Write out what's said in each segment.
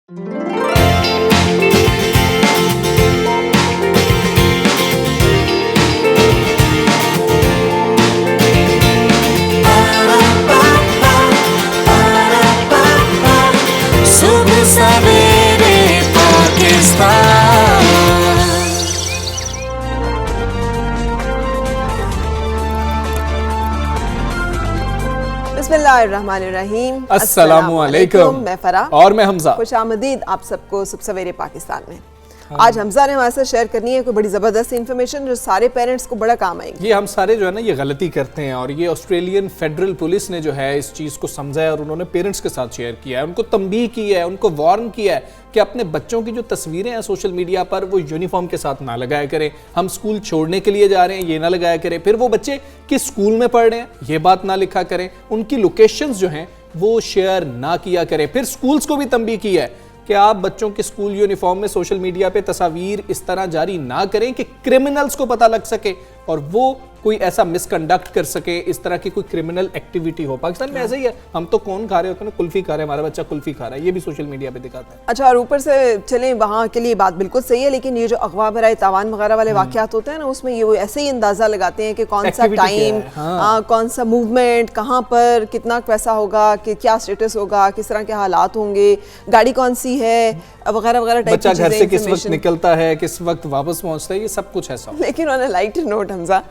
सुबह सवेरे पाकिस्तान। बिस्मिल्लाहिर्रहमानिर्रहीम। अस्सलामुअलैकुम। मैं फरा और मैं हमजा। खुशामदीद आप सबको सुबह सवेरे पाकिस्तान में। आज हमजा ने हमारे साथ शेयर करनी है कोई बड़ी ज़बरदस्त इन्फॉर्मेशन जो सारे पेरेंट्स को बड़ा काम आएगी। ये हम सारे जो है ना ये गलती करते हैं और ये ऑस्ट्रेलियन फेडरल पुलिस ने जो है इस चीज़ को समझा है और उन्होंने पेरेंट्स के साथ शेयर किया है, उनको तंबीह की है, उनको वार्न किया है कि अपने बच्चों की जो तस्वीरें हैं सोशल मीडिया पर वो यूनिफॉर्म के साथ ना लगाया करें। हम स्कूल छोड़ने के लिए जा रहे हैं ये ना लगाया करें, फिर वो बच्चे किस स्कूल में पढ़ रहे हैं ये बात ना लिखा करें, उनकी लोकेशंस जो हैं वो शेयर ना किया करें। फिर स्कूल्स को भी तंबीह की है कि आप बच्चों के स्कूल यूनिफॉर्म में सोशल मीडिया पे तस्वीर इस तरह जारी ना करें कि क्रिमिनल्स को पता लग सके और वो कोई ऐसा मिसकंडक्ट कर सके, इस तरह की कोई क्रिमिनल एक्टिविटी हो। पाकिस्तान में ऐसा ही है, हम तो कौन खा रहे होते हैं ना, कुल्फी खा रहे हैं, हमारा बच्चा कुल्फी खा रहा है, ये भी सोशल मीडिया पे दिखाता है। अच्छा, और ऊपर से चलें वहाँ के लिए बात बिल्कुल सही है, लेकिन ये जो अगवा बराए तावान वगैरह वाले वाक़यात होते हैं ना, उसमें ये वो ऐसे ही अंदाजा लगाते हैं कि कौन सा टाइम, कौन सा मूवमेंट, कहाँ पर कितना पैसा होगा, कि क्या स्टेटस होगा, किस तरह के हालात होंगे, गाड़ी कौन सी है वगैरह वगैरह टाइप की बच्चा घर से किस वक्त निकलता है, किस वक्त वापस पहुंचता है, ये सब कुछ ऐसा। लेकिन on a light note Hamza,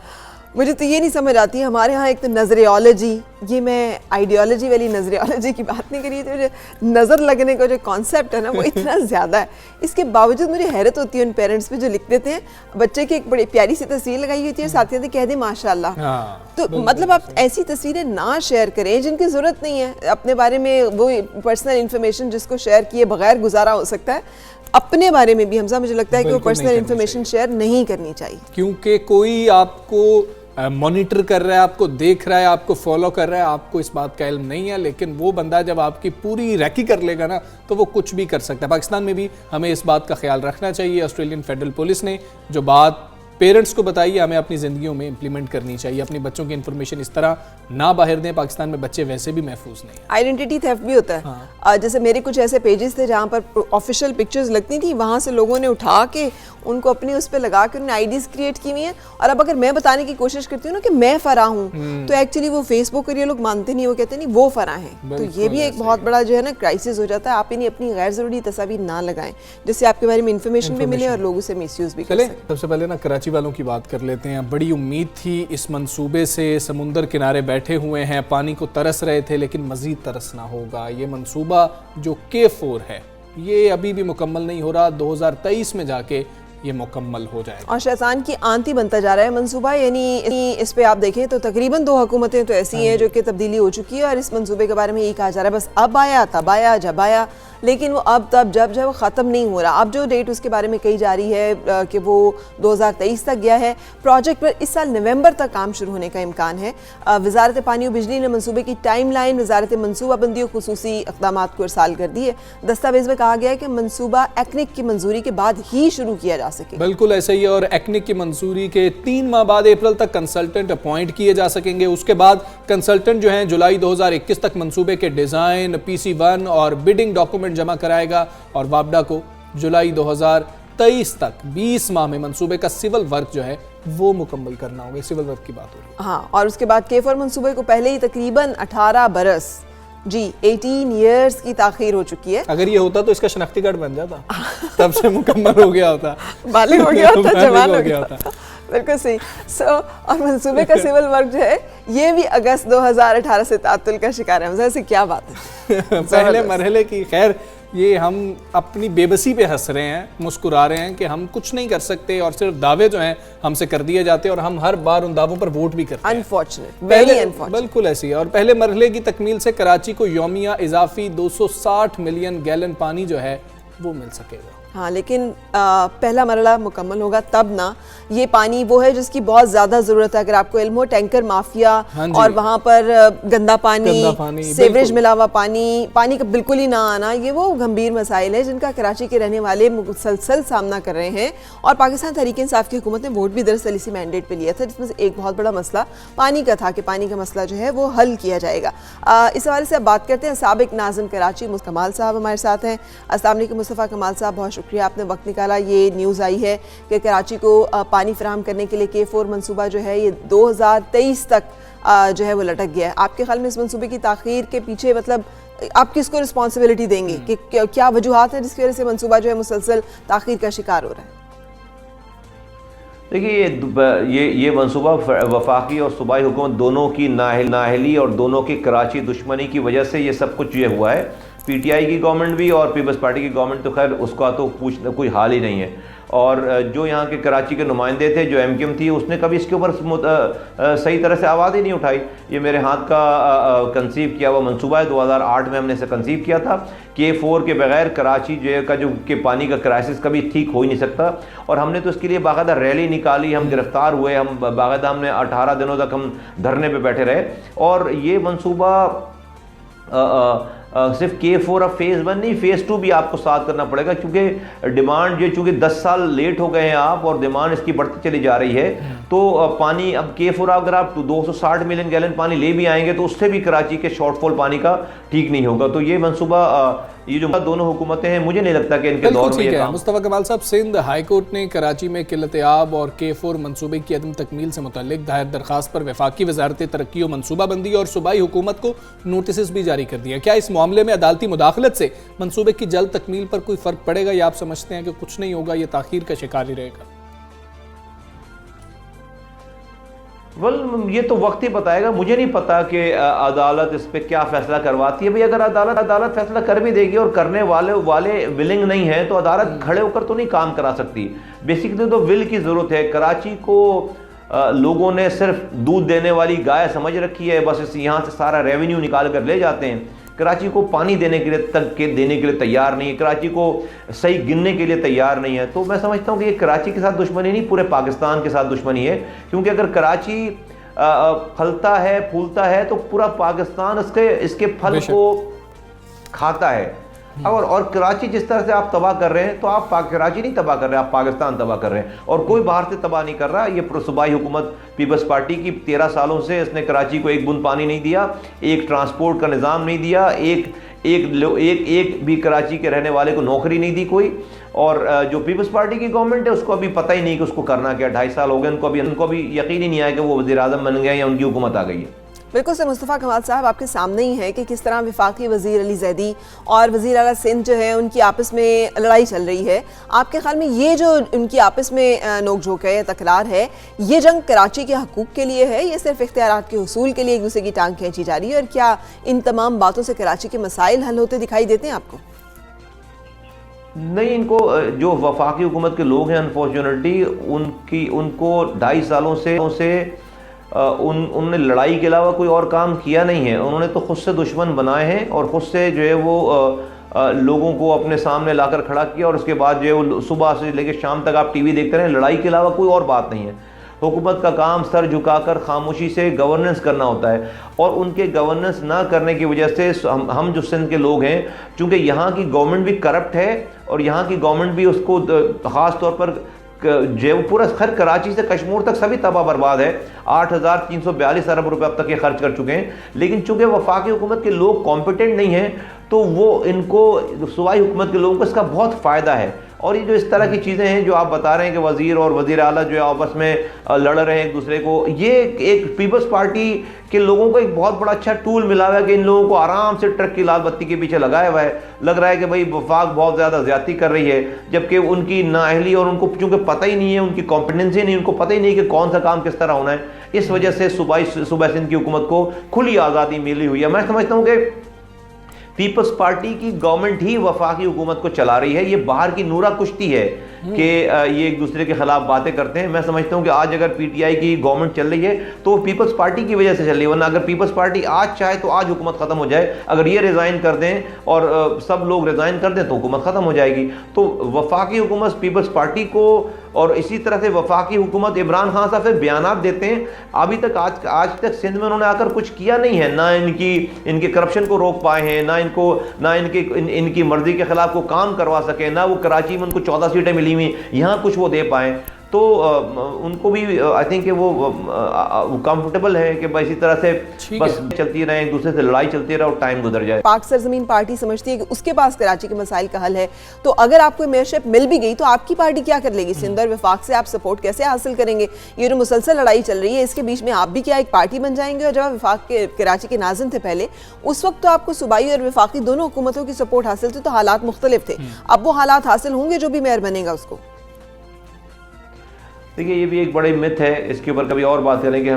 मुझे तो ये नहीं समझ आती है हमारे यहाँ एक तो नज़रियोलॉजी, ये मैं आइडियोलॉजी वाली नज़रियोलॉजी की बात नहीं करी थी, जो नज़र लगने का जो कॉन्सेप्ट है ना वो इतना ज़्यादा है। इसके बावजूद मुझे हैरत होती है उन पेरेंट्स पे जो लिख देते हैं बच्चे की एक बड़ी प्यारी सी तस्वीर लगाई होती है, साथ ही कह दें माशाल्लाह। तो मतलब आप ऐसी तस्वीरें ना शेयर करें जिनकी ज़रूरत नहीं है। अपने बारे में वो पर्सनल इन्फॉर्मेशन जिसको शेयर किए बगैर गुजारा हो सकता है, अपने बारे में भी हमजा मुझे लगता है कि वो पर्सनल इन्फॉर्मेशन शेयर नहीं करनी चाहिए, क्योंकि कोई आपको मॉनिटर कर रहा है, आपको देख रहा है, आपको फॉलो कर रहा है, आपको इस बात का इल्म नहीं है, लेकिन वो बंदा जब आपकी पूरी रैकी कर लेगा ना तो वो कुछ भी कर सकता है। पाकिस्तान में भी हमें इस बात का ख्याल रखना चाहिए। ऑस्ट्रेलियन फेडरल पुलिस ने जो बात पेरेंट्स को बताइए हमें अपनी ज़िंदगियों में इंप्लीमेंट करनी चाहिए। अपनी बच्चों की इन्फॉर्मेशन इस तरह ना बाहर दें। पाकिस्तान में बच्चे वैसे भी महफूज नहीं है। आइडेंटिटी थेफ्ट भी होता है। जैसे मेरे कुछ ऐसे पेजेस थे जहाँ पर ऑफिशियल पिक्चर्स लगती थी, वहाँ से लोगों ने उठा के उनको अपनी उस पर लगा के उन्होंने आईडीज क्रिएट की हुई हैं। और अब अगर मैं बताने की कोशिश करती हूँ ना कि मैं फरा हूँ, तो एक्चुअली वो फेसबुक पर ये लोग मानते नहीं, वो कहते नहीं वो फरा है। तो ये भी एक बहुत बड़ा जो है ना क्राइसिस हो जाता है। आप इन्हें अपनी गैर ज़रूरी तस्वीर ना लगाएं जिससे आपके बारे में इन्फॉर्मेशन भी मिले और लोग उसे मिसयूज़ भी करें। सबसे पहले ना कराची वालों की बात कर लेते हैं। बड़ी उम्मीद थी इस मंसूबे से, समुंदर किनारे बैठे हुए हैं, पानी को तरस रहे थे, लेकिन मज़ीद तरसना होगा। ये मंसूबा जो K4 है ये अभी भी मुकम्मल नहीं हो रहा, 2023 में जाके ये मुकम्मल हो जाएगा। और शैतान की आंती बनता जा रहा है मंसूबा। यानी इस पे आप देखें तो तकरीबन 2 हुकूमतें तो ऐसी हैं जो कि तब्दीली हो चुकी है और इस मंसूबे के बारे में ये कहा जा रहा है बस अब आया तब आया जब आया, लेकिन वो अब तब जब जब ख़त्म नहीं हो रहा। अब जो डेट उसके बारे में कही जा रही है कि वो 2023 तक गया है। प्रोजेक्ट पर इस साल नवंबर तक काम शुरू होने का इम्कान है। वजारत पानी और बिजली ने मंसूबे की टाइम लाइन वजारत मनसूबाबंदी और खुसूसी इक़दामात को इरसाल कर दी है। दस्तावेज में कहा गया है कि मंसूबा एक्निक की मंजूरी के बाद ही शुरू किया जा सके। बिल्कुल ऐसा ही है। और एक्निक की मंजूरी के 3 माह बाद अप्रैल तक कंसल्टेंट अपॉइंट किए जा सकेंगे। उसके बाद कंसल्टेंट जो है जुलाई 2021 तक मंसूबे के डिज़ाइन, PC1 और बिडिंग डॉक्यूमेंट जमा कराएगा और वापडा को जुलाई 2023 तक 20 माह में मंसूबे का सिविल वर्क जो है वो मुकम्मल करना होगा। सिविल वर्क की बात हो रही है। हाँ, और उसके बाद K4 मंसूबे को पहले ही तकरीबन 18 बरस 18 ईयर्स की ताखीर हो चुकी है। अगर ये होता तो इसका शनाख्ती कार्ड बन जाता, तब से मुकम्मल हो गया होता, बालिग हो गया होता, जवान हो गया होता। बिल्कुल सही। और मंसूबे का सिविल वर्क जो है ये भी अगस्त 2018 से तातुल का शिकार है। वैसे क्या बात है। पहले मरहले की खैर ये हम अपनी बेबसी पे हंस रहे हैं, मुस्कुरा रहे हैं कि हम कुछ नहीं कर सकते और सिर्फ दावे जो हैं हमसे कर दिए जाते हैं और हम हर बार उन दावों पर वोट भी करते हैं। Unfortunate, very unfortunate. बिल्कुल ऐसी है। और पहले मरहले की तकमील से कराची को यौमिया इजाफी 260 मिलियन गैलन पानी जो है वो मिल सकेगा। हाँ, लेकिन पहला मरला मुकम्मल होगा तब ना। ये पानी वो है जिसकी बहुत ज़्यादा ज़रूरत है। अगर आपको इल्म हो, टैंकर माफिया और वहाँ पर गंदा पानी सेवरेज मिला हुआ पानी का बिल्कुल ही ना आना, ये वो गंभीर मसाइल है जिनका कराची के रहने वाले मुसलसल सामना कर रहे हैं। और पाकिस्तान तहरीक इंसाफ की हुकूमत ने वोट भी दरअसल इसी मैंडेट पे लिया था, जिसमें से एक बहुत बड़ा मसला पानी का था कि पानी का मसला जो है वो हल किया जाएगा। इस हवाले से अब बात करते हैं। साबिक नाज़िम कराची कमाल साहब हमारे साथ हैं। अस्सलाम वालेकुम मुस्तफ़ा कमाल साहब, बहुत शुक्रिया आपने वक्त निकाला। ये न्यूज़ आई है कि कराची को पानी फराहम करने के लिए K4 मनसूबा जो है ये 2023 तक जो है वो लटक गया है। आपके ख्याल में इस मनसूबे की ताख़ीर के पीछे मतलब आप किसको रिस्पॉन्सिबिलिटी देंगे कि क्या वजूहात हैं जिसकी वजह से मनसूबा जो है मुसलसल ताख़ीर का शिकार हो रहा है? देखिए, ये मनसूबा वफाकी और सूबाई हुकूमत दोनों की नाअहली और दोनों की कराची दुश्मनी की वजह से ये सब कुछ ये हुआ है। PTI की गवर्नमेंट भी और पीपल्स पार्टी की गवर्नमेंट तो खैर उसका तो पूछना कोई हाल ही नहीं है। और जो यहाँ के कराची के नुमाइंदे थे, जो MKM थी, उसने कभी इसके ऊपर सही तरह से आवाज़ ही नहीं उठाई। ये मेरे हाथ का कंसीव किया हुआ मनसूबा है, 2008 में हमने इसे कंसीव किया था। K4 के बगैर कराची जो के पानी का क्राइसिस कभी ठीक हो ही नहीं सकता। और हमने तो इसके लिए बाकायदा रैली निकाली, हम गिरफ्तार हुए, हम बाकायदा हमने 18 दिनों तक हम धरने पर बैठे रहे। और ये मनसूबा सिर्फ K4 अब फेज़ 1 नहीं, फेज़ 2 भी आपको साथ करना पड़ेगा, क्योंकि डिमांड जो चूँकि 10 साल लेट हो गए हैं आप और डिमांड इसकी बढ़ती चली जा रही है। तो पानी अब K4 अगर आप 260 मिलियन गैलन पानी ले भी आएंगे तो उससे भी कराची के शॉर्टफॉल पानी का ठीक नहीं होगा। तो ये मनसूबा, ये जो दोनों हुकूमतें हैं, मुझे नहीं लगता कि इनके दौर में ये काम। मुस्तफ़ा कमाल साहब, सिंध हाई कोर्ट ने कराची में किल्लत आब और K4 मनसूबे की अदम तकमील से मुतल्लिक दायर दरखास्त पर वफाकी वजारत तरक्की और मनसूबाबंदी और सूबाई हुकूमत को नोटिस भी जारी कर दिया। क्या इस मामले में अदालती मुदाखलत से मनसूबे की जल्द तकमील पर कोई फ़र्क पड़ेगा, या आप समझते हैं कि कुछ नहीं होगा, ये ताख़ीर का शिकार ही रहेगा? ये तो वक्त ही बताएगा। मुझे नहीं पता कि अदालत इस पर क्या फैसला करवाती है। भाई अगर अदालत फैसला कर भी देगी और करने वाले विलिंग नहीं है तो अदालत खड़े होकर तो नहीं काम करा सकती। बेसिकली तो विल की ज़रूरत है। कराची को लोगों ने सिर्फ दूध देने वाली गाय समझ रखी है, बस यहाँ से सारा रेवेन्यू निकाल कर ले जाते हैं। कराची को पानी देने के लिए तैयार नहीं है, कराची को सही गिनने के लिए तैयार नहीं है। तो मैं समझता हूँ कि ये कराची के साथ दुश्मनी नहीं, पूरे पाकिस्तान के साथ दुश्मनी है। क्योंकि अगर कराची फलता है, फूलता है, तो पूरा पाकिस्तान इसके फल को खाता है। और कराची जिस तरह से आप तबाह कर रहे हैं, तो आप कराची नहीं तबाह कर रहे, आप पाकिस्तान तबाह कर रहे हैं। और कोई बाहर से तबाह नहीं कर रहा। ये सूबाई हुकूमत पीपल्स पार्टी की 13 सालों से इसने कराची को एक बूंद पानी नहीं दिया, एक ट्रांसपोर्ट का निज़ाम नहीं दिया, एक भी कराची के रहने वाले को नौकरी नहीं दी कोई। और जो पीपल्स पार्टी की गवर्नमेंट है उसको अभी पता ही नहीं कि उसको करना क्या। 2.5 साल हो गए उनको अभी यकीन ही नहीं आया कि वो वज़ीर आज़म बन गए या उनकी हुकूमत आ गई है। बिल्कुल से मुस्तफ़ा कमाल साहब, आपके सामने ही है कि किस तरह वफाकी वज़ीर अली ज़ैदी और वज़ीर आला सिंध जो है उनकी आपस में लड़ाई चल रही है। आपके ख्याल में ये जो उनकी आपस में नोक-झोंक है, तकरार है, ये जंग कराची के हकूक़ के लिए है, ये सिर्फ इख्तियारात के हुसूल के लिए एक दूसरे की टांग खींची जा रही है? और क्या इन तमाम बातों से कराची के मसाइल हल होते दिखाई देते हैं आपको? नहीं, इनको जो वफाकी हुकूमत के लोग हैं अनफॉर्चुनेटली उनको 2.5 सालों से उन्होंने लड़ाई के अलावा कोई और काम किया नहीं है। उन्होंने तो खुद से दुश्मन बनाए हैं और खुद से जो है वो लोगों को अपने सामने लाकर खड़ा किया। और उसके बाद जो है वो सुबह से लेकर शाम तक आप TV देखते रहें, लड़ाई के अलावा कोई और बात नहीं है। हुकूमत का काम सर झुकाकर खामोशी से गवर्नेंस करना होता है। और उनके गवर्नेंस ना करने की वजह से हम जो सिंध के लोग हैं, चूँकि यहाँ की गवर्नमेंट भी करप्ट है और यहाँ की गवर्नमेंट भी उसको ख़ास तौर पर जो पूरा खैर कराची से कश्मीर तक सभी तबाह बर्बाद है। 8,342 अरब रुपए अब तक ये खर्च कर चुके हैं। लेकिन चूंकि वफाकी हुकूमत के लोग कॉम्पिटेंट नहीं हैं, तो वो इनको सूबाई हुकूमत के लोगों को इसका बहुत फ़ायदा है। और ये जो इस तरह की चीज़ें हैं जो आप बता रहे हैं कि वज़ीर और वज़ीर आला जो है आपस में लड़ रहे हैं एक दूसरे को, ये एक पीपल्स पार्टी के लोगों को एक बहुत बड़ा अच्छा टूल मिला हुआ है कि इन लोगों को आराम से ट्रक की लाल बत्ती के पीछे लगाया हुआ है। लग रहा है कि भाई वफाक बहुत ज़्यादा ज़्यादती कर रही है, जबकि उनकी नाअहली और उनको चूँकि पता ही नहीं है, उनकी कॉम्पिटेंसी नहीं, उनको पता ही नहीं कि कौन सा काम किस तरह होना है। इस वजह से सूबाई सिंध की हुकूमत को खुली आज़ादी मिली हुई है। मैं समझता हूँ कि पीपल्स पार्टी की गवर्नमेंट ही वफाकी हुकूमत को चला रही है। ये बाहर की नूरा कुश्ती है कि ये एक दूसरे के खिलाफ बातें करते हैं। मैं समझता हूं कि आज अगर पीटीआई की गवर्नमेंट चल रही है तो पीपल्स पार्टी की वजह से चल रही है, वरना अगर पीपल्स पार्टी आज चाहे तो आज हुकूमत खत्म हो जाए। अगर ये रिजाइन कर दें और सब लोग रिजाइन कर दें तो हुकूमत खत्म हो जाएगी। तो वफाकी हुकूमत पीपल्स पार्टी को और इसी तरह से वफाकी हुकूमत इमरान खान साहब से बयानात देते हैं। अभी तक आज तक सिंध में उन्होंने आकर कुछ किया नहीं है, ना इनके करप्शन को रोक पाए हैं, ना इनकी मर्जी के खिलाफ को काम करवा सके, ना वो कराची में उनको 14 सीटें मिली हुई यहाँ कुछ वो दे पाए। तो उनको भी आई थिंक वो कंफर्टेबल है कि इसी तरह से बस चलती रहे, एक दूसरे से लड़ाई चलती रहे और टाइम गुजर जाए। पाक सरजमीन पार्टी समझती है कि उसके पास कराची के मसाइल का हल है, तो अगर आपको मेयरशिप मिल भी गई तो आपकी पार्टी क्या कर लेगी? सिंध और वफाक से आप सपोर्ट कैसे हासिल करेंगे? ये जो मुसलसल लड़ाई चल रही है इसके बीच में आप भी क्या एक पार्टी बन जाएंगे? और जब वफाक के कराची के नाज़िम थे पहले, उस वक्त तो आपको सूबाई और वफाकी दोनों हुकूमतों की सपोर्ट हासिल थी, तो हालात मुख्तलिफ थे। अब वो हालात हासिल होंगे जो भी मेयर बनेगा उसको? देखिए, ये भी एक बड़ी मिथ है, इसके ऊपर कभी और बात करें कि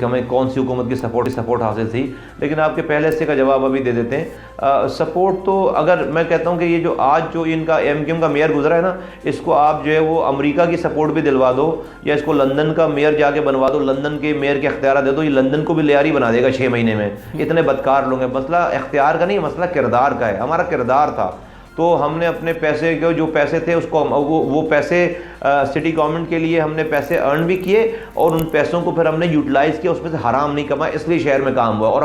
हमें कौन सी हुकूमत की सपोर्ट हासिल थी। लेकिन आपके पहले हिस्से का जवाब अभी दे देते हैं। सपोर्ट तो अगर मैं कहता हूँ कि ये जो इनका एमक्यूएम का मेयर गुजरा है ना, इसको आप जो है वो अमेरिका की सपोर्ट भी दिलवा दो या इसको लंदन का मेयर जाके बनवा दो, लंदन के मेयर के अख्तियार दे दो, ये लंदन को भी लियारी बना देगा 6 महीने में। इतने बदकार लोग हैं। मसला इख्तियार का नहीं, मसला किरदार का है। हमारा किरदार था तो हमने अपने पैसे के जो पैसे थे उसको वो पैसे सिटी गवर्नमेंट के लिए हमने पैसे अर्न भी किए और उन पैसों को फिर हमने यूटिलाइज किया, उसमें से हराम नहीं कमाया, इसलिए शहर में काम हुआ। और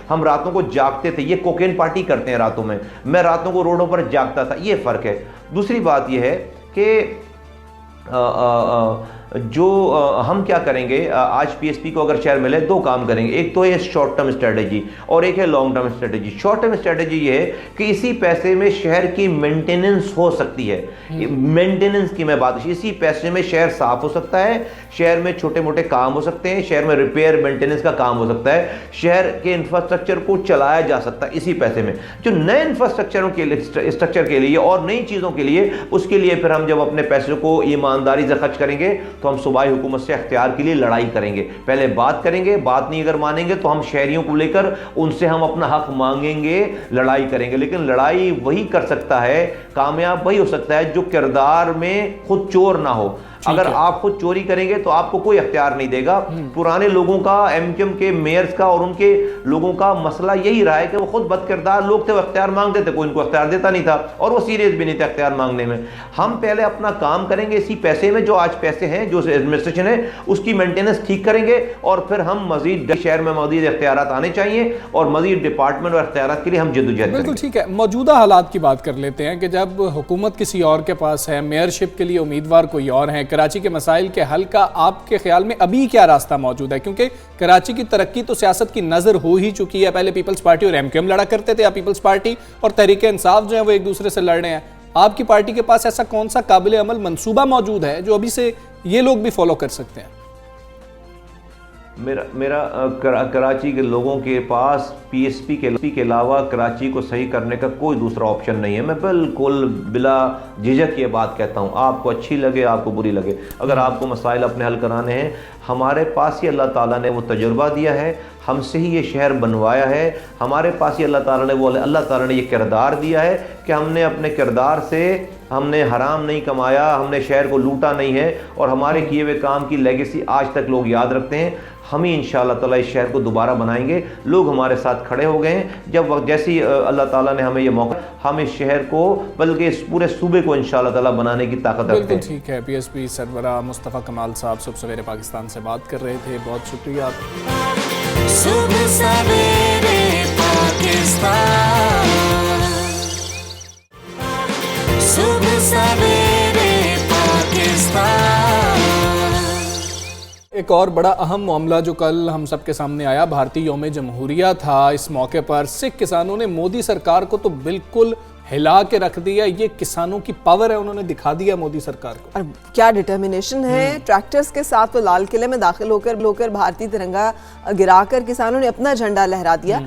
हम रातों को जागते थे, ये कोकेन पार्टी करते हैं रातों में, मैं रातों को रोडों पर जागता था, ये फ़र्क है। दूसरी बात ये है कि हम क्या करेंगे, आज पीएसपी को अगर शहर मिले 2 काम करेंगे। एक तो है शॉर्ट टर्म स्ट्रेटजी और एक है long term strategy. Short term strategy ये है कि इसी पैसे में शहर की मेंटेनेंस हो सकती है। मेंटेनेंस की मैं बात, इसी पैसे में शहर साफ हो सकता है, शहर में छोटे मोटे काम हो सकते हैं, शहर में रिपेयर मेंटेनेंस का काम हो सकता है, शहर के इंफ्रास्ट्रक्चर को चलाया जा सकता है इसी पैसे में। जो नए इंफ्रास्ट्रक्चरों के लिए स्ट्रक्चर के लिए और नई चीज़ों के लिए, उसके लिए फिर हम जब अपने पैसों को ईमानदारी से खर्च करेंगे तो हम सूबाई हुकूमत से इख्तियार के लिए लड़ाई करेंगे। पहले बात करेंगे, बात नहीं अगर मानेंगे तो हम शहरियों को लेकर उनसे हम अपना हक मांगेंगे, लड़ाई करेंगे। लेकिन लड़ाई वही कर सकता है, कामयाब वही हो सकता है जो किरदार में खुद चोर ना हो। अगर आप खुद चोरी करेंगे तो आपको कोई अख्तियार नहीं देगा। पुराने लोगों का, एमक्यूएम के मेयर्स का और उनके लोगों का मसला यही रहा है कि वो खुद बदकिरदार लोग थे, वो अख्तियार मांगते थे, कोई इनको अख्तियार देता नहीं था और वो सीरियस भी नहीं थे अख्तियार मांगने में। हम पहले अपना काम करेंगे इसी पैसे में, जो आज पैसे हैं, जो एडमिनिस्ट्रेशन है उसकी मेंटेनेंस ठीक करेंगे और फिर हम मजीद शहर में मजीद अख्तियारात आने चाहिए और मजीद डिपार्टमेंट और अख्तियारात के लिए हम जद्दोजहद बिल्कुल ठीक है। मौजूदा हालात की बात कर लेते हैं कि जब हुकूमत किसी और के पास है, मेयरशिप के लिए उम्मीदवार कोई और है, कराची के मसाइल के हल का आपके ख्याल में अभी क्या रास्ता मौजूद है? क्योंकि कराची की तरक्की तो सियासत की नजर हो ही चुकी है। पहले पीपल्स पार्टी और एमक्यूएम लड़ा करते थे, या पीपल्स पार्टी और तहरीक इंसाफ जो है वो एक दूसरे से लड़ रहे हैं। आपकी पार्टी के पास ऐसा कौन सा काबिल अमल मंसूबा मौजूद है जो अभी से ये लोग भी फॉलो कर सकते हैं? कराची के लोगों के पास पीएसपी के अलावा कराची को सही करने का कोई दूसरा ऑप्शन नहीं है। मैं बिल्कुल बिला झिझक ये बात कहता हूँ, आपको अच्छी लगे आपको बुरी लगे, अगर आपको मसाइल अपने हल कराने हैं, हमारे पास ही अल्लाह ताला ने वो तजुर्बा दिया है, हमसे ही ये शहर बनवाया है, हमारे पास ही अल्लाह ताला ने ये किरदार दिया है कि हमने अपने किरदार से हमने हराम नहीं कमाया, हमने शहर को लूटा नहीं है और हमारे किए हुए काम की लेगेसी आज तक लोग याद रखते हैं। हम ही इंशाअल्लाह ताला इस शहर को दोबारा बनाएंगे। लोग हमारे साथ खड़े हो गए हैं। जब वक्त जैसी अल्लाह ताला ने हमें ये मौका, हम इस शहर को बल्कि इस पूरे सूबे को इंशाअल्लाह ताला बनाने की ताकत रखते हैं। ठीक है। पीएसपी सरबराह मुस्तफ़ा कमाल साहब सुबह सवेरे पाकिस्तान से बात कर रहे थे, बहुत शुक्रिया। सुबह सवेरे पाकिस्तान, सुबह सवेरे पाकिस्तान। एक और बड़ा अहम मामला जो कल हम सबके सामने आया, भारतीय यौम जमहूरिया था। इस मौके पर सिख किसानों ने मोदी सरकार को तो बिल्कुल हिला के रख दिया। ये किसानों की पावर है, उन्होंने दिखा दिया मोदी सरकार को। और क्या डिटर्मिनेशन है। ट्रैक्टर्स के साथ तो लाल किले में दाखिल होकर भारतीय तिरंगा गिराकर किसानों ने अपना झंडा लहरा दिया।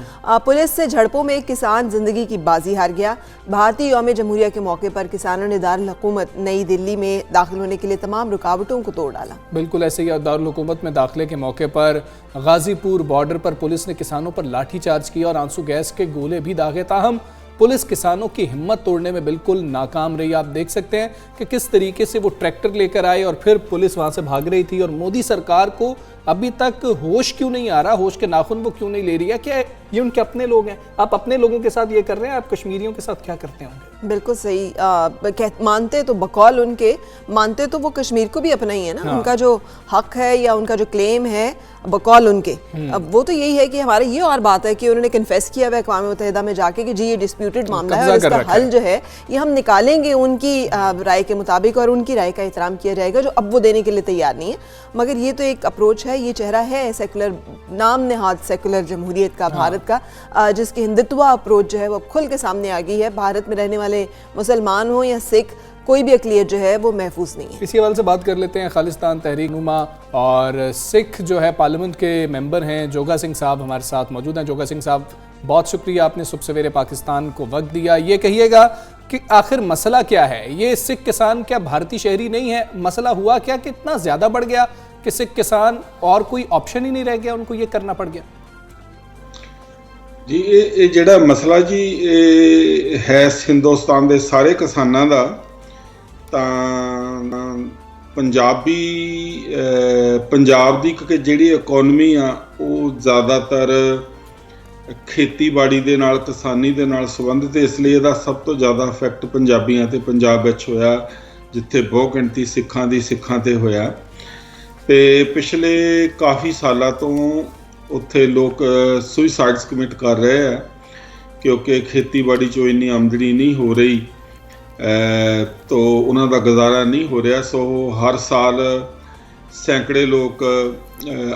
पुलिस से झड़पों में एक किसान जिंदगी की बाजी हार गया। भारतीय यौम जमहूरिया के मौके पर किसानों ने दारुल हुकूमत नई दिल्ली में दाखिल होने के लिए तमाम रुकावटों को तोड़ डाला। बिल्कुल ऐसे ही दारुल हुकूमत में दाखिले के मौके पर गाजीपुर बॉर्डर पर पुलिस ने किसानों पर लाठीचार्ज किया और आंसू गैस के गोले भी दागे। ताहम पुलिस किसानों की हिम्मत तोड़ने में बिल्कुल नाकाम रही। आप देख सकते हैं कि किस तरीके से वो ट्रैक्टर लेकर आए और फिर पुलिस वहां से भाग रही थी। और मोदी सरकार को अभी तक होश क्यों नहीं आ रहा, होश के नाखून वो क्यों नहीं ले रही है? क्या ये उनके अपने लोग हैं? आप अपने लोगों के साथ ये कर रहे हैं, आप कश्मीरियों के साथ क्या करते होंगे? बिल्कुल सही। मानते तो बकौल उनके, मानते तो वो कश्मीर को भी अपना ही है ना। हाँ। उनका जो हक है या उनका जो क्लेम है बकौल उनके, अब वो तो यही है कि हमारे ये और बात है कि उन्होंने कन्फेस किया हुआ अक़वाम मुत्तहिदा में जाके कि जी ये डिस्प्यूटेड मामला है और इसका हल जो है ये हम निकालेंगे उनकी राय के मुताबिक और उनकी राय का एहतराम किया जाएगा, जो अब वो देने के लिए तैयार नहीं है। मगर ये तो एक अप्रोच है, ये चेहरा है सेकुलर, नाम नेहाद सेकुलर जमहूरियत का, भारत का, जिसकी हिंदुत्व अप्रोच जो है वो खुल के सामने आ गई है। भारत में रहने वाले मुसलमान हो या सिख, कोई भी अक़लियत जो है वो महफूज नहीं है। इसी हवाले से बात कर लेते हैं। खालिस्तान तहरीक नुमा और सिख जो है पार्लियामेंट के मेंबर हैं जोगा सिंह साहब हमारे साथ मौजूद हैं। जोगा सिंह साहब, बहुत शुक्रिया, आपने सुबह सवेरे पाकिस्तान को वक्त दिया। ये कहिएगा कि आखिर मसला क्या है? ये सिख किसान क्या भारतीय शहरी नहीं है? मसला हुआ क्या कि इतना ज़्यादा बढ़ गया कि सिख किसान और कोई ऑप्शन ही नहीं रह गया, उनको ये करना पड़ गया? जी ये ਜਿਹੜਾ ਮਸਲਾ ਜੀ ਹੈ ਹਿੰਦੁਸਤਾਨ ਦੇ ਸਾਰੇ ਕਿਸਾਨਾਂ ਦਾ, ਤਾਂ ਪੰਜਾਬ ਦੀ ਕਿਉਂਕਿ ਜਿਹੜੀ ਇਕਨੋਮੀ ਆ ਉਹ ਜ਼ਿਆਦਾਤਰ ਖੇਤੀਬਾੜੀ ਦੇ ਨਾਲ, ਕਿਸਾਨੀ ਦੇ ਨਾਲ ਸੰਬੰਧਿਤ, ਇਸ ਲਈ ਇਹਦਾ ਸਭ ਤੋਂ ਜ਼ਿਆਦਾ ਇਫੈਕਟ ਪੰਜਾਬੀਆਂ ਤੇ ਪੰਜਾਬ ਵਿੱਚ ਹੋਇਆ, ਜਿੱਥੇ ਬਹੁਤ ਗਿਣਤੀ ਸਿੱਖਾਂ ਤੇ ਹੋਇਆ। ਤੇ ਪਿਛਲੇ ਕਾਫੀ ਸਾਲਾਂ ਤੋਂ ਉੱਥੇ ਲੋਕ ਸੁਈਸਾਈਡਸ ਕਮਿਟ ਕਰ ਰਹੇ ਆ ਕਿਉਂਕਿ ਖੇਤੀਬਾੜੀ 'ਚੋਂ ਇੰਨੀ ਆਮਦਨੀ ਨਹੀਂ ਹੋ ਰਹੀ, ਤੋ ਉਹਨਾਂ ਦਾ ਗੁਜ਼ਾਰਾ ਨਹੀਂ ਹੋ ਰਿਹਾ। ਸੋ ਹਰ ਸਾਲ ਸੈਂਕੜੇ ਲੋਕ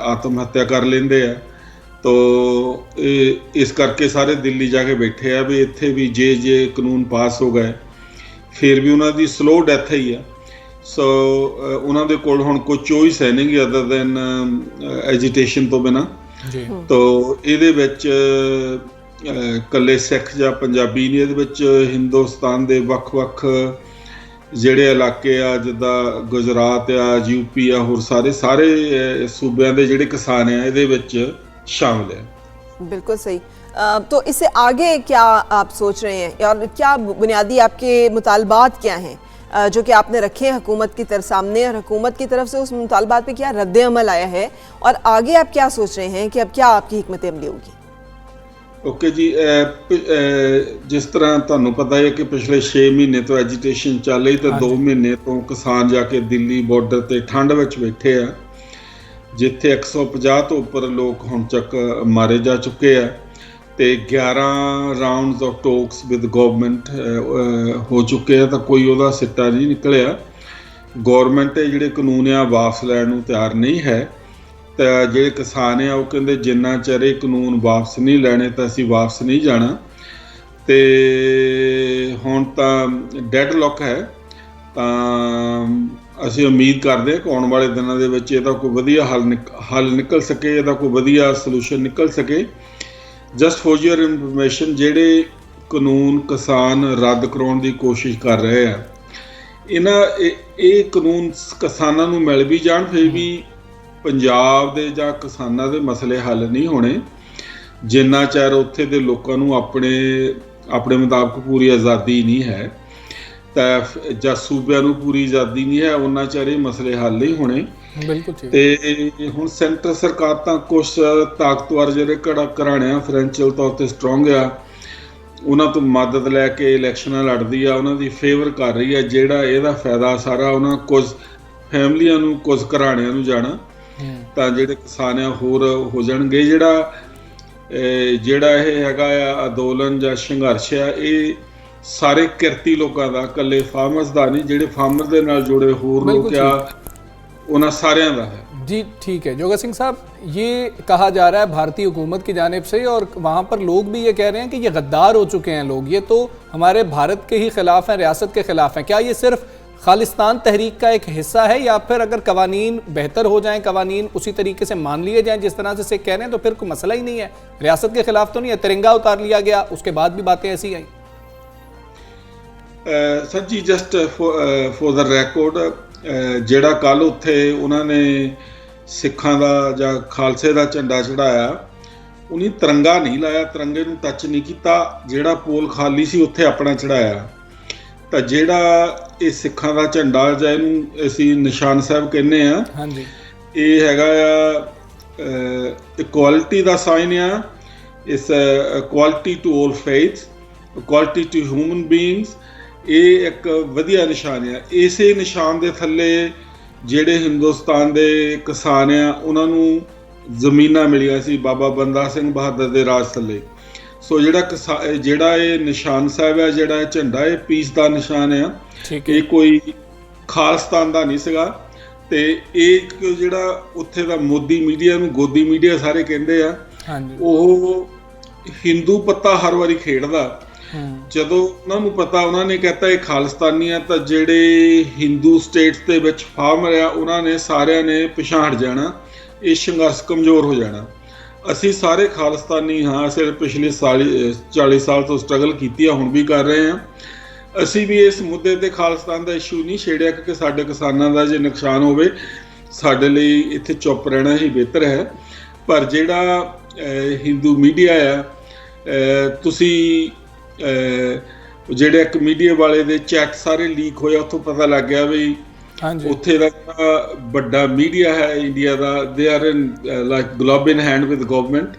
ਆਤਮ ਹੱਤਿਆ ਕਰ ਲੈਂਦੇ ਆ। ਤੋ ਇਸ ਕਰਕੇ ਸਾਰੇ ਦਿੱਲੀ ਜਾ ਕੇ ਬੈਠੇ ਆ ਵੀ ਇੱਥੇ ਵੀ ਜੇ ਕਾਨੂੰਨ ਪਾਸ ਹੋ ਗਏ ਫਿਰ ਵੀ ਉਹਨਾਂ ਦੀ ਸਲੋ ਡੈਥ ਹੀ ਆ। ਸੋ ਉਹਨਾਂ ਦੇ ਕੋਲ ਹੁਣ ਕੋਈ ਚੋਇਸ ਹੈ ਨਹੀਂ ਅਦਰ ਦੈਨ ਐਜੀਟੇਸ਼ਨ ਤੋਂ ਬਿਨਾਂ। ਤੋ ਇਹਦੇ ਵਿੱਚ ਇਕੱਲੇ ਸਿੱਖ ਜਾਂ ਪੰਜਾਬੀ ਨਹੀਂ, ਇਹਦੇ ਵਿੱਚ ਹਿੰਦੁਸਤਾਨ ਦੇ ਵੱਖ-ਵੱਖ ਜਿਹੜੇ ਇਲਾਕੇ ਆ, ਜਿੱਦਾਂ ਗੁਜਰਾਤ ਆ, ਯੂਪੀ ਆ, ਹੋਰ ਸਾਰੇ ਸੂਬਿਆਂ ਦੇ ਜਿਹੜੇ ਕਿਸਾਨ ਆ ਇਹਦੇ ਵਿੱਚ शामिल है। बिल्कुल सही। तो इससे आगे क्या आप सोच रहे हैं और क्या बुनियादी आपके मुतालबात क्या हैं जो कि आपने रखे हैं हुकूमत की तरफ सामने, और हुकूमत की तरफ से उस मुतालबात पे क्या रद्द अमल आया है और आगे आप क्या सोच रहे हैं कि अब क्या आपकी हिकमत अमली होगी? ओके जी, जिस तरह ਤੁਹਾਨੂੰ ਪਤਾ ਹੈ ਕਿ ਪਿਛਲੇ 6 ਮਹੀਨੇ ਤੋਂ ਐਜੀਟੇਸ਼ਨ ਚੱਲ ਰਹੀ ਤੇ 2 ਮਹੀਨੇ ਤੋਂ ਕਿਸਾਨ ਜਾ ਕੇ ਦਿੱਲੀ ਬਾਰਡਰ ਤੇ ਠੰਡ ਵਿੱਚ ਬੈਠੇ ਆ, ਜਿੱਥੇ 150 ਤੋਂ ਉੱਪਰ ਲੋਕ ਹੁਣ ਤੱਕ ਮਾਰੇ ਜਾ ਚੁੱਕੇ ਆ ਤੇ 11 rounds of talks with government ਹੋ ਚੁੱਕੇ ਆ, ਤਾਂ ਕੋਈ ਉਹਦਾ ਸਿੱਟਾ ਨਹੀਂ ਨਿਕਲਿਆ। ਗਵਰਨਮੈਂਟ ਜਿਹੜੇ ਕਾਨੂੰਨ ਆ ਵਾਪਸ ਲੈਣ ਨੂੰ ਤਿਆਰ ਨਹੀਂ ਹੈ। ਤਾਂ ਜਿਹੜੇ ਕਿਸਾਨ ਆ ਉਹ ਕਹਿੰਦੇ ਜਿੰਨਾ ਚਿਰ ਇਹ ਕਾਨੂੰਨ ਵਾਪਸ ਨਹੀਂ ਲੈਣੇ ਤਾਂ ਅਸੀਂ ਵਾਪਸ ਨਹੀਂ ਜਾਣਾ। ਤੇ ਹੁਣ ਤਾਂ ਡੈਡਲੌਕ ਹੈ। ਤਾਂ ਅਸੀਂ ਉਮੀਦ ਕਰਦੇ ਹਾਂ ਕਿ ਆਉਣ ਵਾਲੇ ਦਿਨਾਂ ਦੇ ਵਿੱਚ ਇਹਦਾ ਕੋਈ ਵਧੀਆ ਹੱਲ ਨਿਕਲ ਸਕੇ, ਇਹਦਾ ਕੋਈ ਵਧੀਆ ਸੋਲੂਸ਼ਨ ਨਿਕਲ ਸਕੇ। ਜਸਟ ਫॉर ਯੂਅਰ ਇਨਫੋਰਮੇਸ਼ਨ, ਜਿਹੜੇ ਕਾਨੂੰਨ ਕਿਸਾਨ ਰੱਦ ਕਰਾਉਣ ਦੀ ਕੋਸ਼ਿਸ਼ ਕਰ ਰਹੇ ਆ, ਇਹ ਕਾਨੂੰਨ ਕਿਸਾਨਾਂ ਨੂੰ ਮਿਲ ਵੀ ਜਾਣ ਫਿਰ ਵੀ ਪੰਜਾਬ ਦੇ ਜਾਂ ਕਿਸਾਨਾਂ ਦੇ ਮਸਲੇ ਹੱਲ ਨਹੀਂ ਹੋਣੇ ਜਿੰਨਾ ਚਿਰ ਉੱਥੇ ਦੇ ਲੋਕਾਂ ਨੂੰ ਆਪਣੇ ਮੁਤਾਬਕ ਪੂਰੀ ਆਜ਼ਾਦੀ ਨਹੀਂ ਹੈ, ਤਾਂ ਜਾਂ ਸੂਬਿਆਂ ਨੂੰ ਪੂਰੀ ਆਜ਼ਾਦੀ ਨਹੀਂ ਹੈ, ਉਹਨਾਂ ਚਿਰ ਇਹ ਮਸਲੇ ਹੱਲ ਨਹੀਂ ਹੋਣੇ। ਬਿਲਕੁਲ। ਤੇ ਹੁਣ ਸੈਂਟਰ ਸਰਕਾਰ ਤਾਂ ਕੁਛ ਤਾਕਤਵਰ ਜਿਹੜੇ ਘਰਾਣੇ ਆ ਫਾਈਨੈਂਸ਼ੀਅਲ ਤੌਰ ਤੇ ਸਟਰੋਂਗ ਆ, ਉਹਨਾਂ ਤੋਂ ਮਦਦ ਲੈ ਕੇ ਇਲੈਕਸ਼ਨਾਂ ਲੜਦੀ ਆ, ਉਹਨਾਂ ਦੀ ਫੇਵਰ ਕਰ ਰਹੀ ਆ। ਜਿਹੜਾ ਇਹਦਾ ਫਾਇਦਾ ਸਾਰਾ ਉਹਨਾਂ ਕੁਝ ਫੈਮਲੀਆਂ ਨੂੰ, ਕੁਝ ਘਰਾਣਿਆਂ ਨੂੰ ਜਾਣਾ, ਤਾਂ ਜਿਹੜੇ ਕਿਸਾਨ ਆ ਹੋਰ ਹੋ ਜਾਣਗੇ। ਜਿਹੜਾ ਇਹ ਹੈਗਾ ਆ ਅੰਦੋਲਨ ਜਾਂ ਸੰਘਰਸ਼ ਆ, ਇਹ ਸਾਰੇ ਕਿਰਤੀ ਲੋਕਾਂ ਦਾ, ਇਕੱਲੇ ਫਾਰਮਰਸ ਦਾ ਨਹੀਂ, ਜਿਹੜੇ ਫਾਰਮਰ ਦੇ ਨਾਲ ਜੁੜੇ ਹੋਰ ਲੋਕ ਆ ਉਹਨਾਂ ਸਾਰਿਆਂ ਦਾ ਹੈ। जी ठीक है जोगा सिंह साहब, ये कहा जा रहा है भारतीय हुकूमत की जानिब से और वहाँ पर लोग भी ये कह रहे हैं कि ये गद्दार हो चुके हैं लोग, ये तो हमारे भारत के ही खिलाफ हैं, रियासत के खिलाफ हैं। क्या ये सिर्फ खालिस्तान तहरीक का एक हिस्सा है या फिर अगर कवानीन बेहतर हो जाएं, कवानीन उसी तरीके से मान लिए जाएं जिस तरह से कह रहे हैं, तो फिर कोई मसला ही नहीं है, रियासत के खिलाफ तो नहीं है। तिरंगा उतार लिया गया, उसके बाद भी बातें ऐसी आई। Sir ji just for the record, ਜਿਹੜਾ ਕੱਲ ਉੱਥੇ ਉਹਨਾਂ ਨੇ ਸਿੱਖਾਂ ਦਾ ਜਾਂ ਖਾਲਸੇ ਦਾ ਝੰਡਾ ਚੜਾਇਆ, ਉਹਨੇ ਤਿਰੰਗਾ ਨਹੀਂ ਲਾਇਆ, ਤਿਰੰਗੇ ਨੂੰ ਟੱਚ ਨਹੀਂ ਕੀਤਾ, ਜਿਹੜਾ ਪੋਲ ਖਾਲੀ ਸੀ ਉੱਥੇ ਆਪਣਾ ਚੜਾਇਆ। ਤਾਂ ਜਿਹੜਾ ਇਹ ਸਿੱਖਾਂ ਦਾ ਝੰਡਾ ਜਾਂ ਇਹਨੂੰ ਅਸੀਂ ਨਿਸ਼ਾਨ ਸਾਹਿਬ ਕਹਿੰਦੇ ਆ, ਹਾਂਜੀ, ਇਹ ਹੈਗਾ ਆ ਇਕੁਆਲਿਟੀ ਦਾ ਸਾਈਨ ਆ। ਇਸ equality to all faiths, equality to human beings, ਇਹ ਇੱਕ ਵਧੀਆ ਨਿਸ਼ਾਨ ਆ। ਇਸੇ ਨਿਸ਼ਾਨ ਦੇ ਥੱਲੇ ਜਿਹੜੇ ਹਿੰਦੁਸਤਾਨ ਦੇ ਕਿਸਾਨ ਆ ਉਹਨਾਂ ਨੂੰ ਜ਼ਮੀਨਾਂ ਮਿਲੀਆਂ ਸੀ ਬਾਬਾ ਬੰਦਾ ਸਿੰਘ ਬਹਾਦਰ ਦੇ ਰਾਜ ਥੱਲੇ। ਸੋ ਜਿਹੜਾ ਇਹ ਨਿਸ਼ਾਨ ਸਾਹਿਬ ਹੈ, ਜਿਹੜਾ ਇਹ ਝੰਡਾ, ਇਹ ਪੀਸ ਦਾ ਨਿਸ਼ਾਨ ਆ, ਇਹ ਕੋਈ ਖਾਲਿਸਤਾਨ ਦਾ ਨਹੀਂ ਸੀਗਾ। ਤੇ ਇਹ ਜਿਹੜਾ ਉੱਥੇ ਦਾ ਮੋਦੀ ਮੀਡੀਆ ਨੂੰ ਗੋਦੀ ਮੀਡੀਆ ਸਾਰੇ ਕਹਿੰਦੇ ਆ, ਉਹ ਹਿੰਦੂ ਪੱਤਾ ਹਰ ਵਾਰੀ ਖੇਡਦਾ। ਜਦੋਂ ਉਹਨਾਂ ਨੂੰ ਪਤਾ, ਉਹਨਾਂ ਨੇ ਕਹਿਤਾ ਇਹ ਖਾਲਿਸਤਾਨੀ ਆ, ਤਾਂ ਜਿਹੜੇ ਹਿੰਦੂ ਸਟੇਟਸ ਦੇ ਵਿੱਚ ਫਾਰਮਰ ਆ ਉਹਨਾਂ ਨੇ ਸਾਰਿਆਂ ਨੇ ਪਿਛਾਂਹ ਹਟ ਜਾਣਾ, ਇਹ ਸੰਘਰਸ਼ ਕਮਜ਼ੋਰ ਹੋ ਜਾਣਾ। ਅਸੀਂ ਸਾਰੇ ਖਾਲਿਸਤਾਨੀ ਹਾਂ, ਅਸੀਂ ਪਿਛਲੇ 40 ਸਾਲ ਤੋਂ ਸਟਰਗਲ ਕੀਤੀ ਆ, ਹੁਣ ਵੀ ਕਰ ਰਹੇ ਹਾਂ। ਅਸੀਂ ਵੀ ਇਸ ਮੁੱਦੇ ਤੇ ਖਾਲਿਸਤਾਨ ਦਾ ਇਸ਼ੂ ਨਹੀਂ ਛੇੜਿਆ, ਕਿਉਂਕਿ ਸਾਡੇ ਕਿਸਾਨਾਂ ਦਾ ਜੇ ਨੁਕਸਾਨ ਹੋਵੇ ਸਾਡੇ ਲਈ ਇੱਥੇ ਚੁੱਪ ਰਹਿਣਾ ਹੀ ਬਿਹਤਰ ਹੈ। ਪਰ ਜਿਹੜਾ ਹਿੰਦੂ ਮੀਡੀਆ ਆ, ਤੁਸੀਂ ਜਿਹੜੇ ਇੱਕ ਮੀਡੀਆ ਵਾਲੇ ਦੇ ਚੈਟ ਸਾਰੇ ਲੀਕ ਹੋਇਆ, ਉੱਥੋਂ ਪਤਾ ਲੱਗ ਗਿਆ ਵੀ ਉੱਥੇ ਦਾ ਵੱਡਾ ਮੀਡੀਆ ਹੈ India the, they are in like globe in hand with government.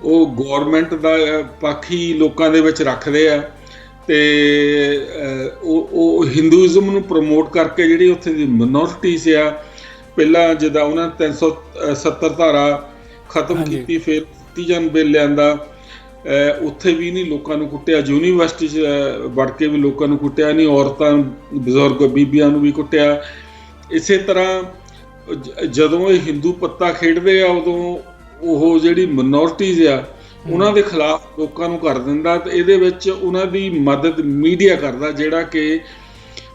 ਉਹ ਗਵਰਨਮੈਂਟ ਦਾ ਪੱਖ ਹੀ ਲੋਕਾਂ ਦੇ ਵਿੱਚ ਰੱਖਦੇ ਆ ਤੇ ਉਹ ਹਿੰਦੂਇਜ਼ਮ ਨੂੰ ਪ੍ਰਮੋਟ ਕਰਕੇ ਜਿਹੜੀ ਉੱਥੇ ਦੀ ਮਿਨੋਰਟੀਜ਼ ਆ, ਪਹਿਲਾਂ ਜਿੱਦਾਂ ਉਹਨਾਂ 370 ਧਾਰਾ ਖਤਮ ਕੀਤੀ, ਫਿਰ ਤੀਜਨ ਬਿੱਲ ਲਿਆਂਦਾ, ਉੱਥੇ ਵੀ ਨਹੀਂ ਲੋਕਾਂ ਨੂੰ ਕੁੱਟਿਆ, ਯੂਨੀਵਰਸਿਟੀ 'ਚ ਵੜ ਕੇ ਵੀ ਲੋਕਾਂ ਨੂੰ ਕੁੱਟਿਆ ਨਹੀਂ, ਔਰਤਾਂ ਬਜ਼ੁਰਗ ਬੀਬੀਆਂ ਨੂੰ ਵੀ ਕੁੱਟਿਆ। ਇਸੇ ਤਰ੍ਹਾਂ ਜਦੋਂ ਇਹ ਹਿੰਦੂ ਪੱਤਾ ਖੇਡਦੇ ਆ, ਉਦੋਂ ਉਹ ਜਿਹੜੀ ਮਿਨੋਰਟੀਜ਼ ਆ ਉਹਨਾਂ ਦੇ ਖਿਲਾਫ ਲੋਕਾਂ ਨੂੰ ਕਰ ਦਿੰਦਾ। ਤੇ ਇਹਦੇ ਵਿੱਚ ਉਹਨਾਂ ਦੀ ਮਦਦ ਮੀਡੀਆ ਕਰਦਾ, ਜਿਹੜਾ ਕਿ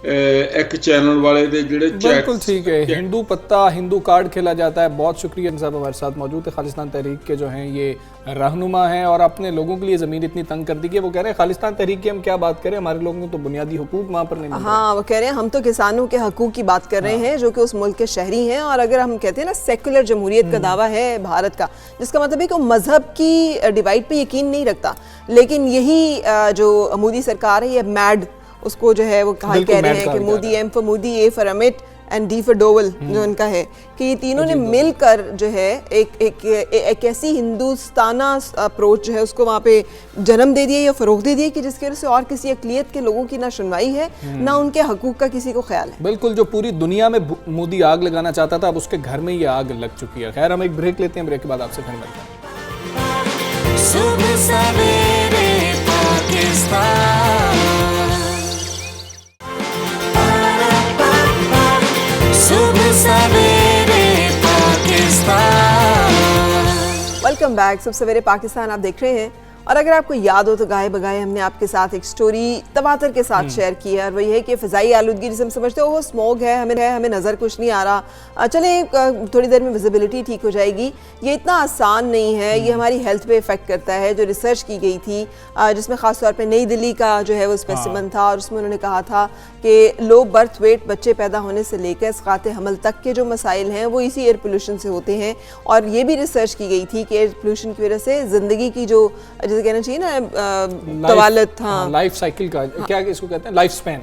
एक चैनल वाले दे जेड़े बिल्कुल ठीक है, हिंदू पत्ता हिंदू कार्ड खेला जाता है। बहुत शुक्रिया साहब, हमारे साथ मौजूद है। खालिस्तान तहरीक के जो हैं ये रहनुमा हैं और अपने लोगों के लिए ज़मीन इतनी तंग कर दी कि वो कह रहे हैं खालिस्तान तहरीक की हम क्या बात करें, हमारे लोगों को तो बुनियादी हुकूक वहाँ पर नहीं मिल रहे। हाँ, वो कह रहे हैं हम तो किसानों के हकूक की बात कर रहे हैं जो कि उस मुल्क के शहरी हैं। और अगर हम कहते हैं ना सेकुलर जमहूरियत का दावा है भारत का, जिसका मतलब है कि वो मज़हब की डिवाइड पर यकीन नहीं रखता। लेकिन यही जो मोदी सरकार है, ये मैड उसको जो है वो कह रहे हैं कि Modi, M for Modi, A for Amit and D for Doval जो उनका है, कि ये तीनों ने मिलकर जो है एक ऐसी हिंदुस्ताना अप्रोच जो है उसको वहाँ पे जन्म दे दिया या फ़रोग़ दे दिया कि जिसकी वजह से और किसी अक़लियत के लोगों की ना सुनवाई है, ना उनके हकूक़ का किसी को ख्याल है। बिल्कुल, जो पूरी दुनिया में मोदी आग लगाना चाहता था, अब उसके घर में ये आग लग चुकी है। खैर, हम एक ब्रेक लेते हैं, ब्रेक के बाद आपसे फिर मिलते हैं। सुबह सवेरे पाकिस्तान, वेलकम बैक। सब सवेरे पाकिस्तान आप देख रहे हैं। और अगर आपको याद हो तो गाए बगाए हमने आपके साथ एक स्टोरी तवातर के साथ शेयर की है, और वही है कि फ़िज़ाई आलूदगी जिसे हम समझते हो वो स्मोक है, हमें नज़र कुछ नहीं आ रहा, चले थोड़ी देर में विजिबिलिटी ठीक हो जाएगी। ये इतना आसान नहीं है, ये हमारी हेल्थ पे इफ़ेक्ट करता है। जो रिसर्च की गई थी जिसमें ख़ास तौर पे नई दिल्ली का जो है वो स्पेसिमन था, और उसमें उन्होंने कहा था कि लो बर्थ वेट, बच्चे पैदा होने से लेकर इसक़ात हमल तक के जो मसाइल हैं वो इसी एयर पोल्यूशन से होते हैं। और ये भी रिसर्च की गई थी कि एयर पोल्यूशन की वजह से ज़िंदगी की जो जैसे कहना चाहिए ना तवालत, हाँ, लाइफ साइकिल का क्या इसको कहते हैं, लाइफ स्पैन,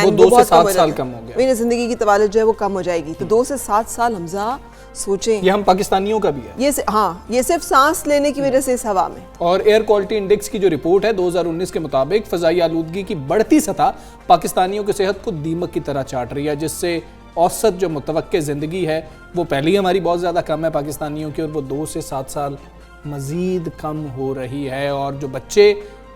वो 2 से 7 साल कम हो गया। वही जिंदगी की तवालत जो है वो कम हो जाएगी। तो 2 से 7 साल हमजा सोचें, ये हम पाकिस्तानियों का भी है ये, हाँ, ये सिर्फ सांस लेने की वजह से इस हवा में। और एयर क्वालिटी इंडेक्स की जो रिपोर्ट है 2019 के मुताबिक फ़ज़ाई आलूदगी की बढ़ती सतह पाकिस्तानियों की सेहत को दीमक की तरह चाट रही है, जिससे औसत जो मुतवक्के ज़िंदगी है वो पहले ही हमारी बहुत ज़्यादा कम है पाकिस्तानियों की, और वो 2 से 7 साल मज़ीद कम हो रही है। और जो बच्चे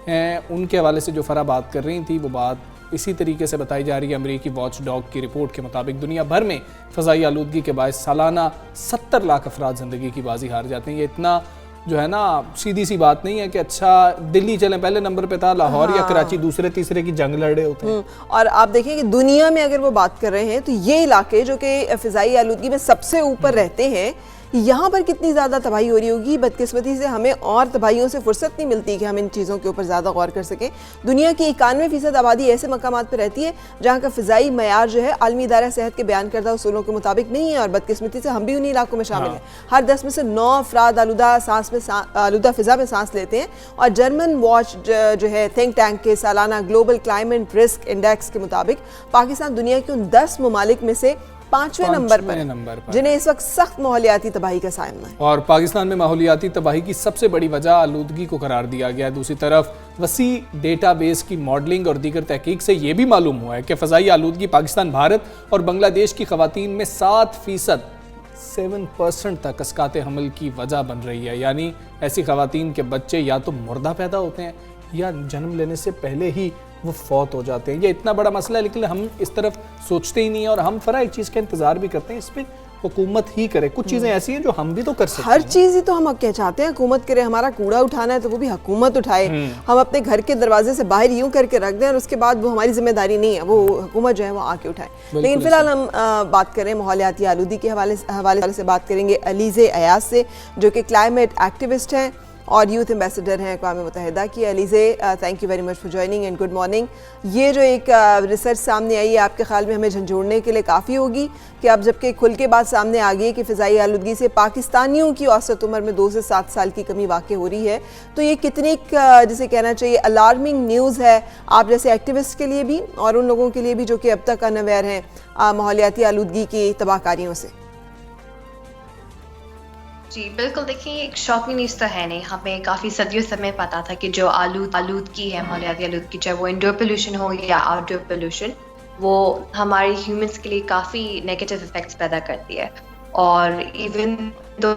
हैं उनके हवाले से जो फ़रा बात कर रही थी वो बात इसी तरीके से बताई जा रही है। अमेरिकी वॉच डॉग की रिपोर्ट के मुताबिक दुनिया भर में फ़ज़ाई आलूदगी के बायस सालाना 70 लाख अफराद ज़िंदगी की बाजी हार जाते हैं। ये इतना जो है ना सीधी सी बात नहीं है कि अच्छा दिल्ली चलें पहले नंबर पे था, लाहौर या कराची दूसरे तीसरे की जंग लड़े होते हैं। और आप देखें कि दुनिया में अगर वो बात कर रहे हैं तो ये इलाके जो कि फ़िज़ाई आलूदगी में सबसे ऊपर रहते हैं, यहाँ पर कितनी ज़्यादा तबाही हो रही होगी। बदकिस्मती से हमें और तबाहियों से फुर्सत नहीं मिलती कि हम इन चीज़ों के ऊपर ज़्यादा गौर कर सकें। दुनिया की 91% आबादी ऐसे मकामात पर रहती है जहाँ का फ़िज़ाई मयार जो है आलमी इदारा सेहत के बयान करदा उसूलों के मुताबिक नहीं है, और बदकिस्मती से हम भी उन्हीं इलाकों में शामिल हैं। हर 10 में से 9 अफराद आलूदा फ़िज़ा में सांस लेते हैं। और जर्मन वॉच जो है थिंक टैंक के सालाना ग्लोबल क्लाइमेट रिस्क इंडेक्स के मुताबिक पाकिस्तान दुनिया के उन 10 ममालिक में से 5वें नंबर पर जिन्हें इस वक्त सख्त माहौलियाती तबाही का सामना है। और पाकिस्तान में माहौलियाती तबाही की सबसे बड़ी वजह आलूदगी को करार दिया गया है। दूसरी तरफ वसी डेटाबेस की मॉडलिंग और दीगर तहकीक से ये भी मालूम हुआ है कि फ़ज़ाई आलूदगी पाकिस्तान, भारत और बांग्लादेश की ख़वातीन में 7% तक अस्कात हमल की वजह बन रही है। यानी ऐसी ख़वातीन के बच्चे या तो मुर्दा पैदा होते हैं या जन्म लेने से पहले ही वो फौत हो जाते हैं। ये इतना बड़ा मसला है, लेकिन हम इस तरफ सोचते ही नहीं है। और हम फरा एक चीज़ का इंतज़ार भी करते हैं, इस पर हुकूमत ही करे। कुछ चीज़ें ऐसी हैं जो हम भी तो कर सकते हैं। हर चीज़ ही तो हम क्या चाहते हैं हुकूमत करे। हमारा कूड़ा उठाना है तो वो भी हुकूमत उठाए। हम अपने घर के दरवाजे से बाहर यूं करके रख दें और उसके बाद वो हमारी जिम्मेदारी नहीं है, वो हुकूमत जो है वो आके उठाए। लेकिन फिलहाल हम बात करें माहौलियाती आलूदगी के हवाले से बात करेंगे अलीज़े अयाज से, जो कि क्लाइमेट एक्टिविस्ट हैं और यूथ एम्बेसडर हैं अक़वाम मुत्तहिदा की। Alizeh, thank you very much for joining and good morning. ये जो एक रिसर्च सामने आई है, आपके ख्याल में हमें झंझोड़ने के लिए काफ़ी होगी कि अब जबकि खुल के बात सामने आ गई है कि फ़िज़ाई आलूदगी से पाकिस्तानियों की औसत उम्र में 2 से 7 साल की कमी वाक़ई हो रही है, तो ये कितनी जिसे कहना चाहिए अलार्मिंग न्यूज़ है आप जैसे एक्टिविस्ट के लिए भी और उन लोगों के लिए भी जो कि अब तक अनअवेयर हैं माहौलियाती आलूदगी की तबाहकारियों से। जी बिल्कुल, देखिए एक शॉकिंग न्यूज़ तो है नहीं। हमें काफ़ी सदियों से हमें पता था कि जो आलूदगी है, माहौलियाती आलूदगी, चाहे वो इंडोर पोल्यूशन हो या आउटडोर पोल्यूशन, वो हमारे ह्यूमंस के लिए काफ़ी नेगेटिव इफेक्ट्स पैदा करती है। और इवन तो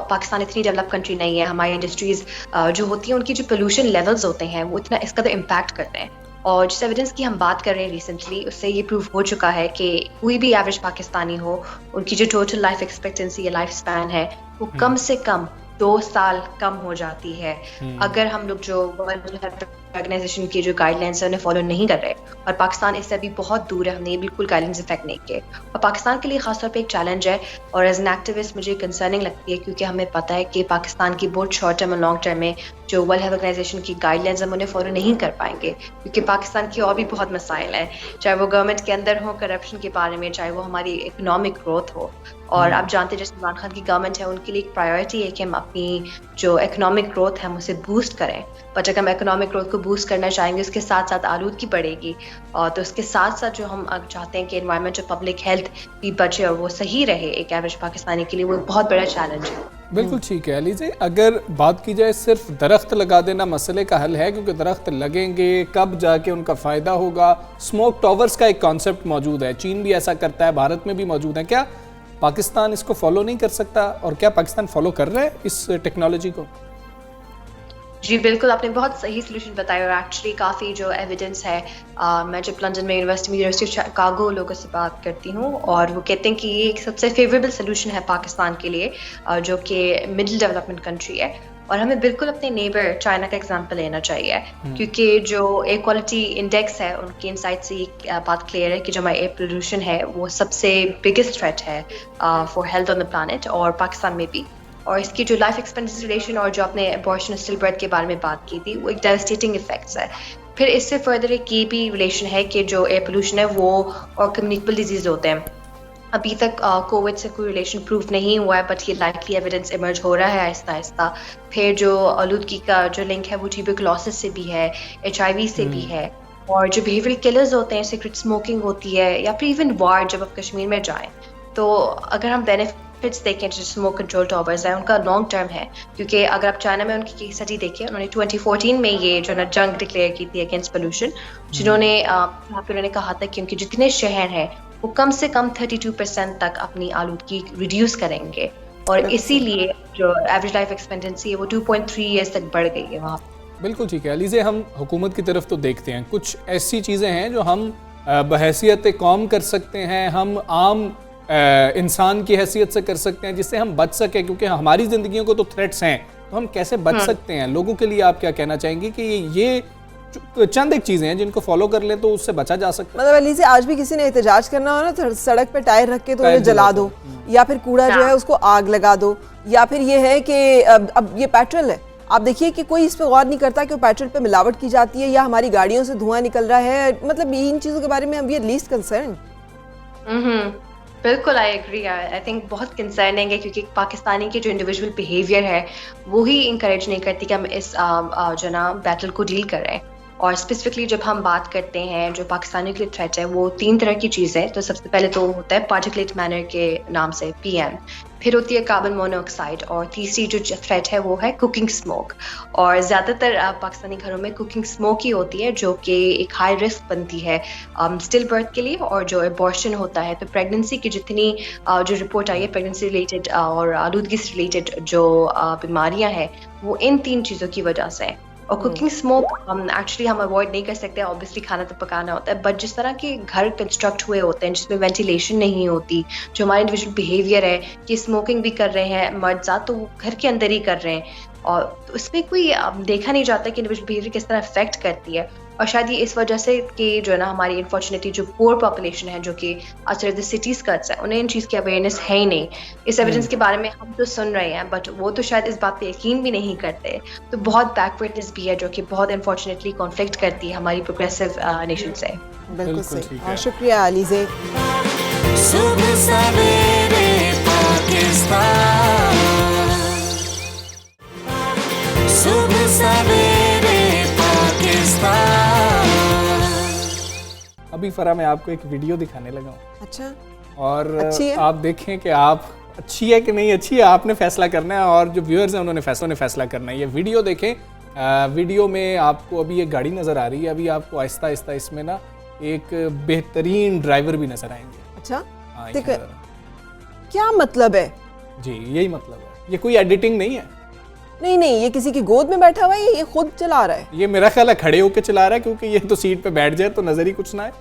पाकिस्तान इतनी डेवलप कंट्री नहीं है, हमारी इंडस्ट्रीज़ जो होती हैं उनकी जो पोल्यूशन लेवल्स होते हैं वो इतना इसका तो इम्पैक्ट करते हैं। और जिस एविडेंस की हम बात कर रहे हैं रिसेंटली, उससे ये प्रूव हो चुका है कि कोई भी एवरेज पाकिस्तानी हो, उनकी जो टोटल लाइफ एक्सपेक्टेंसी या लाइफ स्पैन है वो कम से कम 2 साल कम हो जाती है अगर हम लोग जो वर्ल्ड हेल्थ ऑर्गेनाइजेशन की जो गाइडलाइंस है उन्हें फॉलो नहीं कर रहे। और पाकिस्तान इससे अभी बहुत दूर है, हमने बिल्कुल गाइडलाइंस इफेक्ट नहीं किए। और पाकिस्तान के लिए खासतौर पे एक चैलेंज है और एज एन एक्टिविस्ट मुझे कंसर्निंग लगती है, क्योंकि हमें पता है कि पाकिस्तान की बहुत शॉर्ट टर्म और लॉन्ग टर्म में जो वर्ल्ड हेल्थ ऑर्गेनाइजेशन की गाइडलाइंस हम उन्हें फॉलो नहीं कर पाएंगे, क्योंकि पाकिस्तान की और भी बहुत मसाइल हैं, चाहे वो गवर्नमेंट के अंदर हो करप्शन के बारे में, चाहे वो हमारी इकोनॉमिक ग्रोथ हो। और आप जानते हैं जैसे इमरान खान की गवर्नमेंट है, उनके लिए एक प्रायोरिटी है कि हम अपनी जो इकोनॉमिक ग्रोथ है हम उसे बूस्ट करें। बट अगर हम इकोनॉमिक ग्रोथ को बूस्ट करना चाहेंगे, उसके साथ साथ आलूदगी बढ़ेगी, और तो उसके साथ साथ जो हम चाहते हैं कि एनवायरनमेंट और पब्लिक हेल्थ भी बचे और वो सही रहे एक एवरेज पाकिस्तानी के लिए, वो एक बहुत बड़ा चैलेंज है। बिल्कुल ठीक है अलीज़े, अगर बात की जाए सिर्फ दरख्त लगा देना मसले का हल है, क्योंकि दरख्त लगेंगे कब जाके उनका फ़ायदा होगा। स्मोक टॉवर्स का एक कॉन्सेप्ट मौजूद है, चीन भी ऐसा करता है, भारत में भी मौजूद है। क्या पाकिस्तान इसको फॉलो नहीं कर सकता, और क्या पाकिस्तान फॉलो कर रहा है इस टेक्नोलॉजी को? जी बिल्कुल, आपने बहुत सही सोल्यूशन बताया। और एक्चुअली काफ़ी जो एविडेंस है, मैं जब लंदन में यूनिवर्सिटी ऑफ शिकागो लोगों से बात करती हूँ और वो कहते हैं कि ये एक सबसे फेवरेबल सोल्यूशन है पाकिस्तान के लिए, जो कि मिडिल डेवलपमेंट कंट्री है। और हमें बिल्कुल अपने नेबर चाइना का एग्जांपल लेना चाहिए, क्योंकि जो एयर क्वालिटी इंडेक्स है उनके इनसाइट से ये बात क्लियर है कि जो हमारा एयर पोल्यूशन है वो सबसे बिगेस्ट थ्रेट है for health on the planet, और पाकिस्तान में भी। और इसकी जो लाइफ एक्सपेक्टेंसी रिलेशन और जो आपने अबॉर्शन स्टिल बर्थ के बारे में बात की थी, वो एक डेवस्टेटिंग इफेक्ट्स है। फिर इससे फर्दर एक ये भी रिलेशन है कि जो एयर पोल्यूशन है वो और कम्युनिकेबल डिजीज होते हैं। अभी तक कोविड से कोई रिलेशन प्रूफ नहीं हुआ है, बट ये लाइकली एविडेंस इमर्ज हो रहा है आहिस्ता आहिस्ता। फिर जो आलूदगी का जो लिंक है वो ट्यूबरकुलोसिस से भी है, HIV से भी है, और जो बिहेवियरल किलर्स होते हैं, सिगरेट स्मोकिंग होती है, या फिर इवन वार जब आप कश्मीर में जाएं, तो अगर हम बेनिफिट्स देखें जो स्मोक कंट्रोल टॉवर्स है उनका लॉन्ग टर्म है। क्योंकि अगर आप चाइना में उनकी केस स्टडी देखें, उन्होंने 2014 में ये जो ना जंग डिक्लेयर की थी अगेंस्ट पोल्यूशन, जिन्होंने यहाँ पे उन्होंने कहा था कि उनके जितने शहर हैं वो कम से कम 32% तक अपनी आलूदगी रिड्यूस करेंगे, और इसीलिए जो एवरेज लाइफ एक्सपेक्टेंसी है वो 2.3 ईयर्स तक बढ़ गई है वहाँ। बिल्कुल ठीक है अलीज़े, हम हुकूमत की तरफ तो देखते हैं, कुछ ऐसी चीज़ें हैं जो हम बहैसियत कौम कर सकते हैं, हम आम इंसान की हैसियत से कर सकते हैं जिससे हम बच सकें, क्योंकि हमारी ज़िंदगियों को तो थ्रेट्स हैं, तो हम कैसे बच सकते हैं। लोगों के लिए आप क्या कहना चाहेंगे कि ये चंद एक चीज़ें हैं जिनको फॉलो कर ले तो उससे बचा जा सकता है। मतलब अली से आज भी किसी ने एहतजाज करना हो ना तो सड़क पे टायर रख के तो उन्हें जला दो, या फिर कूड़ा जो है उसको आग लगा दो, या फिर ये है कि अब ये पेट्रोल है, आप देखिए कि कोई इस पे गौर नहीं करता कि पेट्रोल पे मिलावट की जाती है या हमारी गाड़ियों से धुआं निकल रहा है। मतलब इन चीज़ों के बारे में हम ये लीस्ट कंसर्न। बिल्कुल आई एग्री, आई थिंक बहुत कंसर्निंग है क्योंकि पाकिस्तानी के जो इंडिविजुअल बिहेवियर है वो ही इंकरेज नहीं करती कि हम इस जो ना बैटल को डील कर रहे हैं। और स्पेसिफिकली जब हम बात करते हैं जो पाकिस्तानियों के लिए थ्रेट है वो 3 तरह की चीज़ है। तो सबसे पहले तो होता है पार्टिकुलेट मैटर के नाम से PM, फिर होती है कार्बन मोनोऑक्साइड, और तीसरी जो थ्रेट है वो है कुकिंग स्मोक। और ज़्यादातर पाकिस्तानी घरों में कुकिंग स्मोक ही होती है जो कि एक हाई रिस्क बनती है स्टिल बर्थ के लिए, और जो एबॉर्शन होता है। तो प्रेगनेंसी की जितनी जो रिपोर्ट आई है प्रेगनेंसी रिलेटेड और आलूदगी से रिलेटेड जो बीमारियाँ हैं वो इन 3 चीज़ों की वजह से है। और कुकिंग स्मोक एक्चुअली हम अवॉइड नहीं कर सकते, ऑब्वियसली खाना तो पकाना होता है, बट जिस तरह के घर कंस्ट्रक्ट हुए होते हैं जिसमें वेंटिलेशन नहीं होती, जो हमारे इंडिविजुअल बिहेवियर है कि स्मोकिंग भी कर रहे हैं मर्द ज़ात तो वो घर के अंदर ही कर रहे हैं, और उसमें कोई देखा नहीं जाता कि इंडिविजुअल बिहेवियर किस तरह अफेक्ट करती है। और शायद ये इस वजह से कि जो है ना हमारी अनफॉर्चुनेटली जो पुअर पॉपुलेशन है जो कि अक्सर सिटीज कट्स है उन्हें इन चीज़ की अवेयरनेस है ही नहीं। इस एविडेंस के बारे में हम तो सुन रहे हैं बट वो तो शायद इस बात पे यकीन भी नहीं करते। तो बहुत बैकवर्डनेस भी है जो कि बहुत अनफॉर्चुनेटली कॉन्फ्लिक्ट करती है हमारी प्रोग्रेसिव नेशन से। बिल्कुल सही, और शुक्रिया अलीज़े। सुबह सवेरे पाकिस्तान, सुबह सवेरे पाकिस्तान। अभी फरा मैं आपको एक वीडियो दिखाने लगा हूँ। अच्छा, और अच्छी है? आप देखें कि आप अच्छी है कि नहीं अच्छी है, आपने फैसला करना है, और जो व्यूअर्स हैं उन्होंने फैसला करना है। ये वीडियो देखें। वीडियो में आपको अभी एक गाड़ी नज़र आ रही है, अभी आपको आहिस्ता आहिस्ता इसमें ना एक बेहतरीन ड्राइवर भी नज़र आएंगे। अच्छा, हाँ, देख ये क्या मतलब है? जी यही मतलब है, ये कोई एडिटिंग नहीं है। नहीं, ये किसी की गोद में बैठा हुआ है, ये खुद चला रहा है। ये मेरा ख्याल है खड़े होकर चला रहा है, क्योंकि ये तो सीट पे बैठ जाए तो नजर ही कुछ ना है।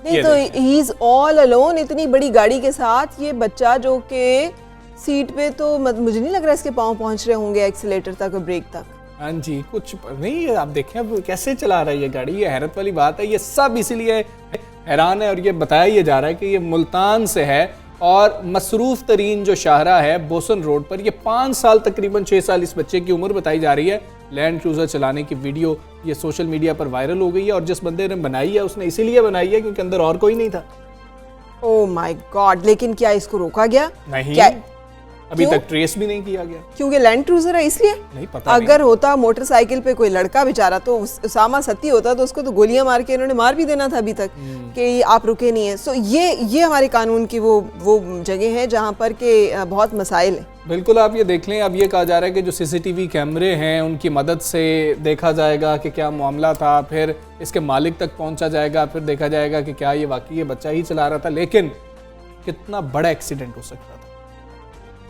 नहीं तो ही इज ऑल अलोन इतनी बड़ी गाड़ी के साथ। ये बच्चा जो कि सीट पे, तो मुझे नहीं लग रहा इसके पाँव पहुंच रहे होंगे एक्सीलेटर तक और ब्रेक तक। हाँ जी, कुछ नहीं, आप देखें अब कैसे चला रहा है ये गाड़ी। ये हैरत वाली बात है। ये सब इसीलिए हैरान है, और ये बताया ये जा रहा है कि ये मुल्तान से है और मसरूफ़ तरीन जो शाहरा है बोसन रोड पर, ये 5 साल तकरीबन 6 साल इस बच्चे की उम्र बताई जा रही है। लैंड क्रूज़र चलाने की वीडियो ये सोशल मीडिया पर वायरल हो गई है, और जिस बंदे ने बनाई है उसने इसीलिए बनाई है क्योंकि अंदर और कोई नहीं था। ओह माय गॉड, लेकिन क्या इसको रोका गया? नहीं, क्या? अभी क्यों? तक ट्रेस भी नहीं किया गया। क्योंकि लैंड क्रूजर है इसलिए? नहीं पता। अगर होता मोटरसाइकिल पे कोई लड़का बेचारा तो उसामा सत्ती होता तो उसको तो गोलियां मार के इन्होंने मार भी देना था अभी तक कि आप रुके नहीं है। सो ये हमारे कानून की वो जगह है जहाँ पर के बहुत मसाइल है। बिल्कुल, आप ये देख लें। अब ये कहा जा रहा है कि जो CCTV कैमरे हैं उनकी मदद से देखा जाएगा कि क्या मामला था, फिर इसके मालिक तक पहुंचा जाएगा, फिर देखा जाएगा कि क्या ये वाकई ये बच्चा ही चला रहा था। लेकिन कितना बड़ा एक्सीडेंट हो सकता था,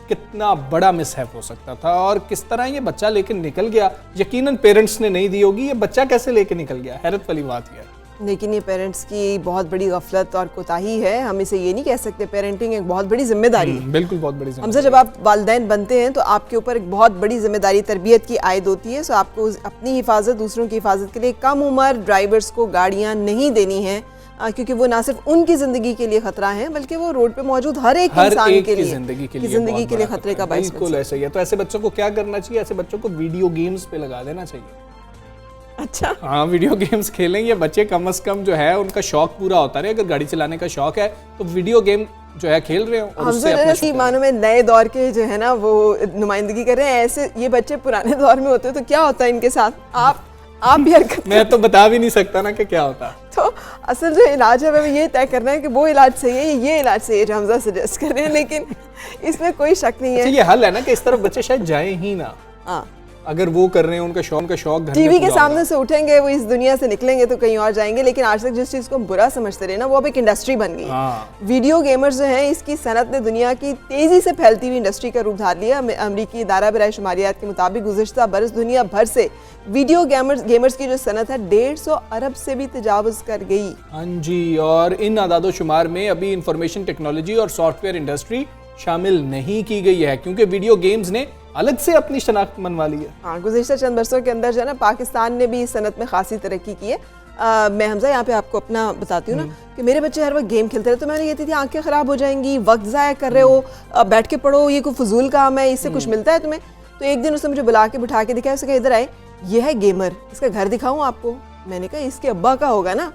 कितना बड़ा मिसहैप हो सकता था, और किस तरह ये बच्चा लेके निकल गया। यकीनन पेरेंट्स ने नहीं दी होगी, ये बच्चा कैसे लेके निकल गया, हैरत वाली बात है। लेकिन ये पेरेंट्स की बहुत बड़ी गफलत और कोताही है, हम इसे ये नहीं कह सकते। पेरेंटिंग एक बहुत बड़ी जिम्मेदारी है। बिल्कुल, बहुत बड़ी जिम्मेदारी। हमसे जब आप वालिदैन बनते हैं तो आपके ऊपर एक बहुत बड़ी जिम्मेदारी तरबियत की आयद होती है। सो आपको अपनी हिफाजत, दूसरों की हिफाजत के लिए कम उम्र ड्राइवर्स को गाड़ियाँ नहीं देनी हैं, क्योंकि वो ना सिर्फ उनकी जिंदगी के लिए खतरा है बल्कि वो रोड पे मौजूद हर एक इंसान के लिए जिंदगी के लिए खतरे का बाइस। बिल्कुल ऐसा ही है। तो ऐसे बच्चों को क्या करना चाहिए? ऐसे बच्चों को वीडियो गेम्स पे लगा देना चाहिए। अच्छा, हाँ, वीडियो गेम्स खेलें ये बच्चे, कम से कम जो है उनका शौक पूरा होता रहे। अगर गाड़ी चलाने का शौक है तो वीडियो गेम जो है खेल रहे हो, और उससे अपने मानो में नए दौर के जो है ना वो नुमाइंदगी कर रहे हैं। ऐसे ये बच्चे पुराने दौर में होते तो क्या होता है इनके साथ? आप भी हरकत मैं तो बता भी नहीं सकता ना कि क्या होता। तो असल जो इलाज है हमें ये तय करना है कि वो इलाज सही है, ये इलाज सही है जो हमजा सजेस्ट कर रहे हैं, लेकिन इसमें कोई शक नहीं है। ये हल है ना कि इस तरफ बच्चे शायद जाए ही ना। हाँ, अगर वो कर रहे हैं, उनका शौक घर में टीवी के पूरा सामने होगा। से उठेंगे, वो इस दुनिया से निकलेंगे तो कहीं और जाएंगे। लेकिन आज तक जिस चीज़ को हम बुरा समझते रहे ना, वो अब एक इंडस्ट्री बन गई। हाँ। वीडियो गेमर्स जो हैं, इसकी सनत ने दुनिया की तेज़ी से फैलती हुई इंडस्ट्री का रूप धार लिया। अमरीकी इदारा बराए शुमारियात के मुताबिक गुज़िश्ता बरस दुनिया भर से वीडियो गेमर्स की जो सनत है 150 अरब से भी तजावुज़ कर गई। हाँ जी, और इन आदादो शुमार में अभी इंफॉर्मेशन टेक्नोलॉजी और सॉफ्टवेयर इंडस्ट्री शामिल नहीं की गई है, क्योंकि वीडियो गेम्स ने अलग से अपनी शनाख्त मनवा ली है। हाँ, गुज़िश्ता चंद बरसों के अंदर जो है ना, पाकिस्तान ने भी इस सनत में खासी तरक्की की है। मैं हमजा यहाँ पे आपको अपना बताती हूँ ना कि मेरे बच्चे हर वक्त गेम खेलते रहे तो मैंने कहती थी आंखें ख़राब हो जाएंगी, वक्त ज़ाया कर रहे हो, बैठ के पढ़ो, ये कोई फजूल काम है, इससे कुछ मिलता है तुम्हें। तो एक दिन उसने मुझे बुला के बिठा के दिखाया, उसने कहा इधर आए, ये है गेमर, इसका घर दिखाऊँ आपको। मैंने कहा इसके अब्बा का होगा ना?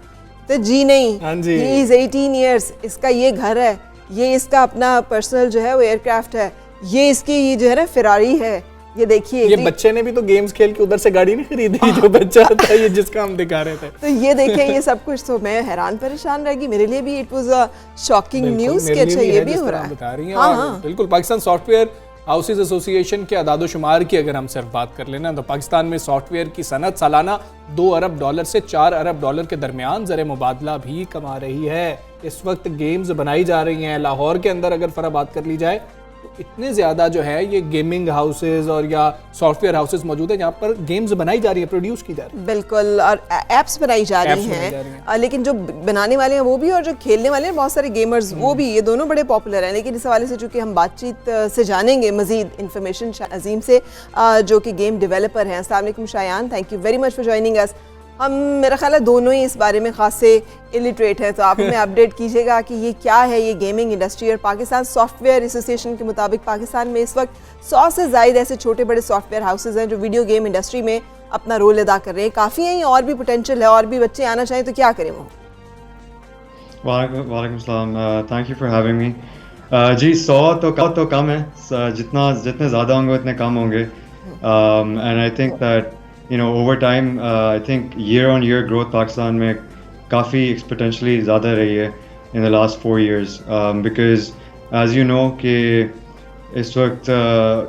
तो जी नहीं, हाँ जी। ही इज़ 18 ईयर्स, इसका ये घर है, ये इसका अपना पर्सनल जो है वो एयरक्राफ्ट है, ये इसकी ये जो है ना फिरारी है, ये देखिए। ये बच्चे ने भी तो गेम्स खेल के उधर से गाड़ी नहीं खरीदी जो बच्चा था, ये जिसका हम दिखा रहे थे। तो ये देखें, ये सब कुछ, तो मैं हैरान परेशान रह गई। मेरे लिए भी it was a shocking news कि अच्छा ये भी हो रहा है। बता रही हैं। हाँ, और हाँ। बिल्कुल, पाकिस्तान सॉफ्टवेयर हाउसेज एसोसिएशन के अदादो शुमार की अगर हम सिर्फ बात कर लेना, तो पाकिस्तान में सॉफ्टवेयर की सनत सालाना $2 अरब से $4 अरब के दरमियान ज़र मुबादला भी कमा रही है। इस वक्त गेम्स बनाई जा रही हैं लाहौर के अंदर, अगर फ़रा बात कर ली जाए तो इतने ज़्यादा जो है ये गेमिंग हाउसेज और या सॉफ्टवेयर हाउसेज मौजूद है जहाँ पर गेम्स बनाई जा रही है, प्रोड्यूस की जा रही है। बिल्कुल, और एप्स बनाई जा रही हैं। लेकिन जो बनाने वाले हैं वो भी, और जो खेलने वाले हैं बहुत सारे गेमर्स वो भी, ये दोनों बड़े पॉपुलर हैं। लेकिन इस हवाले से चूँकि हम बातचीत से जानेंगे मजीद इन्फॉर्मेशन अजीम से, जो कि गेम डेवलपर हैं। अस्सलाम वालेकुम Shayan, thank you very much for joining us. हम मेरा ख्याल है दोनों ही इस बारे में खास से इलिटरेट है, तो आप हमें अपडेट कीजिएगा कि ये क्या है ये गेमिंग इंडस्ट्री। और पाकिस्तान सॉफ्टवेयर एसोसिएशन के मुताबिक पाकिस्तान में इस वक्त 100 से ज़ायद ऐसे छोटे बड़े सॉफ्टवेयर हाउसेज हैं जो वीडियो गेम इंडस्ट्री में अपना रोल अदा कर रहे हैं। काफ़ी हैं, और भी पोटेंशियल है, और भी बच्चे आना चाहें तो क्या करें वो? वालेकुम सलाम, thank you for having me. जी 100 तो कम है, जितने ज़्यादा होंगे उतने कम होंगे। And I think that over time, I think year on year growth Pakistan में काफ़ी exponentially ज़्यादा रही है in the last 4 years, because as you know कि इस वक्त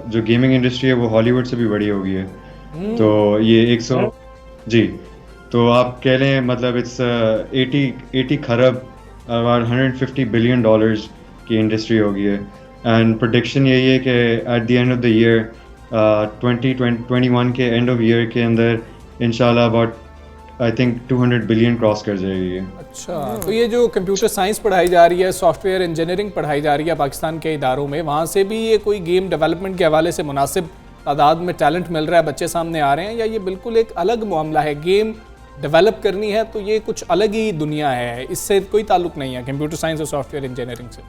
जो गेमिंग इंडस्ट्री है वो हॉलीवुड से भी बड़ी हो गई है। तो ये 100 जी, तो आप कह लें मतलब इट्स 80 खरब about $150 billion की इंडस्ट्री हो गई है। एंड प्रोडिक्शन यही है कि at the end of the year 2021 के एंड ऑफ ईयर के अंदर इंशाल्लाह about I think 200 billion cross कर जाएगी ये। अच्छा, तो ये जो कंप्यूटर साइंस पढ़ाई जा रही है, सॉफ्टवेयर इंजीनियरिंग पढ़ाई जा रही है पाकिस्तान के इदारों में, वहाँ से भी ये कोई गेम डेवलपमेंट के हवाले से मुनासिब तादाद में टैलेंट मिल रहा है, बच्चे सामने आ रहे हैं, या ये बिल्कुल एक अलग मामला है? गेम डेवलप करनी है तो ये कुछ अलग ही दुनिया है, इससे कोई ताल्लुक नहीं है कंप्यूटर साइंस और सॉफ्टवेयर इंजीनियरिंग से।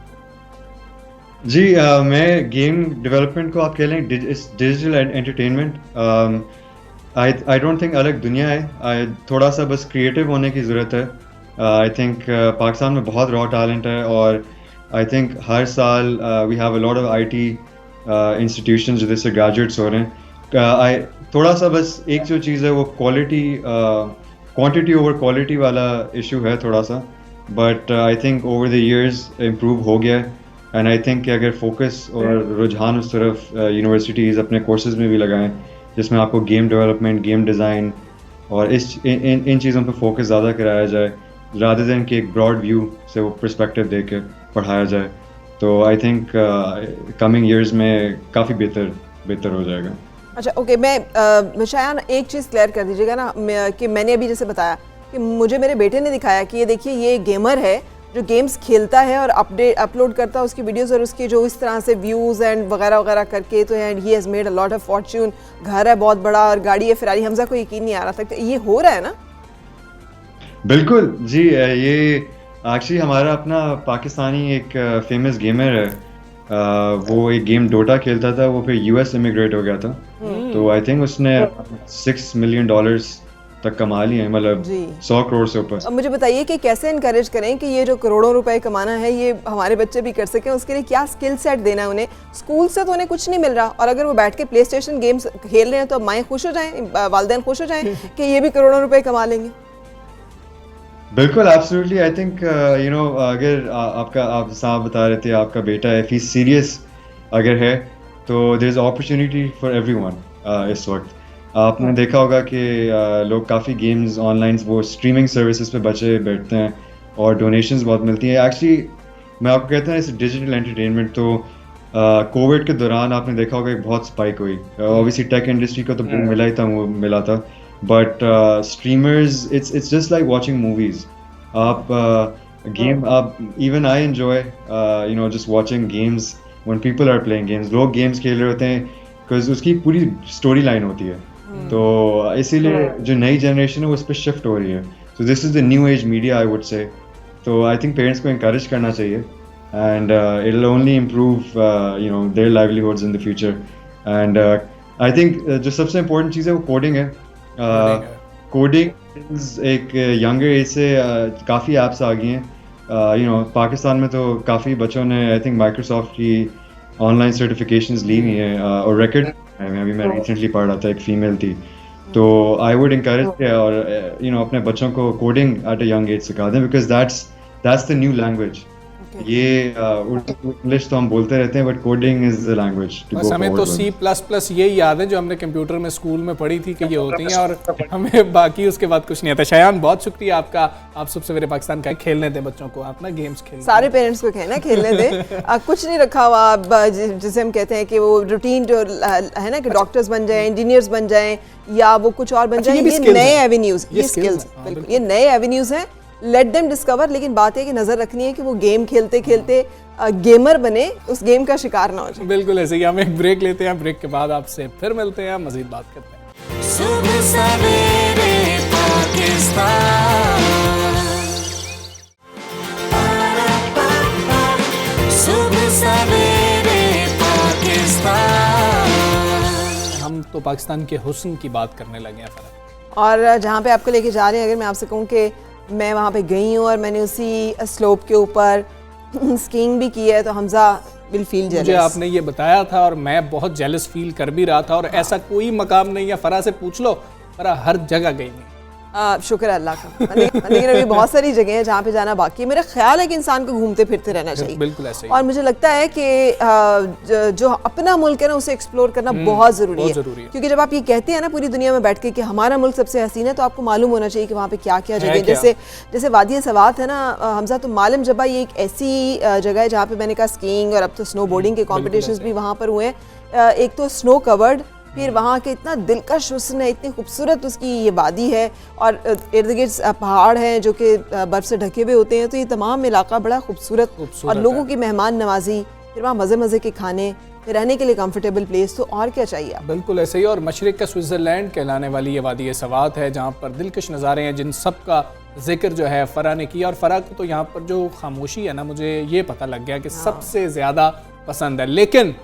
जी मैं गेम डेवलपमेंट को आप कह लें digital entertainment, I don't think अलग दुनिया है, थोड़ा सा बस क्रिएटिव होने की ज़रूरत है। आई थिंक पाकिस्तान में बहुत रॉ टैलेंट है, और आई थिंक हर साल we have a lot of IT institutions जिससे ग्रेजुएट्स हो रहे हैं। थोड़ा सा बस एक जो चीज़ है वो क्वांटिटी ओवर क्वालिटी वाला इशू है थोड़ा सा, but I think over the years improve हो गया। एंड आई थिंक कि अगर फोकस और रुझान उस तरफ यूनिवर्सिटीज़ अपने कोर्सेज में भी लगाएं जिसमें आपको गेम डेवलपमेंट, गेम डिज़ाइन और इन चीज़ों पर फोकस ज़्यादा कराया जाए, रादर दैन कि एक ब्रॉड व्यू से वो पर्सपेक्टिव दे के पढ़ाया जाए, तो आई थिंक कमिंग ईयर्स में काफ़ी बेहतर हो जाएगा। अच्छा, ओके, मैं शायान एक चीज़ क्लियर कर दीजिएगा ना कि मैंने अभी जैसे बताया कि मुझे मेरे बेटे ने दिखाया कि ये देखिए ये गेमर है जो गेम्स खेलता है और अपलोड करता है उसकी वीडियोस, और उसकी जो इस तरह से व्यूज़ एंड वगैरह वगैरह करके, तो and he has made a lot of Fortune, घर है बहुत बड़ा और गाड़ी है फेरारी। हमजा को यकीन नहीं आ रहा था कि ये हो रहा है ना। बिल्कुल जी, ये एक्चुअली हमारा अपना पाकिस्तानी एक फेमस गेमर है, वो एक गेम डोटा खेलता था, वो फिर US इमिग्रेट हो गया था, तो आई थिंक उसने $6 मिलियन तक कमा लिए हैं, मतलब 100 करोड़ से ऊपर। अब मुझे बताइए कि कैसे इनकरेज करें कि ये जो करोड़ों रुपए कमाना है ये हमारे बच्चे भी कर सकें, उसके लिए क्या स्किल सेट देना है उन्हें? स्कूल से तो उन्हें कुछ नहीं मिल रहा, और अगर वो बैठ के प्ले स्टेशन गेम्स खेल रहे हैं तो माएँ खुश हो जाएं, वालिदैन खुश हो जाएं कि ये भी करोड़ों रुपए कमा लेंगे। बिल्कुल, एब्सोल्युटली, आई थिंक अगर आप साहब बता रहे थे आपका बेटा है, फीस सीरियस अगर है तो there is opportunity for everyone इस वक्त। आपने देखा होगा कि लोग काफ़ी गेम्स ऑनलाइन वो स्ट्रीमिंग सर्विसेज पे बचे बैठते हैं और डोनेशंस बहुत मिलती हैं। एक्चुअली मैं आपको कहता हूँ इस डिजिटल एंटरटेनमेंट तो कोविड के दौरान आपने देखा होगा एक बहुत स्पाइक हुई। ऑब्वियसली टेक इंडस्ट्री को तो boom मिला था but streamers it's just like watching movies. आप गेम आप even I enjoy you know just watching games when people are playing games. लोग गेम्स खेल रहे होते हैं बिकॉज उसकी पूरी स्टोरी लाइन होती है। तो इसीलिए जो नई जनरेशन है वो उस पर शिफ्ट हो रही है। So this is the new age media I would say. तो आई थिंक पेरेंट्स को encourage करना चाहिए and it'll only improve you know their livelihoods in the future and I think जो सबसे important चीज़ है वो कोडिंग है। कोडिंग एक यंगर एज से काफ़ी ऐप्स आ गई हैं। यू नो पाकिस्तान में तो काफ़ी बच्चों ने आई थिंक माइक्रोसॉफ्ट की ऑनलाइन सर्टिफिकेशंस ली हुई हैं और रिकॉर्ड में अभी मैं रिसेंटली पढ़ रहा था एक फीमेल थी। तो आई वुड encourage और यू नो अपने बच्चों को coding at a young age सिखा दें because that's the new language. ये उर्दू इंग्लिश तो हम बोलते रहते हैं but coding is the language. बस हमें तो C++ यही याद है जो हमने कंप्यूटर में स्कूल में पढ़ी थी कि ये होती हैं और हमें बाकी उसके बाद कुछ नहीं आता। शायान बहुत शुक्रिया आपका, आप सब सवेरे पाकिस्तान का खेलने दें बच्चों को, आप ना गेम्स खेलने सारे पेरेंट्स को कहना खेलने दें। कुछ नहीं रखा हुआ जिसे हम कहते हैं कि वो रूटीन जो है ना कि डॉक्टर्स बन जाएं, इंजीनियर्स बन जाएं या वो कुछ और बन जाएं। ये नए एवेन्यूज, ये स्किल्स बिल्कुल ये नए एवेन्यूज हैं। Let them discover. लेकिन बात है कि नजर रखनी है कि वो गेम खेलते खेलते गेमर बने, उस गेम का शिकार ना हो जाए। बिल्कुल ऐसे ही। हम एक ब्रेक लेते हैं, ब्रेक के बाद आपसे फिर मिलते हैं, मजीद बात करते हैं। सुबह सवेरे पाकिस्तान, सुबह सवेरे पाकिस्तान। हम तो पाकिस्तान के हुस्न की बात करने लगे हैं फरह। और जहाँ पे आपको लेके जा रहे हैं, अगर मैं आपसे कहूँ कि मैं वहाँ पे गई हूँ और मैंने उसी स्लोप के ऊपर स्कीइंग भी की है तो हमजा विल फील जेलस। मुझे आपने ये बताया था और मैं बहुत जेलस फील कर भी रहा था। और ऐसा कोई मकाम नहीं है, फरा से पूछ लो, फरा हर जगह गई नहीं। शुक्र अल्लाह का। लेकिन अभी बहुत सारी जगह हैं जहाँ पे जाना बाकी है। मेरा ख्याल है कि इंसान को घूमते फिरते रहना चाहिए। बिल्कुल ऐसे ही। और मुझे लगता है कि जो अपना मुल्क है ना उसे एक्सप्लोर करना बहुत ज़रूरी है। क्योंकि जब आप ये कहते हैं ना पूरी दुनिया में बैठ के कि हमारा मुल्क सबसे हसीन है, तो आपको मालूम होना चाहिए कि वहाँ पे क्या क्या जगह, जैसे वादी सवात है ना हमजा, तो मालम जबा ये एक ऐसी जगह है जहाँ पे मैंने कहा स्कीइंग और अब तो स्नो बोर्डिंग के कॉम्पिटिशन्स भी वहाँ पर हुए हैं। एक तो स्नो कवर्ड, फिर वहाँ के इतना दिलकश हुस्न है, इतनी खूबसूरत उसकी ये वादी है और इर्द गिर्द पहाड़ हैं जो कि बर्फ़ से ढके हुए होते हैं। तो ये तमाम इलाका बड़ा खूबसूरत और लोगों की मेहमान नवाजी, फिर वहाँ मज़े मज़े के खाने, फिर रहने के लिए कंफर्टेबल प्लेस, तो और क्या चाहिए आप। बिल्कुल ऐसे ही। और मशरिक का स्विट्ज़रलैंड कहलाने वाली ये वादी सवात है जहाँ पर दिलकश नज़ारे हैं, जिन सब का जिक्र जो है फ़रा ने किया। और फ़रा को तो यहाँ पर जो खामोशी है ना, मुझे ये पता लग गया कि सबसे ज़्यादा पसंद है। लेकिन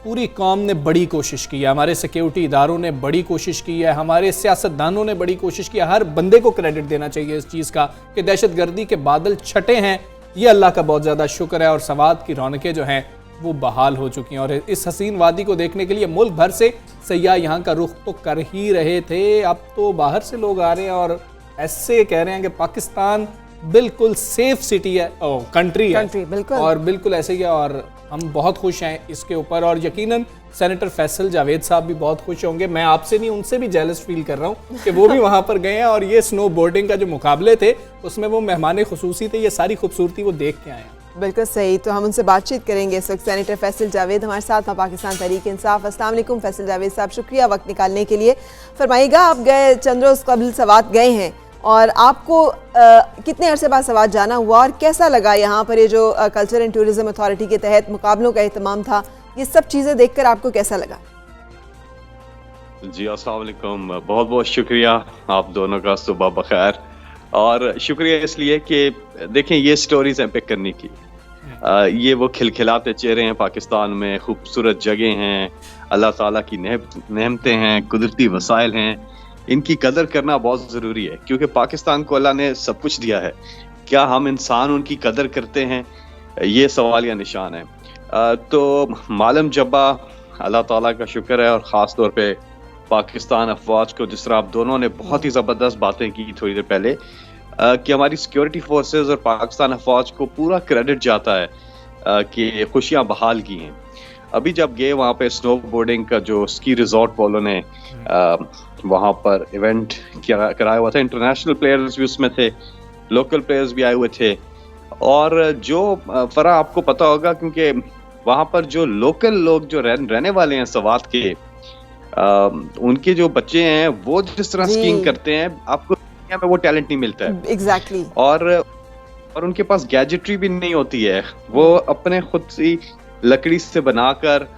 पूरी कौम ने बड़ी कोशिश की है, हमारे सिक्योरिटी इदारों ने बड़ी कोशिश की है, हमारे सियासतदानों ने बड़ी कोशिश की है। हर बंदे को क्रेडिट देना चाहिए इस चीज़ का कि दहशतगर्दी के बादल छटे हैं। ये अल्लाह का बहुत ज़्यादा शुक्र है और सवात की रौनकें जो हैं वो बहाल हो चुकी हैं। और इस हसीन वादी को देखने के लिए मुल्क भर से सयाह यहाँ का रुख तो कर ही रहे थे, अब तो बाहर से लोग आ रहे हैं और ऐसे कह रहे हैं कि पाकिस्तान बिल्कुल सेफ सिटी है, कंट्री है। बिल्कुल। और बिल्कुल ऐसे ही है और हम बहुत खुश हैं इसके ऊपर। और यकीनन सेनेटर फैसल जावेद साहब भी बहुत खुश होंगे। मैं आपसे नहीं, उनसे भी जेलस फील कर रहा हूँ कि वो भी वहाँ पर गए हैं और ये स्नो बोर्डिंग का जो मुकाबले थे उसमें वो मेहमान खुसूसी थे, ये सारी खूबसूरती वो देख के आए हैं। बिल्कुल सही। तो हम उनसे बातचीत करेंगे इस वक्त। सेनेटर फैसल जावेद हमारे साथ हैं, पाकिस्तान तहरीक इंसाफ। अस्सलाम वालेकुम फैसल जावेद साहब, शुक्रिया वक्त निकालने के लिए। फरमाइएगा, आप गए चंद रोज़ कबल सवात गए हैं और आपको कितने अरसे बाद सवात जाना हुआ और कैसा लगा यहाँ पर ये जो कल्चर एंड टूरिज्म अथॉरिटी के तहत मुकाबलों का एहतमाम था, ये सब चीज़ें देखकर आपको कैसा लगा? जी अस्सलाम वालेकुम, बहुत बहुत शुक्रिया आप दोनों का, सुबह बखैर। और शुक्रिया इसलिए कि देखें ये स्टोरीज हैं पिक करने की। ये वो खिलखिलाते चेहरे हैं पाकिस्तान में, खूबसूरत जगह हैं, अल्लाह ताला की नेमतें हैं, कुदरती वसाइल हैं, इनकी कदर करना बहुत ज़रूरी है क्योंकि पाकिस्तान को अल्लाह ने सब कुछ दिया है। क्या हम इंसान उनकी कदर करते हैं, ये सवाल या निशान है। तो मालम जब्बा अल्लाह ताला का शुक्र है और ख़ास तौर पे पाकिस्तान अफवाज को, जिस तरह आप दोनों ने बहुत ही ज़बरदस्त बातें की थोड़ी देर पहले, कि हमारी सिक्योरिटी फोर्सेस और पाकिस्तान अफवाज को पूरा क्रेडिट जाता है कि खुशियाँ बहाल की हैं। अभी जब गए वहाँ पे स्नो बोर्डिंग का जो स्की रिजॉर्ट वालों ने वहाँ पर इवेंट कराया हुआ था, इंटरनेशनल प्लेयर्स भी उसमें थे, लोकल प्लेयर्स भी आए हुए थे। और जो फरा आपको पता होगा क्योंकि वहाँ पर जो लोकल लोग जो रहने वाले हैं सवात के, उनके जो बच्चे हैं वो जिस तरह स्कीइंग करते हैं आपको दुनिया में वो टैलेंट नहीं मिलता है। एग्जैक्टली। और उनके पास गैजेटरी भी नहीं होती है, वो अपने खुद से लकड़ी से बनाकर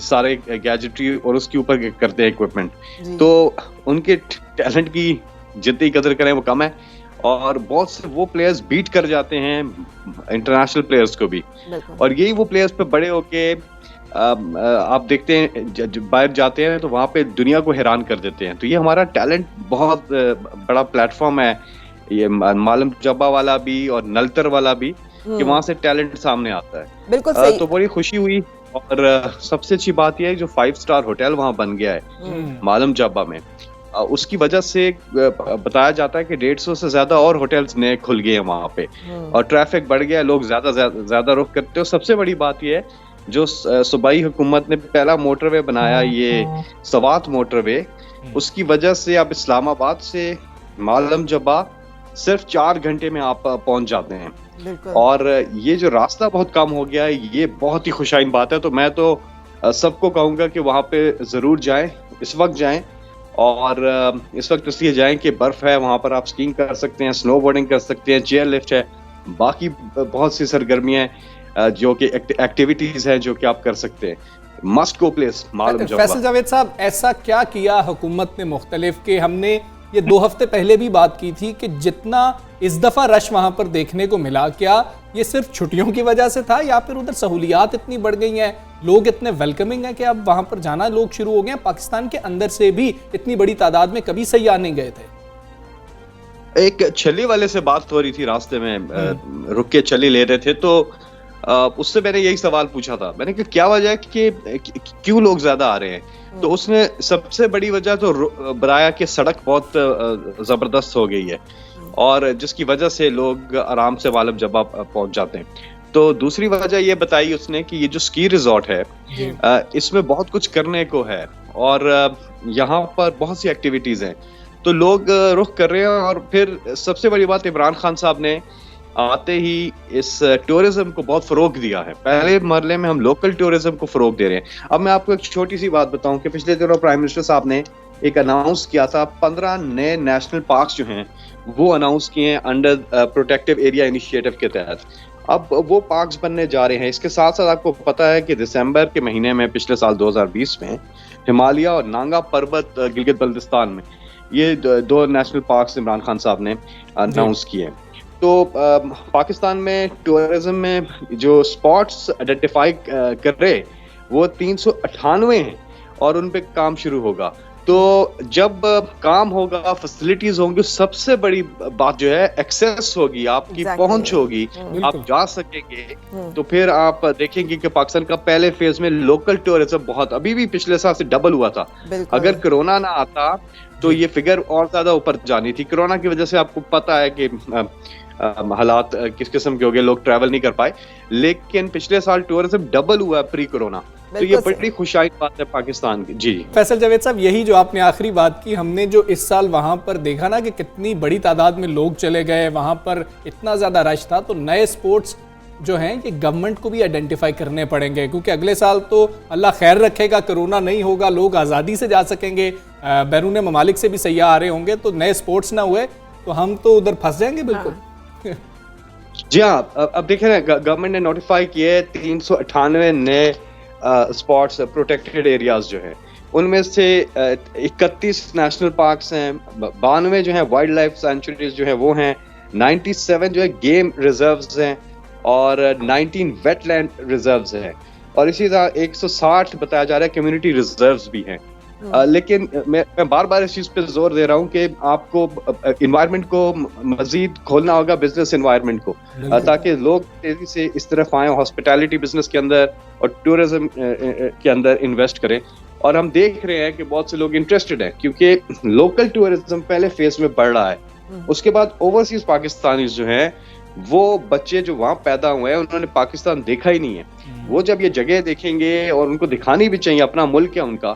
सारे गैजेटरी और उसके ऊपर करते हैं इक्विपमेंट। तो उनके टैलेंट की जितनी कदर करें वो कम है, और बहुत से वो प्लेयर्स बीट कर जाते हैं इंटरनेशनल प्लेयर्स को भी। और यही वो प्लेयर्स पे बड़े होके आप देखते हैं बाहर जाते हैं तो वहाँ पे दुनिया को हैरान कर देते हैं। तो ये हमारा टैलेंट बहुत बड़ा प्लेटफॉर्म है, ये मालम जब्बा वाला भी और नलतर वाला भी, कि वहाँ से टैलेंट सामने आता है। बिल्कुल सही। तो बड़ी खुशी हुई। और सबसे अच्छी बात यह है जो 5 स्टार होटल वहाँ बन गया है मालम जब्बा में, उसकी वजह से बताया जाता है कि 150 से ज्यादा और होटल्स नए खुल गए हैं वहाँ पे, और ट्रैफिक बढ़ गया, लोग ज्यादा रुख करते हो। सबसे बड़ी बात यह है जो सूबाई हुकूमत ने पहला मोटरवे बनाया, ये सवात मोटरवे, उसकी वजह से अब इस्लामाबाद से मालम जब्बा सिर्फ 4 घंटे में आप पहुंच जाते हैं। और ये जो रास्ता बहुत कम हो गया है, ये बहुत ही खुशाइन बात है। तो मैं तो सबको कहूंगा कि वहाँ पे जरूर जाएं, इस वक्त जाएं, और इस वक्त इसलिए जाएं कि बर्फ है वहाँ पर, आप स्कीइंग कर सकते हैं, स्नो बोर्डिंग कर सकते हैं, चेयर लिफ्ट है, बाकी बहुत सी सरगर्मियां जो कि एक्टिविटीज हैं जो कि आप कर सकते हैं। मस्ट गो प्लेस मालूम जब्बा। फैसल जावेद साहब, ऐसा क्या किया हुकूमत ने मुख्तलिफ के, हमने ये 2 हफ्ते पहले भी बात की थी कि जितना इस दफा रश वहां पर देखने को मिला, क्या ये सिर्फ छुट्टियों की वजह से था या फिर उधर सहूलियात इतनी बढ़ गई हैं, लोग इतने वेलकमिंग हैं कि अब वहां पर जाना लोग शुरू हो गए हैं? पाकिस्तान के अंदर से भी इतनी बड़ी तादाद में कभी सयाह नहीं गए थे। एक छली वाले से बात हो रही थी रास्ते में, रुक के छली ले रहे थे, तो उससे मैंने यही सवाल पूछा था, मैंने कहा क्या वजह है कि क्यों लोग ज्यादा आ रहे हैं? तो उसने सबसे बड़ी वजह तो बताया कि सड़क बहुत जबरदस्त हो गई है, और जिसकी वजह से लोग आराम से मालम जब्बा पहुंच जाते हैं। तो दूसरी वजह ये बताई उसने कि ये जो स्की रिजॉर्ट है, इसमें बहुत कुछ करने को है, और यहाँ पर बहुत सी एक्टिविटीज हैं, तो लोग रुख कर रहे हैं। और फिर सबसे बड़ी बात, इमरान खान साहब ने आते ही इस टूरिज्म को बहुत फरोग दिया है। पहले मरले में हम लोकल टूरिज्म को फरोग दे रहे हैं। अब मैं आपको एक छोटी सी बात बताऊं कि पिछले दिनों प्राइम मिनिस्टर साहब ने एक अनाउंस किया था, 15 नए नेशनल पार्क्स जो हैं वो अनाउंस किए हैं अंडर प्रोटेक्टिव एरिया इनिशिएटिव के तहत। अब वो पार्क्स बनने जा रहे हैं। इसके साथ साथ आपको पता है कि दिसंबर के महीने में पिछले साल 2020 में हिमालय और नांगा पर्वत गिलगित बल्तिस्तान में ये 2 नेशनल पार्क्स इमरान खान साहब ने अनाउंस किए। तो पाकिस्तान में टूरिज्म में जो स्पॉट्स आइडेंटिफाई कर रहे वो 398 हैं, और उन पे काम शुरू होगा। तो जब काम होगा, फैसिलिटीज होंगी, सबसे बड़ी बात जो है एक्सेस होगी, आपकी पहुंच होगी, आप जा सकेंगे। तो फिर आप देखेंगे कि पाकिस्तान का पहले फेज में लोकल टूरिज्म बहुत, अभी भी पिछले साल से डबल हुआ था। अगर कोरोना ना आता तो ये फिगर और ज्यादा ऊपर जानी थी। कोरोना की वजह से आपको पता है कि हालात किस किस्म के हो गए, लोग ट्रैवल नहीं कर पाए, लेकिन पिछले साल टूरिज्म डबल हुआ प्री कोरोना। तो ये बड़ी खुशाइन बात है पाकिस्तान की। जी फैसल जावेद साहब, यही जो आपने आखिरी बात की, हमने जो इस साल वहां पर देखा ना कि कितनी बड़ी तादाद में लोग चले गए, वहां पर इतना ज्यादा रश था, तो नए स्पोर्ट्स जो हैं ये गवर्नमेंट को भी आइडेंटिफाई करने पड़ेंगे, क्योंकि अगले साल तो अल्लाह खैर रखेगा कोरोना नहीं होगा, लोग आज़ादी से जा सकेंगे, बैरून ममालिक से भी सयाह आ रहे होंगे, तो नए स्पोर्ट्स ना हुए तो हम तो उधर फंस जाएंगे बिल्कुल। जी हाँ, अब देखें ना, गवर्नमेंट ने नोटिफाई किए 398 नए स्पॉट्स प्रोटेक्टेड एरियाज जो है, उनमें से 31 नेशनल पार्क्स हैं, 92 जो है वाइल्ड लाइफ सेंचुरीज जो है वो हैं, 97 जो है गेम रिजर्व्स हैं, और 19 वेटलैंड रिजर्व्स हैं, और इसी तरह 160 बताया जा रहा है कम्युनिटी रिजर्व्स भी हैं। लेकिन मैं बार बार इस चीज पे जोर दे रहा हूँ कि आपको इन्वायरमेंट को मजीद खोलना होगा, बिजनेस इन्वायरमेंट को, ताकि लोग तेजी से इस तरफ आए, हॉस्पिटैलिटी बिजनेस के अंदर और टूरिज्म के अंदर इन्वेस्ट करें। और हम देख रहे हैं कि बहुत से लोग इंटरेस्टेड हैं, क्योंकि लोकल टूरिज्म पहले फेज में बढ़ रहा है, उसके बाद ओवरसीज पाकिस्तानी जो हैं वो बच्चे जो वहाँ पैदा हुए हैं उन्होंने पाकिस्तान देखा ही नहीं है। वो जब ये जगह देखेंगे और उनको दिखानी भी चाहिए, अपना मुल्क है उनका,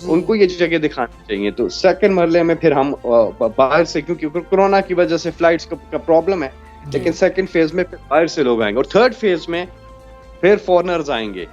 उनको ये जगह दिखानी चाहिए। तो सेकंड मरले में फिर हम बाहर से, क्योंकि कोरोना की वजह से फ्लाइट्स का प्रॉब्लम है, लेकिन सेकंड फेज में फिर बाहर से लोग आएंगे और थर्ड फेज में फिर फॉरेनर्स आएंगे।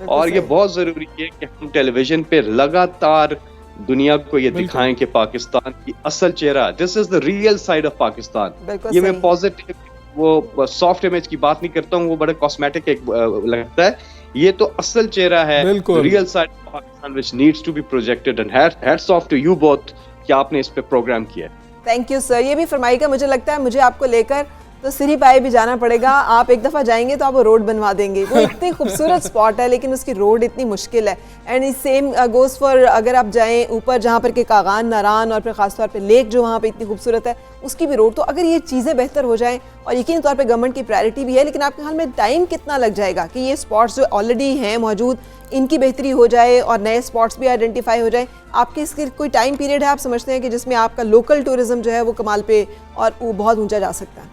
और ये बहुत जरूरी है कि हम टेलीविजन पे लगातार दुनिया को ये दिखाएं कि पाकिस्तान की असल चेहरा, this is the real side of Pakistan. ये मैं पॉजिटिव, वो सॉफ्ट इमेज की बात नहीं करता हूँ, वो बड़ा कॉस्मेटिक लगता है। ये तो असल चेहरा है, real side of Pakistan which needs to be projected, and hats off to you both कि आपने इस पे प्रोग्राम किया है। Thank you sir. ये भी फरमाइएगा, मुझे लगता है मुझे आपको लेकर तो सिरी पाए भी जाना पड़ेगा। आप एक दफ़ा जाएंगे तो आप वो रोड बनवा देंगे। वो इतनी खूबसूरत स्पॉट है लेकिन उसकी रोड इतनी मुश्किल है। एंड सेम गोज़ फॉर अगर आप जाएं ऊपर जहाँ पर के कागान, नारान और फिर ख़ासतौर पे लेक जो वहाँ पे इतनी खूबसूरत है, उसकी भी रोड। तो अगर ये चीज़ें बेहतर हो जाएं, और यकीनी तौर पर गवर्नमेंट की प्रायोरिटी भी है, लेकिन आपके ख्याल में टाइम कितना लग जाएगा कि ये स्पॉट्स जो ऑलरेडी हैं मौजूद, इनकी बेहतरी हो जाए और नए स्पॉट्स भी आइडेंटिफाई हो जाए? आपके इसके कोई टाइम पीरियड है आप समझते हैं कि जिसमें आपका लोकल टूरिज्म जो है वो कमाल पे और वो बहुत ऊंचा जा सकता है?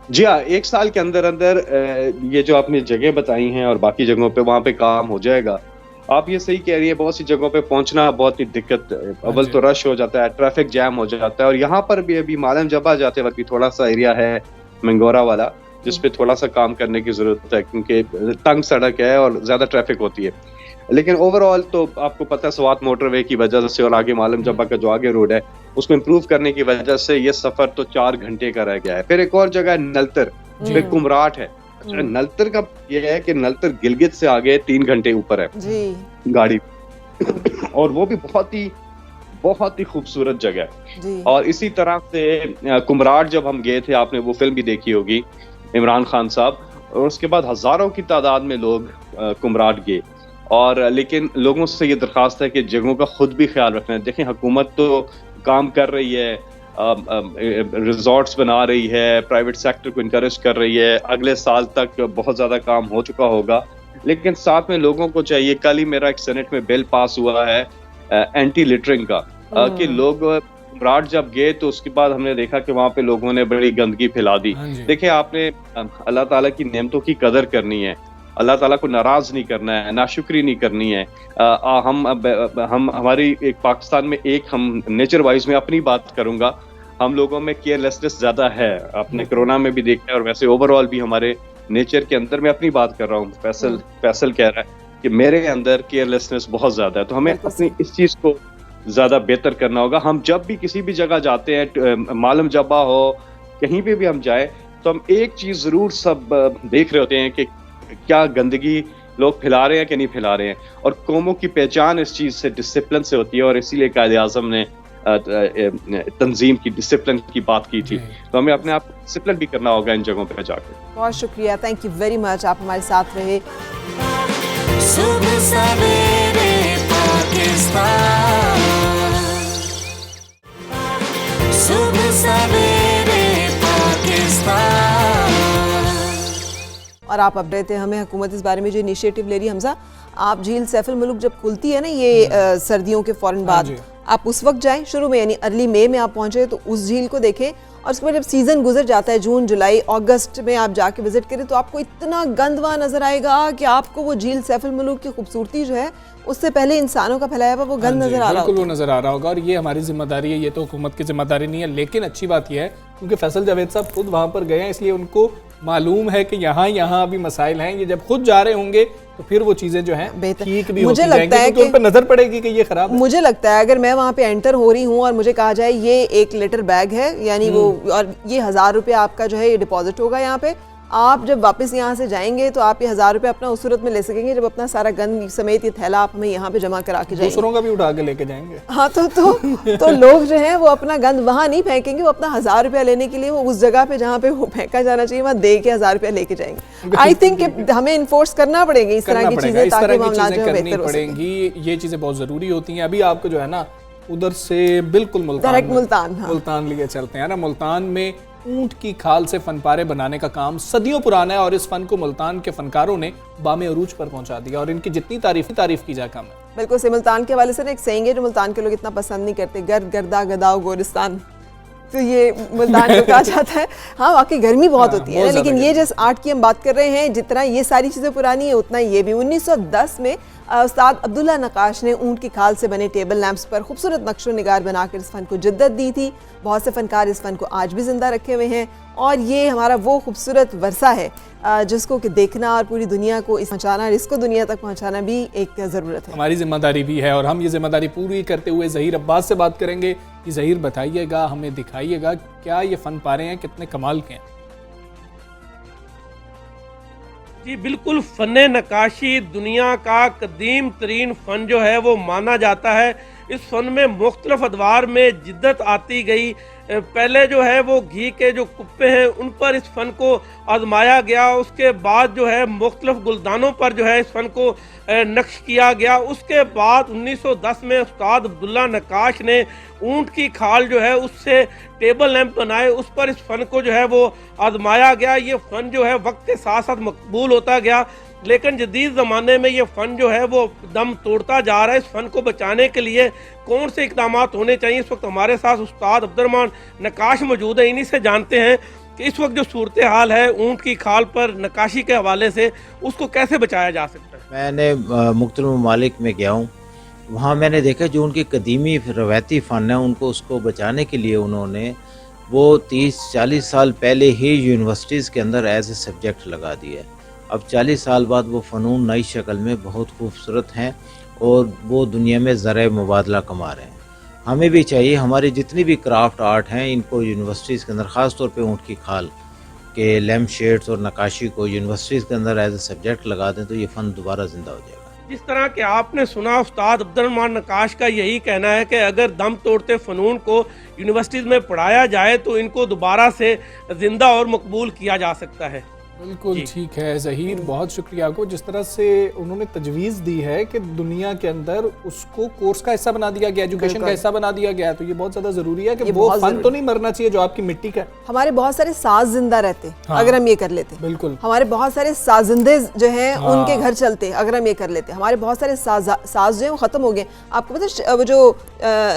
जी हाँ, 1 साल के अंदर अंदर ये जो आपने जगह बताई हैं और बाकी जगहों पे वहाँ पे काम हो जाएगा। आप ये सही कह रही है, बहुत सी जगहों पे पहुंचना बहुत ही दिक्कत, अव्वल तो रश हो जाता है, ट्रैफिक जैम हो जाता है। और यहाँ पर भी अभी मालम जबा जाते वक्त भी थोड़ा सा एरिया है मंगोरा वाला जिसपे थोड़ा सा काम करने की जरूरत है, क्योंकि तंग सड़क है और ज्यादा ट्रैफिक होती है। लेकिन ओवरऑल तो आपको पता है स्वात मोटरवे की वजह से और आगे मालम जबा का जो आगे रोड है उसको इम्प्रूव करने की वजह से ये सफर तो 4 घंटे का रह गया है। फिर एक और जगह है नलतर, जो कुमराट है। अच्छा, नलतर का ये है कि नलतर गिलगित से आगे 3 घंटे ऊपर है जी गाड़ी और वो भी बहुत ही खूबसूरत जगह है। और इसी तरह से कुमराट जब हम गए थे, आपने वो फिल्म भी देखी होगी, इमरान खान साहब, और उसके बाद हजारों की तादाद में लोग कुमराट गए। और लेकिन लोगों से ये दरख्वास्त है कि जगहों का खुद भी ख्याल रखना है। देखें, हुकूमत तो काम कर रही है, रिजॉर्ट्स बना रही है, प्राइवेट सेक्टर को इनकरेज कर रही है, अगले साल तक बहुत ज़्यादा काम हो चुका होगा। लेकिन साथ में लोगों को चाहिए, कल ही मेरा एक सेनेट में बिल पास हुआ है एंटी लिटरिंग का, कि लोग कुमराट जब गए तो उसके बाद हमने देखा कि वहाँ पे लोगों ने बड़ी गंदगी फैला दी। देखिए, आपने अल्लाह ताला की नेमतों की कदर करनी है, अल्लाह ताला को नाराज नहीं करना है, नाशुक्री नहीं करनी है। हम हमारी एक पाकिस्तान में एक, हम नेचर वाइज में अपनी बात करूंगा, हम लोगों में केयरलेसनेस ज्यादा है। आपने कोरोना में भी देखा है और वैसे ओवरऑल भी हमारे नेचर के अंदर, मैं अपनी बात कर रहा हूँ, फैसल कह रहा है कि मेरे अंदर केयरलेसनेस बहुत ज्यादा है। तो हमें अपनी इस चीज को ज्यादा बेहतर करना होगा। हम जब भी किसी भी जगह जाते हैं, मालम जबा हो, कहीं पे भी हम जाए, तो हम एक चीज जरूर सब देख रहे होते हैं कि क्या गंदगी लोग फैला रहे हैं कि नहीं फैला रहे हैं। और कौमों की पहचान इस चीज से, डिसिप्लिन से होती है, और इसीलिए कायदे आज़म ने तंजीम की डिसिप्लिन की बात की थी। तो हमें अपने आप डिसिप्लिन भी करना होगा इन जगहों पर जाकर। बहुत शुक्रिया, थैंक यू वेरी मच, आप हमारे साथ रहे। सुबह सवेरे पाकिस्तान, सुबह सवेरे पाकिस्तान। और आप अपडेट थे हमें, हुकूमत इस बारे में जो इनिशिएटिव ले रही है। हमजा, आप झील सैफुल मुल्क जब खुलती है ना ये सर्दियों के फौरन बाद, आप उस वक्त जाएं, शुरू में यानी अर्ली मई में आप पहुंचे तो उस झील को देखें, और उसके बाद जब सीज़न गुजर जाता है, जून जुलाई अगस्त में आप जाके विजिट करें, तो आपको इतना गंद वहाँ नजर आएगा कि आपको वो झील सैफुल मुल्क की खूबसूरती जो है उससे पहले इंसानों का फैलाया हुआ वो गंद नजर आ रहा होगा। बिल्कुल वो नजर आ रहा होगा, और ये हमारी जिम्मेदारी है, ये तो हुकूमत की जिम्मेदारी नहीं है। लेकिन अच्छी बात यह है क्योंकि फैसल जावेद साहब खुद वहाँ पर गए हैं, इसलिए उनको मालूम है कि यहाँ अभी मसाइल हैं। ये जब खुद जा रहे होंगे तो फिर वो चीजें जो हैं ठीक भी होती जाएंगी, क्योंकि उन पर नजर पड़ेगी कि ये खराब है। मुझे लगता है अगर मैं वहाँ पे एंटर हो रही हूँ और मुझे कहा जाए ये 1 लीटर बैग है, यानी वो, और ये 1000 रुपये आपका जो है ये डिपॉजिट होगा यहाँ पे, आप जब वापस यहाँ से जाएंगे तो आप ये 1000 रुपये अपना उस सूरत में ले सकेंगे जब अपना सारा गंद समेत ये थैला आप हमें यहाँ पे जमा करा के जाएंगे। दूसरों का भी उठा के लेके जाएंगे। हाँ, तो लोग जो हैं वो अपना गंद वहाँ नहीं फेंकेंगे, वो अपना 1000 रुपया लेने के लिए वो उस जगह पे जहाँ पे वो फेंका जाना चाहिए वहाँ दे के 1000 रुपया लेके जाएंगे। आई थिंक हमें इन्फोर्स करना पड़ेगी इस तरह की चीजें, ताकि मामला जो बेहतर हो सके। ये चीजें बहुत जरूरी होती हैं। अभी आपको जो है ना उधर से बिल्कुल मुल्तान लिए चलते हैं ना। मुल्तान में ऊंट की खाल से फनपारे बनाने का काम सदियों पुराना है, और इस फन को मुल्तान के फनकारों ने बामे अरूज पर पहुंचा दिया, और इनकी जितनी तारीफ की जाए कम है। बिल्कुल से मुल्तान के हवाले से एक सेइंग है जो मुल्तान के लोग इतना पसंद नहीं करते, गर्द गर्दा गदाओ गोरिस्तान। तो ये मुल्तान को कहा जाता है। हाँ वाकई गर्मी बहुत होती है ना, लेकिन ये जिस आर्ट की हम बात कर रहे हैं, जितना ये सारी चीज़ें पुरानी है उतना ये भी। 1910 में उस्ताद अब्दुल्ला नक्काश ने ऊंट की खाल से बने टेबल लैंप्स पर खूबसूरत नक्शो निगार बनाकर इस फन को जिद्दत दी थी। बहुत से फनकार इस फन को आज भी जिंदा रखे हुए हैं और ये हमारा वो खूबसूरत वर्सा है जिसको कि देखना और पूरी दुनिया को पहुँचाना, इसको दुनिया तक पहुँचाना भी एक ज़रूरत है, हमारी जिम्मेदारी भी है। और हम ये जिम्मेदारी पूरी करते हुए ज़हीर अब्बास से बात करेंगे कि ज़हीर बताइएगा, हमें दिखाइएगा क्या ये फ़न पारे हैं कितने कमाल के हैं। जी बिल्कुल, फ़न नक्काशी दुनिया का कदीम तरीन फ़न जो है वो माना जाता है। इस फ़न में मुख्तलिफ अदवार में जिद्दत आती गई। पहले जो है वो घी के जो कुप्पे हैं उन पर इस फ़न को आजमाया गया। उसके बाद जो है मुख्तलिफ गुलदानों पर जो है इस फ़न को नक्श किया गया। उसके बाद 1910 में उस्ताद अब्दुल्ला नक्काश ने ऊंट की खाल जो है उससे टेबल लैंप बनाए, उस पर इस फ़न को जो है वो आजमाया गया। ये फ़न जो है वक्त के साथ साथ मकबूल होता गया, लेकिन जदीद ज़माने में ये फ़न जो है वो दम तोड़ता जा रहा है। इस फ़न को बचाने के लिए कौन से इक़दाम होने चाहिए? इस वक्त हमारे साथ उस्ताद अब्दुर्रहमान नक्काश मौजूद है। इन्हीं से जानते हैं कि इस वक्त जो सूरत हाल है ऊंट की खाल पर नक्काशी के हवाले से, उसको कैसे बचाया जा सकता है। मैंने मुख्तलिफ ममालिक में गया हूँ, वहाँ मैंने देखा जो उनकी कदीमी रवायती फ़न है उनको उसको बचाने के लिए उन्होंने वो 30-40 साल पहले ही यूनिवर्सिटीज़ के अंदर एज ए सब्जेक्ट लगा दिया है। अब 40 साल बाद वो फ़नून नई शक्ल में बहुत खूबसूरत हैं और वो दुनिया में ज़राए मुबादला कमा रहे हैं। हमें भी चाहिए हमारी जितनी भी क्राफ्ट आर्ट हैं इनको यूनिवर्सिटीज़ के अंदर, ख़ास तौर पे ऊँट की खाल के लैम्प शेड्स और नक्काशी को यूनिवर्सिटीज़ के अंदर एज ए सब्जेक्ट लगा दें तो ये फ़न दोबारा ज़िंदा हो जाएगा। जिस तरह के आपने सुना, उस्ताद अब्दुर्रहमान नक्काश का यही कहना है कि अगर दम तोड़ते फ़नून को यूनिवर्सिटीज़ में पढ़ाया जाए तो इनको दोबारा से ज़िंदा और मकबूल किया जा सकता है। बिल्कुल ठीक है ज़हीर, बहुत शुक्रिया को जिस तरह से उन्होंने तजवीज़ दी है कि दुनिया के अंदर उसको कोर्स का हिस्सा बना दिया गया, एजुकेशन का हिस्सा बना दिया गया, तो ये बहुत ज़्यादा ज़रूरी है कि वो फन तो नहीं मरना चाहिए जो आपकी मिट्टी का। हमारे बहुत सारे साज जिंदा रहते अगर हम ये कर लेते। बिल्कुल, हमारे बहुत सारे साजिंदे जो हैं उनके घर चलते अगर हम ये कर लेते। हमारे बहुत सारे साज जो हैं वो ख़त्म हो गए। आपको पता है वो जो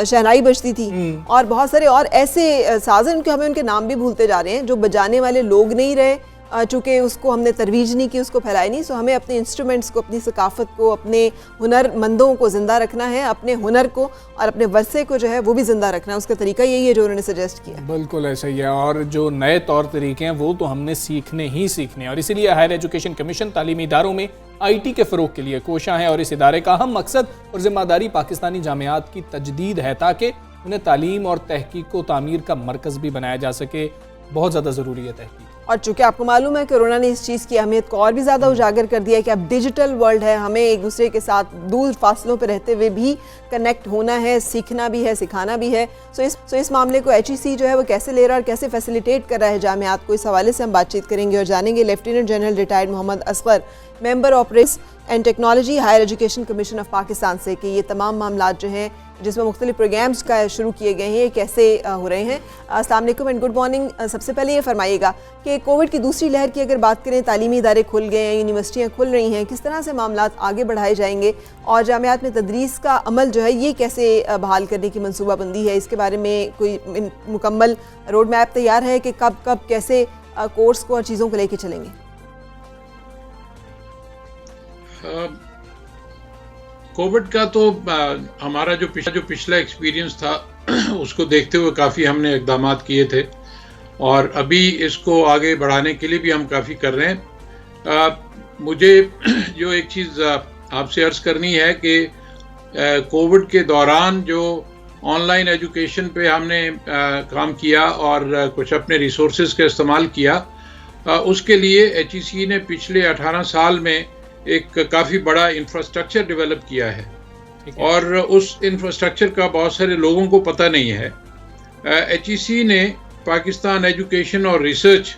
शहनाई बजती थी और बहुत सारे और ऐसे साज हैं उनके हमें उनके नाम भी भूलते जा रहे हैं, जो बजाने वाले लोग नहीं रहे चूँकि उसको हमने तरवीज नहीं की, उसको फैलाई नहीं। सो हमें अपने इंस्ट्रूमेंट्स को, अपनी सकाफ़त को, अपने हुनरमंदों को ज़िंदा रखना है, अपने हुनर को और अपने वर्से को जो है वो भी ज़िंदा रखना है। उसका तरीका यही है जो उन्होंने सजेस्ट किया। बिल्कुल ऐसा ही है, और जो नए तौर तरीके हैं वो तो हमने सीखने ही सीखने हैं। और इसीलिए हायर एजुकेशन कमीशन तालीमी इदारों में IT के फ़रोग के लिए कोशां है और इस इदारे का अहम मकसद और ज़िम्मेदारी पाकिस्तानी जामियात की तजदीद है ताकि उन्हें तालीम और तहकीक को तामीर का मरकज़ भी बनाया जा सके। बहुत ज़्यादा ज़रूरी है तहकीक। और चूँकि आपको मालूम है कोरोना ने इस चीज़ की अहमियत को और भी ज़्यादा उजागर कर दिया है कि अब डिजिटल वर्ल्ड है, हमें एक दूसरे के साथ दूर फासलों पर रहते हुए भी कनेक्ट होना है, सीखना भी है, सिखाना भी है। सो इस मामले को HEC जो है वो कैसे ले रहा है और कैसे फैसिलिटेट कर रहा है जामियात को, इस हवाले से हम बातचीत करेंगे और जानेंगे lieutenant general retired Mohammad Asghar, member operates and technology, higher education commission of Pakistan से कि ये तमाम मामला जो हैं जिसमें मुख्तलिफ प्रोग्राम्स का शुरू किए गए हैं ये कैसे हो रहे हैं। अस्सलाम वालेकुम एंड गुड मॉर्निंग। सबसे पहले ये फरमाइएगा कि कोविड की दूसरी लहर की अगर बात करें, तालीमी इदारे खुल गए हैं, यूनिवर्सिटियाँ खुल रही हैं, किस तरह से मामला आगे बढ़ाए जाएंगे और जामियात में तदरीस का अमल जो है ये कैसे बहाल करने की मनसूबाबंदी है, इसके बारे में कोई मुकम्मल रोड मैप तैयार है कि कब कब कैसे कोर्स को और चीज़ों को लेके चलेंगे? कोविड का तो हमारा जो पिछला एक्सपीरियंस था उसको देखते हुए काफ़ी हमने इक़दाम किए थे और अभी इसको आगे बढ़ाने के लिए भी हम काफ़ी कर रहे हैं। मुझे जो एक चीज़ आपसे अर्ज़ करनी है कि कोविड के दौरान जो ऑनलाइन एजुकेशन पे हमने काम किया और कुछ अपने रिसोर्सेज का इस्तेमाल किया, उसके लिए HEC ने पिछले 18 साल में एक काफ़ी बड़ा इंफ्रास्ट्रक्चर डेवलप किया है और उस इंफ्रास्ट्रक्चर का बहुत सारे लोगों को पता नहीं है। HEC ने पाकिस्तान एजुकेशन और रिसर्च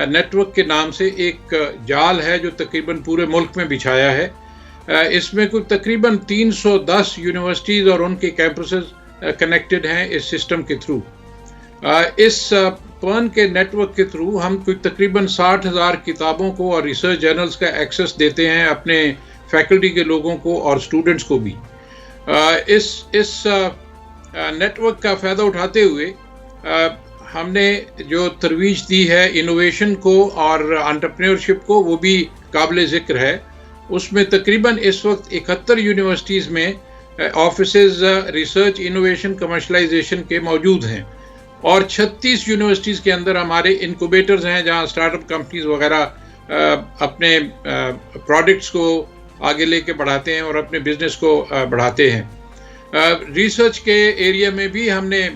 नेटवर्क के नाम से एक जाल है जो तकरीबन पूरे मुल्क में बिछाया है। इसमें कुछ तकरीबन 310 यूनिवर्सिटीज़ और उनके कैंपसेस कनेक्टेड हैं इस सिस्टम के थ्रू। इस पर्न के नेटवर्क के थ्रू हम कुछ तकरीबन 60,000 किताबों को और रिसर्च जर्नल्स का एक्सेस देते हैं अपने फैकल्टी के लोगों को और स्टूडेंट्स को भी। इस नेटवर्क का फ़ायदा उठाते हुए हमने जो तरवीज दी है इनोवेशन को और एंटरप्रेन्योरशिप को, वो भी काबिल ज़िक्र है। उसमें तकरीबन इस वक्त 71 यूनिवर्सिटीज़ में ऑफिसेज रिसर्च, इनोवेशन, कमर्शलाइजेशन के मौजूद हैं और 36 यूनिवर्सिटीज़ के अंदर हमारे इनक्यूबेटर्स हैं जहां स्टार्टअप कंपनीज वगैरह अपने प्रोडक्ट्स को आगे लेके बढ़ाते हैं और अपने बिजनेस को बढ़ाते हैं। रिसर्च के एरिया में भी हमने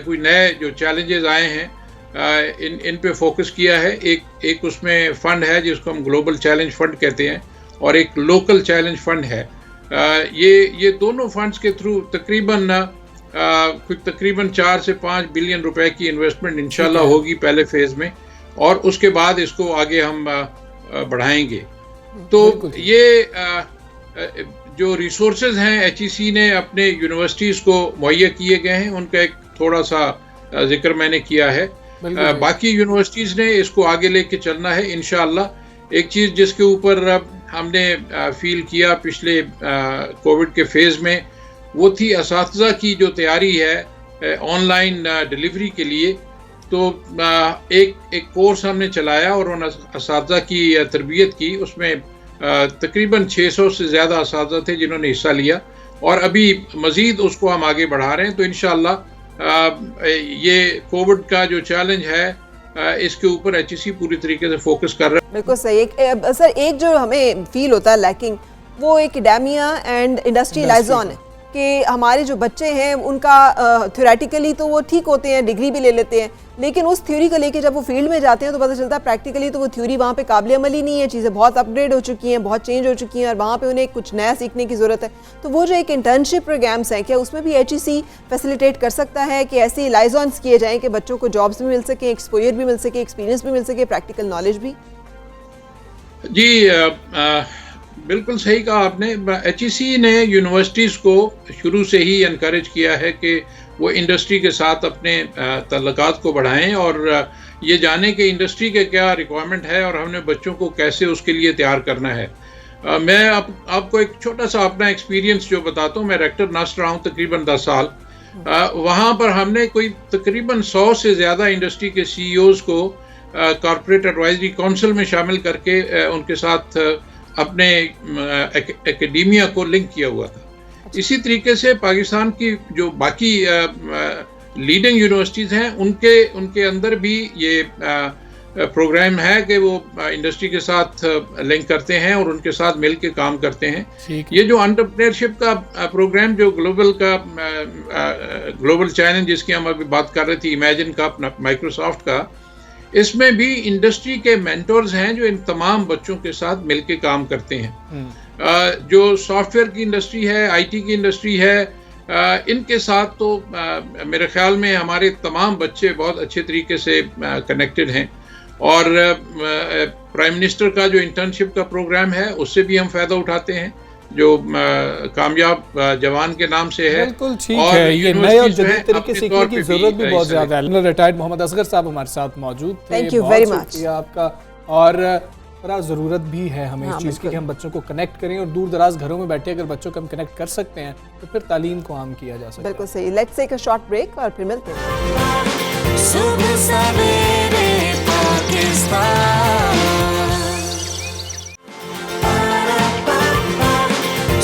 कोई नए जो चैलेंजेस आए हैं इन पे फोकस किया है। एक उसमें फ़ंड है जिसको हम ग्लोबल चैलेंज फ़ंड कहते हैं और एक लोकल चैलेंज फ़ंड है। ये दोनों फंड्स के थ्रू तकरीबन 4 से 5 बिलियन रुपए की इन्वेस्टमेंट इंशाल्लाह होगी पहले फेज़ में और उसके बाद इसको आगे हम बढ़ाएंगे। तो ये जो रिसोर्सेज हैं HEC ने अपने यूनिवर्सिटीज़ को मुहैया किए गए हैं, उनका एक थोड़ा सा जिक्र मैंने किया है। बाकी यूनिवर्सिटीज़ ने इसको आगे लेके चलना है इंशाअल्लाह। एक चीज़ जिसके ऊपर हमने फील किया पिछले कोविड के फेज़ में, वो थी असातिज़ा की जो तैयारी है ऑनलाइन डिलीवरी के लिए। तो एक कोर्स हमने चलाया और उन असातिज़ा की तरबियत की। उसमें तकरीबन 600 से ज़्यादा असातिज़ा थे जिन्होंने हिस्सा लिया और अभी मज़ीद उसको हम आगे बढ़ा रहे हैं। तो इंशाअल्लाह ये कोविड का जो चैलेंज है इसके ऊपर HEC पूरी तरीके से फोकस कर रहा है। बिल्कुल सही। सर एक जो हमें फील होता है लैकिंग, वो एकेडेमिया एंड इंडस्ट्री लाइजॉन है कि हमारे जो बच्चे हैं उनका थ्योरेटिकली तो वो ठीक होते हैं, डिग्री भी ले लेते हैं, लेकिन उस थ्योरी को लेके जब वो फील्ड में जाते हैं तो पता चलता है प्रैक्टिकली तो वो थ्योरी वहाँ पे काबिल अमल ही नहीं है। चीज़ें बहुत अपग्रेड हो चुकी हैं, बहुत चेंज हो चुकी हैं और वहाँ पे उन्हें कुछ नया सीखने की ज़रूरत है। तो वो जो एक इंटर्नशिप प्रोग्राम्स हैं, क्या उसमें भी HEC फैसिलिटेट कर सकता है कि ऐसे लाइजॉन्स किए जाएँ कि बच्चों को जॉब्स भी मिल सके, एक्सपोजर भी मिल सके, एक्सपीरियंस भी मिल सके, प्रैक्टिकल नॉलेज भी? जी बिल्कुल सही कहा आपने। HEC ने यूनिवर्सिटीज़ को शुरू से ही इनकरेज किया है कि वो इंडस्ट्री के साथ अपने तल्लुकात को बढ़ाएं और ये जाने कि इंडस्ट्री के क्या रिक्वायरमेंट है और हमने बच्चों को कैसे उसके लिए तैयार करना है। मैं आपको एक छोटा सा अपना एक्सपीरियंस जो बताता हूँ। मैं रेक्टर नस्ट रहा हूँ तकरीबन 10 साल। वहाँ पर हमने कोई तकरीबन 100 से ज़्यादा इंडस्ट्री के CEOs को कॉर्पोरेट एडवाइजरी काउंसिल में शामिल करके उनके साथ अपने एकेडेमिया को लिंक किया हुआ था। इसी तरीके से पाकिस्तान की जो बाकी लीडिंग यूनिवर्सिटीज़ हैं उनके अंदर भी ये प्रोग्राम है कि वो इंडस्ट्री के साथ लिंक करते हैं और उनके साथ मिल के काम करते हैं। ये जो एंटरप्रेन्योरशिप का प्रोग्राम जो ग्लोबल चैलेंज जिसकी हम अभी बात कर रहे थे, इमेजिन का, अपना माइक्रोसॉफ्ट का, इसमें भी इंडस्ट्री के मेंटर्स हैं जो इन तमाम बच्चों के साथ मिलके काम करते हैं। जो सॉफ्टवेयर की इंडस्ट्री है, IT की इंडस्ट्री है, इनके साथ तो मेरे ख्याल में हमारे तमाम बच्चे बहुत अच्छे तरीके से कनेक्टेड हैं और प्राइम मिनिस्टर का जो इंटर्नशिप का प्रोग्राम है उससे भी हम फ़ायदा उठाते हैं जो कामयाब जवान के नाम से है। बिल्कुल ठीक है। ये नए और जदीद तरीके सीखने की जरूरत भी बहुत ज्यादा है। रिटायर्ड मोहम्मद असगर साहब हमारे साथ मौजूद थे। थैंक यू वेरी मच आपका। और बड़ा ज़रूरत भी है हमें इस चीज़ की कि हम बच्चों को कनेक्ट करें और दूर दराज घरों में बैठे अगर बच्चों को हम कनेक्ट कर सकते हैं तो फिर तालीम को आम किया जा सकता है। बिल्कुल सही। Let's take a short break और फिर मिलते हैं। सुबह सवेरे पाकिस्तान,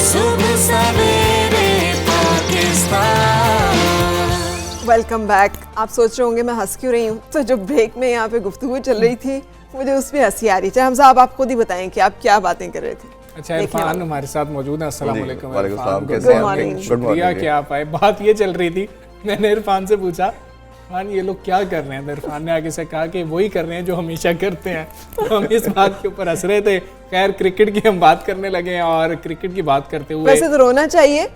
सुबह सवेरे पाकिस्तान। Welcome back. आप सोच रहे होंगे मैं हंस क्यों रही हूँ, तो जो ब्रेक में यहाँ पे गुफ्तगू चल रही थी मुझे उसमें हंसी आ रही थी। हम साहब आप खुद ही बताएं कि आप क्या बातें कर रहे थे। अच्छा, इरफान हमारे साथ मौजूद है। अस्सलाम वालेकुम। Good morning. शुक्रिया कि आप आए। बात ये चल रही थी, मैंने इरफान से पूछा इरफान ये लोग क्या कर रहे हैं, तो इरफान ने आगे से कहा कि वही कर रहे हैं जो हमेशा करते हैं। तो हम इस बात के ऊपर हंस रहे थे। खैर क्रिकेट की हम बात करने लगे और क्रिकेट की बात करते हुए वैसे तो रोना चाहिए,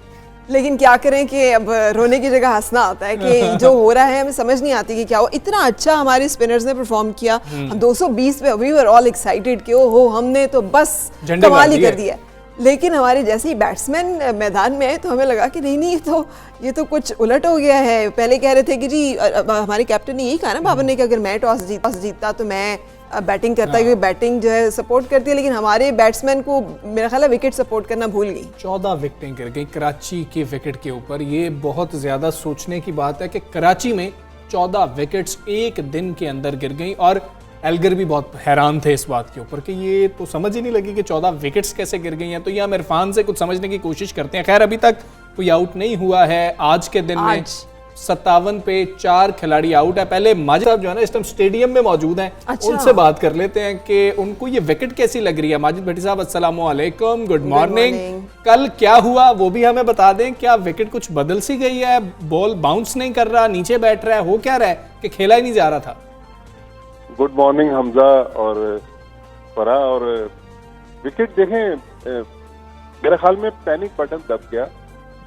लेकिन क्या करें कि अब रोने की जगह हंसना आता है कि जो हो रहा है हमें समझ नहीं आती कि क्या हो। इतना अच्छा हमारे स्पिनर्स ने परफॉर्म किया, 220 पे वी वर ऑल एक्साइटेड कि ओहो हमने तो बस कमाल ही कर दिया। लेकिन हमारे जैसे ही बैट्समैन मैदान में आए तो हमें लगा कि नहीं ये तो कुछ उलट हो गया है। पहले कह रहे थे कि जी हमारे कैप्टन ने यही कहा ना बाबर ने कि अगर मैं टॉस जीतता तो मैं बैटिंग करता है, क्योंकि बैटिंग जो है सपोर्ट करती है, लेकिन हमारे बैट्समैन को मेरा ख्याल है विकेट सपोर्ट करना भूल गई। 14 विकेटें गिर गई कराची के विकेट के ऊपर। ये बहुत ज़्यादा सोचने की बात है कि कराची में 14 विकेट्स एक दिन के अंदर गिर गई और एल्गर भी बहुत हैरान थे इस बात के ऊपर कि ये तो समझ ही नहीं लगी कि 14 विकेट्स कैसे गिर गई हैं। तो ये हम इरफान से कुछ समझने की कोशिश करते हैं। खैर अभी तक कोई आउट नहीं हुआ है आज के दिन में। 57 पे 4 खिलाड़ी आउट है। पहले माजिद साहब जो है ना इस टाइम स्टेडियम में मौजूद हैं, उनसे बात कर लेते हैं कि उनको ये विकेट कैसी लग रही है। माजिद भट्टी साहब अस्सलाम वालेकुम, गुड मॉर्निंग। कल क्या हुआ वो भी हमें बता दें। क्या विकेट कुछ बदल सी गई है, बॉल बाउंस नहीं कर रहा, नीचे बैठ रहा है, हो क्या रहा है कि खेला ही नहीं जा रहा था? गुड मॉर्निंग हमजा और फरा। और विकेट देखें, मेरे ख्याल में पैनिक बटन दब गया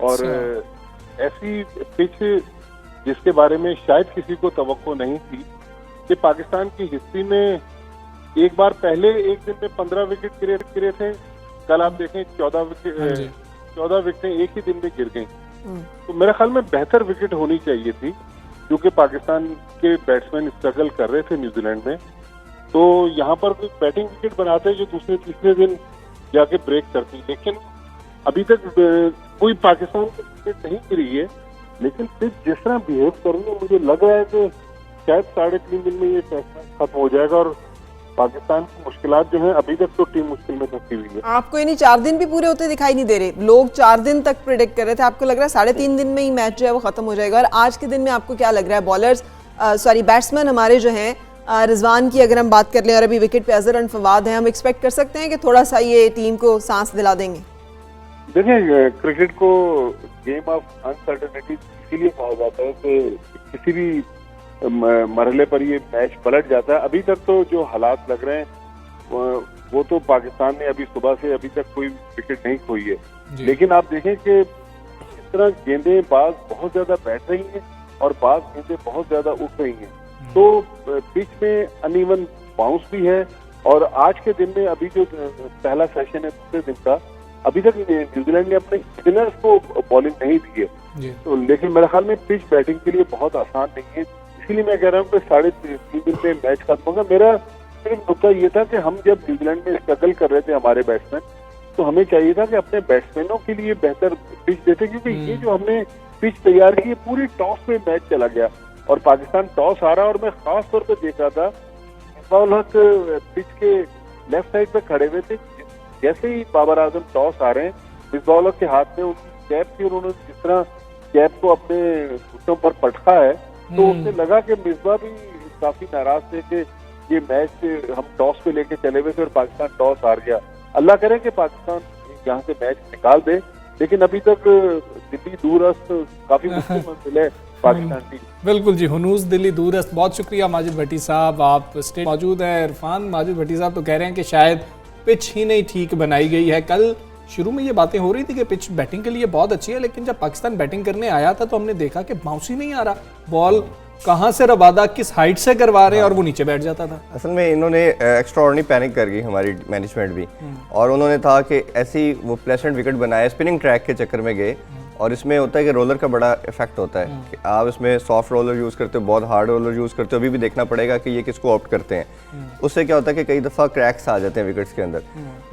और ऐसी पिच जिसके बारे में शायद किसी को तवक्को नहीं थी कि पाकिस्तान की हिस्ट्री में एक बार पहले एक दिन में 15 विकेट गिरे थे। कल आप देखें 14 विकेटें एक ही दिन में गिर गई। तो मेरे ख्याल में बेहतर विकेट होनी चाहिए थी, क्योंकि पाकिस्तान के बैट्समैन स्ट्रगल कर रहे थे न्यूजीलैंड में। तो यहाँ पर कोई बैटिंग विकेट बनाते जो दूसरे तीसरे दिन जाके ब्रेक करती, लेकिन अभी तक कोई पाकिस्तान की विकेट नहीं गिरी है। लेकिन पिच जिस तरह बिहेव कर रही है, मुझे लग रहा है कि शायद 3.5 दिन में ये टेस्ट खत्म हो जाएगा और पाकिस्तान की मुश्किलात जो है, अभी तक तो टीम मुश्किल में फंसी हुई है। आपको यानी 4 दिन भी पूरे होते दिखाई नहीं दे रहे? लोग 4 दिन तक प्रेडिक्ट कर रहे थे, आपको लग रहा है 3.5 दिन में ही मैच जो है वो खत्म हो जाएगा? और आज के दिन में आपको क्या लग रहा है? बॉलर्स बैट्समैन हमारे जो हैं, रिजवान की अगर हम बात कर लें और अभी विकेट पे अजहर और फवाद हैं, हम एक्सपेक्ट कर सकते हैं कि थोड़ा सा ये टीम को सांस दिला देंगे? देखिए, क्रिकेट को गेम ऑफ अनसर्टेनिटी इसीलिए कहा जाता है कि किसी भी मरहले पर ये मैच पलट जाता है। अभी तक तो जो हालात लग रहे हैं वो तो पाकिस्तान ने अभी सुबह से अभी तक कोई विकेट नहीं खोई है। लेकिन आप देखें कि इस तरह गेंदें बाज बहुत ज्यादा बैठ रही हैं और बाज गेंदें बहुत ज्यादा उठ रही हैं। तो पिच में अनइवन बाउंस भी है। और आज के दिन में अभी जो पहला सेशन है दूसरे दिन का, अभी तक न्यूजीलैंड ने अपने स्पिनर्स को बॉलिंग नहीं दी है। तो लेकिन मेरे ख्याल में पिच बैटिंग के लिए बहुत आसान नहीं है, इसीलिए मैं कह रहा हूँ कि 3.5 दिन में मैच खत्म होगा। मेरा सिर्फ मुद्दा ये था कि हम जब न्यूजीलैंड में स्ट्रगल कर रहे थे हमारे बैट्समैन, तो हमें चाहिए था कि अपने बैट्समैनों के लिए बेहतर पिच देते, क्योंकि ये जो हमने पिच तैयार की पूरी टॉस पे मैच चला गया और पाकिस्तान टॉस हारा। और मैं खास तौर पर देख रहा था मिसबाह-उल हक पिच के लेफ्ट साइड पे खड़े हुए थे। जैसे ही बाबर आजम टॉस आ रहे हैं, मिसबाह-उल हक के हाथ में उनकी कैप थी और उन्होंने जिस तरह कैप को अपने घुटनों पर पटका है, तो उससे लगा कि मिसबाह भी काफी नाराज थे कि ये मैच हम टॉस पे लेके चले हुए थे और पाकिस्तान टॉस हार गया। अल्लाह करे कि पाकिस्तान यहाँ से मैच निकाल दे, लेकिन अभी तक दिल्ली दूरस्थ काफी मुश्किल मंजिल है पाकिस्तान की। बिल्कुल जी, हुनूस दिल्ली दूरस्थ। बहुत शुक्रिया माजिद भट्टी साहब, आप स्टेज मौजूद हैं। इरफान, माजिद भट्टी साहब तो कह रहे हैं कि शायद पिच ही नहीं ठीक बनाई गई है। कल शुरू में ये बातें हो रही थी कि पिच बैटिंग के लिए बहुत अच्छी है, लेकिन जब पाकिस्तान बैटिंग करने आया था तो हमने देखा कि बाउंस ही नहीं आ रहा, बॉल कहाँ से रबादा किस हाइट से करवा रहे हैं और वो नीचे बैठ जाता था। असल में इन्होंने एक्स्ट्राऑर्डिनरी पैनिक कर गई हमारी मैनेजमेंट भी, और उन्होंने था कि ऐसी वो प्लेसेंट विकेट बनाए, स्पिनिंग ट्रैक के चक्कर में गए। और इसमें होता है कि रोलर का बड़ा इफेक्ट होता है कि आप इसमें सॉफ्ट रोलर यूज़ करते हो, बहुत हार्ड रोलर यूज़ करते हो। अभी भी देखना पड़ेगा कि ये किसको ऑप्ट करते हैं। उससे क्या होता है कि कई दफ़ा क्रैक्स आ जाते हैं विकेट्स के अंदर।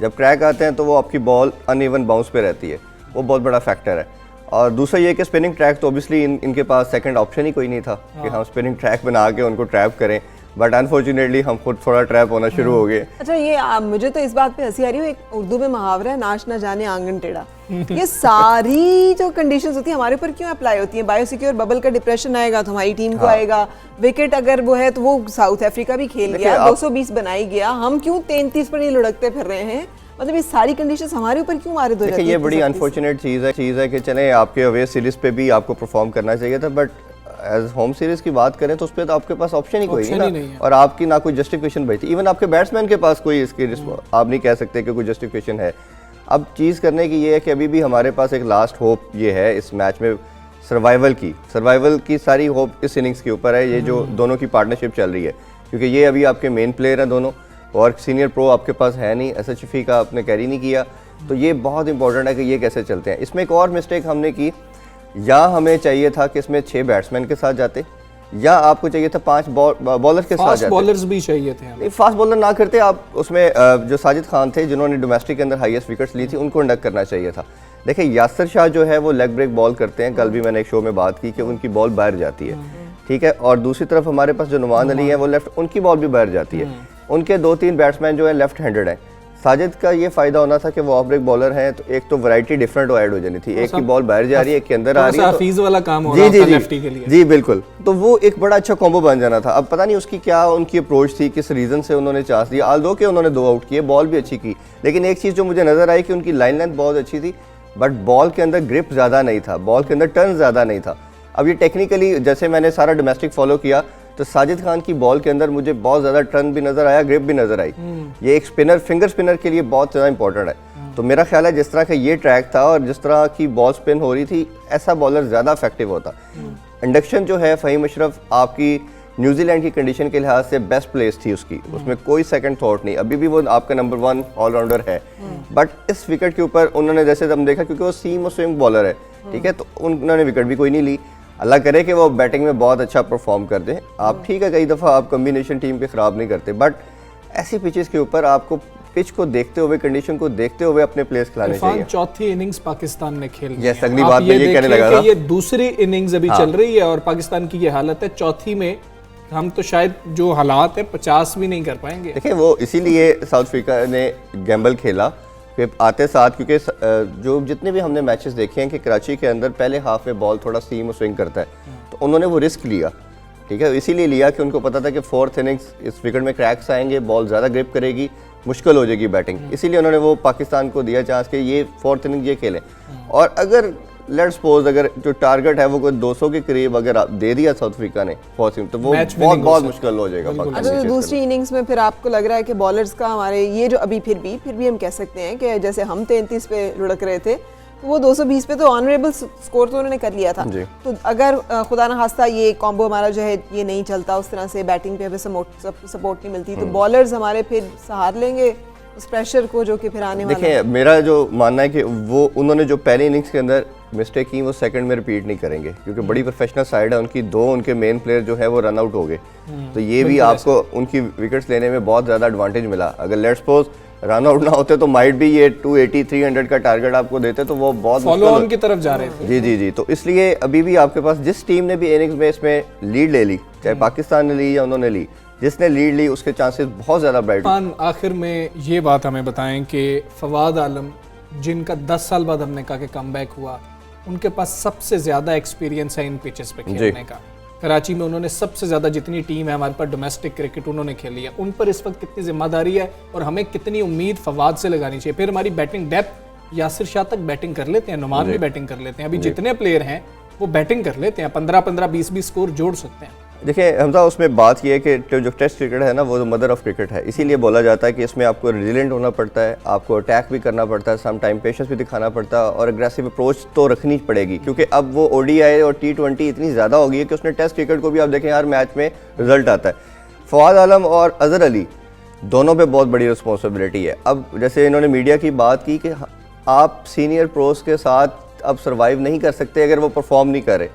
जब क्रैक आते हैं तो वो आपकी बॉल अनइवन बाउंस पे रहती है, वो बहुत बड़ा फैक्टर है। और दूसरा ये कि स्पिनिंग ट्रैक तो ऑब्वियसली इनके पास सेकंड ऑप्शन ही कोई नहीं था कि हम स्पिनिंग ट्रैक बना के उनको ट्रैप करें, बट अनफॉर्चुनेटली हम खुद थोड़ा ट्रैप होना शुरू हो गए। अच्छा, ये मुझे तो इस बात पे हंसी आ रही है, एक उर्दू में मुहावरा है, नाश ना जाने आंगन टेढ़ा। ये सारी जो कंडीशंस होती हैं हमारे ऊपर क्यों अप्लाई होती हैं? बायोसिक्योर बबल का डिप्रेशन आएगा तो हमारी टीम को आएगा, विकेट अगर वो है तो वो साउथ अफ्रीका भी खेल गया, 220 बनाई गया, हम क्यों 33 पर नहीं लुढ़कते फिर रहे हैं? मतलब ये सारी कंडीशंस हमारे ऊपर क्यों वारिद हो जाती है? ये बड़ी अनफॉर्चुनेट चीज़ है कि चले आपके अवे सीरीज पे भी आपको परफॉर्म करना चाहिए था, बट एज होम सीरीज की बात करें तो उस पर तो आपके पास ऑप्शन ही कोई नहीं ना, और आपकी ना कोई जस्टिफिकेशन बची। इवन आपके बैट्समैन के पास कोई इसकी आप नहीं कह सकते कि कोई जस्टिफिकेशन है। अब चीज़ करने की ये है कि अभी भी हमारे पास एक लास्ट होप ये है इस मैच में, सर्वाइवल की सारी होप इस इनिंग्स के ऊपर है। ये जो दोनों की पार्टनरशिप चल रही है, क्योंकि ये अभी आपके मेन प्लेयर हैं दोनों, और सीनियर प्रो आपके पास है नहीं, SHFE का आपने कैरी नहीं किया, तो ये बहुत इंपॉर्टेंट है कि ये कैसे चलते हैं। इसमें एक और मिस्टेक हमने की, या हमें चाहिए था कि इसमें 6 बैट्समैन के साथ जाते, या आपको चाहिए था 5 बॉलर्स के साथ जाते। बॉलर्स भी चाहिए थे हमें। फास्ट बॉलर ना करते आप, उसमें जो साजिद खान थे जिन्होंने डोमेस्टिक के अंदर हाईएस्ट विकेट्स ली थी, उनको इंडक्ट करना चाहिए था। देखिए, यासर शाह जो है वो लेग ब्रेक बॉल करते हैं, कल भी मैंने एक शो में बात की कि उनकी बॉल बाहर जाती है। ठीक है, और दूसरी तरफ हमारे पास जो नुमान अली है वो लेफ्ट, उनकी बॉल भी बाहर जाती है। उनके 2-3 बैट्समैन जो है लेफ्ट हैंडेड हैं। साजिद का ये फायदा होना था कि वो ऑफ ब्रेक बॉलर हैं, तो एक तो वैरायटी डिफरेंट ऐड हो जानी थी, एक की बॉल बाहर जा रही है, एक के अंदर आ रही है, हफीज वाला काम हो रहा था लेफ्टी के लिए। जी बिल्कुल, तो वो एक बड़ा अच्छा कॉम्बो बन जाना था। अब पता नहीं उसकी क्या उनकी अप्रोच थी, किस रीजन से उन्होंने चांस दिया, आल दो कि उन्होंने 2 आउट किए, बॉल भी अच्छी की, लेकिन एक चीज़ जो मुझे नजर आई कि उनकी लाइन लेंथ बहुत अच्छी थी, बट बॉल के अंदर ग्रिप ज़्यादा नहीं था, बॉल के अंदर टर्न ज़्यादा नहीं था। अब ये टेक्निकली जैसे मैंने सारा डोमेस्टिक फॉलो किया तो साजिद खान की बॉल के अंदर मुझे बहुत ज़्यादा टर्न भी नज़र आया, ग्रिप भी नज़र आई। ये एक स्पिनर, फिंगर स्पिनर के लिए बहुत ज़्यादा इंपॉर्टेंट है। तो मेरा ख्याल है जिस तरह का ये ट्रैक था और जिस तरह की बॉल स्पिन हो रही थी, ऐसा बॉलर ज़्यादा इफेक्टिव होता। इंडक्शन जो है फ़हीम अशरफ आपकी न्यूजीलैंड की कंडीशन के लिहाज से बेस्ट प्लेस थी उसकी, उसमें कोई सेकंड थॉट नहीं, अभी भी वो आपका नंबर 1 ऑलराउंडर है। बट इस विकेट के ऊपर उन्होंने जैसे हम देखा, क्योंकि वो सीम और स्विंग बॉलर है, ठीक है, तो उन्होंने विकेट भी कोई नहीं ली। अल्लाह करे कि वो बैटिंग में बहुत अच्छा परफॉर्म कर दें। आप ठीक है, कई दफ़ा आप कम्बिनेशन टीम पे ख़राब नहीं करते, बट ऐसी पिचेस के ऊपर आपको पिच को देखते हुए, कंडीशन को देखते हुए अपने प्लेयर्स खिलाने चाहिए। चौथी इनिंग्स पाकिस्तान ने खेली है। अगली बात मैं ये कहने लगा था, ये दूसरी इनिंग्स अभी चल रही है और पाकिस्तान की ये हालत है, चौथी में हम तो शायद जो हालात है 50 भी नहीं कर पाएंगे। देखिए वो इसीलिए साउथ अफ्रीका ने गैम्बल खेला फिर आते साथ, क्योंकि जो जितने भी हमने मैचेस देखे हैं कि कराची के अंदर पहले हाफ में बॉल थोड़ा सीम और स्विंग करता है, तो उन्होंने वो रिस्क लिया, ठीक है, इसीलिए लिया कि उनको पता था कि 4th इनिंग्स इस विकेट में क्रैक्स आएंगे, बॉल ज़्यादा ग्रिप करेगी, मुश्किल हो जाएगी बैटिंग, इसीलिए उन्होंने वो पाकिस्तान को दिया चांस कि ये 4th इनिंग ये खेलें। और अगर लेट्स सपोज अगर जो टारगेट है वो कोई 200 के करीब अगर आप दे दिया साउथ अफ्रीका ने 4th इनिंग, तो वो बहुत मुश्किल हो जाएगा। अच्छा, दूसरी इनिंग्स में फिर आपको लग रहा है कि बॉलर्स का हमारे ये जो अभी फिर भी हम कह सकते हैं कि जैसे हम 33 पे लुढ़क रहे थे, तो वो 220 पे तो ऑनरेबल स्कोर तो उन्होंने कर लिया था। तो अगर खुदा न खास्ता ये कॉम्बो हमारा जो है ये नहीं चलता, उस तरह से बैटिंग पे हमें सपोर्ट नहीं मिलती, तो बॉलर्स हमारे फिर सहार लेंगे उस प्रेशर को जो कि फिर आने वाला है। देखिए मेरा जो मानना है कि वो उन्होंने जो पहले इनिंग्स के अंदर मिस्टेक की वो सेकंड में रिपीट नहीं करेंगे, क्योंकि बड़ी प्रोफेशनल साइड है उनकी। 2 उनके मेन प्लेयर जो है वो रन आउट हो गए, तो ये भी आपको उनकी विकेट्स लेने में बहुत ज़्यादा एडवांटेज मिला। अगर लेट्स सपोज रन आउट ना होते तो माइट भी ये 280 300 का टारगेट आपको देते, तो वो बहुत फॉलो ऑन की तरफ जा रहे थे। जी, तो इसलिए अभी भी आपके पास जिस टीम ने भी इनिंग्स में इसमें लीड ले ली, चाहे पाकिस्तान ने ली या उन्होंने ली, जिसने लीड ली उसके चांसेस बहुत ज़्यादा ब्राइट। आखिर में ये बात हमें बताएं कि फवाद आलम, जिनका 10 साल बाद हमने कहा कि कमबैक हुआ, उनके पास सबसे ज़्यादा एक्सपीरियंस है इन पिचेस पे खेलने का। कराची में उन्होंने सबसे ज़्यादा जितनी टीम है हमारे पास डोमेस्टिक क्रिकेट उन्होंने खेली है, उन पर इस वक्त कितनी जिम्मेदारी है और हमें कितनी उम्मीद फवाद से लगानी चाहिए। फिर हमारी बैटिंग डेप्थ, यासिर शाह तक बैटिंग कर लेते हैं, नुमान भी बैटिंग कर लेते हैं, अभी जितने प्लेयर हैं वो बैटिंग कर लेते हैं, 15-15 20-20 स्कोर जोड़ सकते हैं। देखिए हमजा, उसमें बात यह है कि जो टेस्ट क्रिकेट है ना, वो मदर ऑफ क्रिकेट है, इसीलिए बोला जाता है कि इसमें आपको रिजिलेंट होना पड़ता है, आपको अटैक भी करना पड़ता है, सम टाइम पेशेंस भी दिखाना पड़ता है और एग्रेसिव अप्रोच तो रखनी पड़ेगी, क्योंकि अब वो ODI और T20 इतनी ज़्यादा हो गई है कि उसमें टेस्ट क्रिकेट को भी आप देखें हर मैच में रिजल्ट आता है। फवाद आलम और अजहर अली दोनों पे बहुत बड़ी रिस्पॉन्सिबिलिटी है। अब जैसे इन्होंने मीडिया की बात की कि आप सीनियर प्रोस के साथ अब सर्वाइव नहीं कर सकते अगर वो परफॉर्म नहीं करे।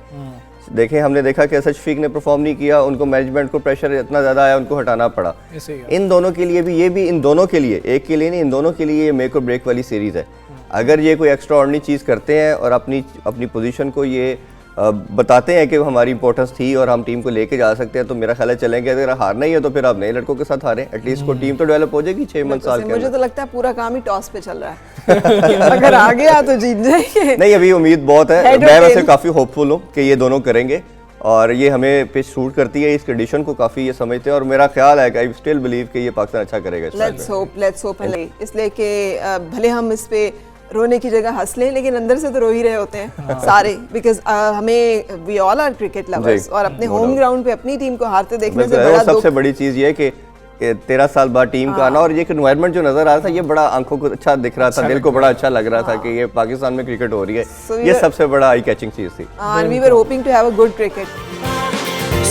देखें, हमने देखा कि असद शफीक ने परफॉर्म नहीं किया, उनको मैनेजमेंट को प्रेशर इतना ज़्यादा आया, उनको हटाना पड़ा। इन दोनों के लिए भी, ये भी इन दोनों के लिए, एक के लिए नहीं, इन दोनों के लिए ये मेक और ब्रेक वाली सीरीज़ है। अगर ये कोई एक्स्ट्रा ऑर्डिनरी चीज़ करते हैं और अपनी पोजीशन को ये बताते हैं कि हमारी इंपॉर्टेंस थी और हम टीम को लेके जा सकते हैं, तो मेरा ख्याल है चलेंगे। अगर हारना ही है तो फिर आप नए लड़कों के साथ हारें, एटलीस्ट को टीम तो डेवलप हो जाएगी 6 साल के। मुझे तो लगता है पूरा काम ही टॉस पे चल रहा है अगर आ गया तो जीत जाएंगे। नहीं, अभी उम्मीद बहुत है, मैं वैसे काफ़ी होपफुल हूँ कि ये दोनों करेंगे और ये हमें पिच सूट करती है, इस कंडीशन को काफ़ी ये समझते हैं और मेरा ख्याल है कि आई स्टिल बिलीव कि ये पाकिस्तान अच्छा करेगा। लेट्स होप इसलिए कि भले हम इस पे रोने की जगह हंस लें, लेकिन अंदर से तो रो ही रहे होते हैं सारे, बिकॉज हमें we all are cricket lovers और अपने होम ग्राउंड पे अपनी टीम को हारते देखने से बड़ा सबसे बड़ी चीज़ ये है कि 13 साल बाद टीम का आना और ये एनवायरनमेंट जो नजर आ रहा था, ये बड़ा आंखों को अच्छा दिख रहा था, दिल को बड़ा अच्छा लग रहा था कि ये पाकिस्तान में क्रिकेट हो रही है। ये सबसे बड़ा आई कैचिंग चीज थी। And we were hoping to have a good cricket.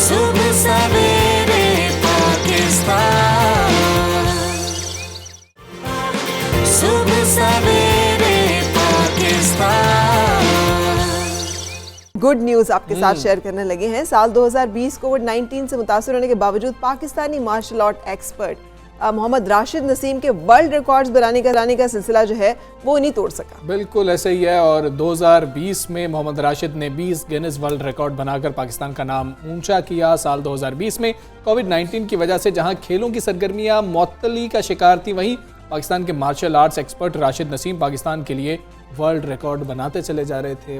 सुबह सवेरे पाकिस्तान, सुबह सवेरे पाकिस्तान। गुड न्यूज़ आपके साथ शेयर करने लगे हैं। साल 2020 कोविड-19 से मुतासर होने के बावजूद Pakistani martial art expert Mohammad Rashid Naseem के वर्ल्ड रिकॉर्ड्स बनाने का सिलसिला जो है वो नहीं तोड़ सका। बिल्कुल ऐसे ही है। और 2020 में मोहम्मद राशिद ने 20 गिनीज वर्ल्ड रिकॉर्ड बनाकर पाकिस्तान का नाम ऊंचा किया। साल 2020 में कोविड-19 की वजह से जहां खेलों की सरगर्मियां मुअत्तली का शिकार थी, वहीं पाकिस्तान के martial arts expert Rashid Naseem Pakistan के लिए वर्ल्ड रिकॉर्ड बनाते चले जा रहे थे।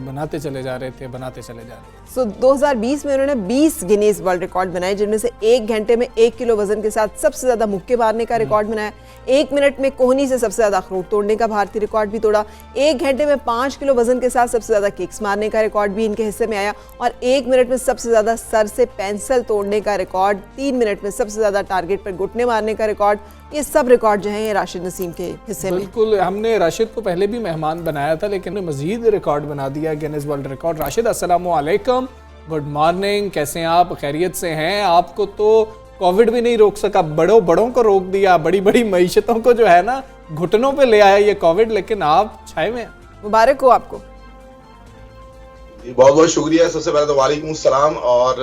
सो 2020 में उन्होंने 20 गिनीज वर्ल्ड रिकॉर्ड बनाए, जिनमें से 1 घंटे में 1 किलो वजन के साथ सबसे ज्यादा मुक्के मारने का रिकॉर्ड बनाया। 1 मिनट में कोहनी से सबसे ज्यादा अखरोट तोड़ने का भारतीय रिकॉर्ड भी तोड़ा। 1 घंटे में 5 किलो वजन के साथ सबसे ज्यादा किक्स मारने का रिकॉर्ड भी इनके हिस्से में आया। और 1 मिनट में सबसे ज्यादा सर से पेंसिल तोड़ने का रिकॉर्ड, 3 मिनट में सबसे ज्यादा टारगेट पर घुटने मारने का रिकॉर्ड, ये सब रिकॉर्ड जो है ये राशिद नसीम के हिस्से में। बिल्कुल, हमने राशिद को पहले भी मेहमान बनाया था, लेकिन मजीद रिकॉर्ड बना दिया गिनीज वर्ल्ड रिकॉर्ड। राशिद, अस्सलाम वालेकुम, गुड मॉर्निंग, कैसे हैं आप? खैरियत से हैं? आपको तो कोविड भी नहीं रोक सका, बड़ों को रोक दिया, बड़ी मईशतों को जो है ना घुटनों पे ले आया ये कोविड, लेकिन आप छाए में। मुबारक हो आपको। बहुत बहुत शुक्रिया। सबसे पहले तो वालेकुम सलाम और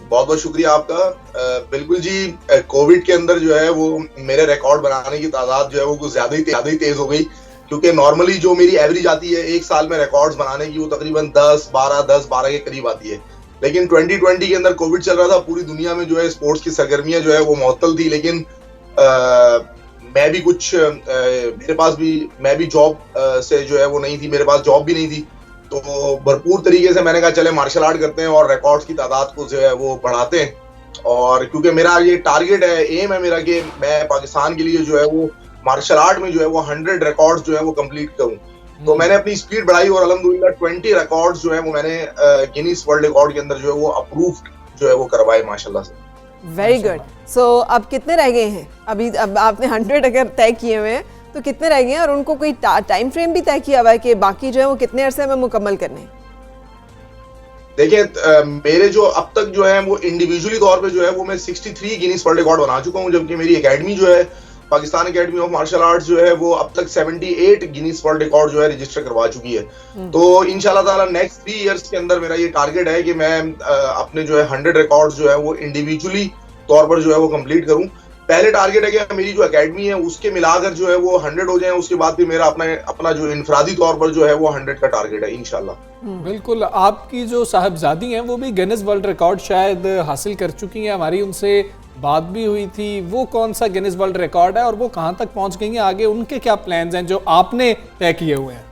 बहुत बहुत शुक्रिया आपका। बिल्कुल जी, कोविड के अंदर जो है वो मेरे रिकॉर्ड बनाने की तादाद जो है वो कुछ ज्यादा ही तेज हो गई, क्योंकि नॉर्मली जो मेरी एवरेज आती है एक साल में रिकॉर्ड्स बनाने की वो तकरीबन 10-12 के करीब आती है। लेकिन 2020 के अंदर कोविड चल रहा था, पूरी दुनिया में जो है स्पोर्ट्स की सरगर्मियां जो है वो मुअत्तल थी। लेकिन मैं भी जॉब से जो है वो नहीं थी, मेरे पास जॉब भी नहीं थी, तो भरपूर तरीके से मैंने कहा चले मार्शल आर्ट करते हैं और रिकॉर्ड्स की तादाद को जो है वो बढ़ाते हैं। और क्योंकि मेरा ये टारगेट है, एम है मेरा कि मैं पाकिस्तान के लिए जो है वो मार्शल आर्ट में जो है वो 100 रिकॉर्ड्स जो है वो कंप्लीट करूं, तो मैंने अपनी स्पीड बढ़ाई और अल्हम्दुलिल्लाह 20 रिकॉर्ड्स जो है वो मैंने गिनीज वर्ल्ड रिकॉर्ड के अंदर जो है वो अप्रूव्ड जो है वो करवाए माशाल्लाह से। Very good. सो अब कितने रह गए हैं? अब आपने 100 अगर तय किए हुए हैं तो कितने रह गए हैं, और उनको कोई टाइम फ्रेम भी तय किया हुआ है कि बाकी जो है वो कितने अरसे में मुकम्मल करने हैं? देखिए, मेरे जो अब तक जो है वो इंडिविजुअली तौर पे जो है वो मैं 63 गिनीज वर्ल्ड रिकॉर्ड बना चुका हूं, जबकि मेरी एकेडमी जो है Pakistan academy of martial arts जो है वो अब तक 78 गिनीज वर्ल्ड रिकॉर्ड जो है रजिस्टर करवा चुकी है। तो इंशाल्लाह ताला नेक्स्ट 3 इयर्स के अंदर मेरा ये टारगेट है कि मैं अपने जो है 100 रिकॉर्ड्स जो है वो इंडिविजुअली तौर पर जो है वो कंप्लीट करूं। पहले टारगेट है कि मेरी जो एकेडमी है उसके मिलाकर जो है वो 100 हो जाए, उसके बाद भी मेरा अपना जो इनफरादी तौर पर जो है वो 100 का टारगेट है इंशाल्लाह। बिल्कुल, आपकी जो साहबजादी हैं वो भी गिनीज वर्ल्ड रिकॉर्ड शायद हासिल कर चुकी हैं, हमारी उनसे बात भी हुई थी। वो कौन सा गिनीज वर्ल्ड रिकॉर्ड है और वो कहां तक पहुंच गई हैं? आगे उनके क्या प्लान्स हैं जो आपने तय किए हुए हैं?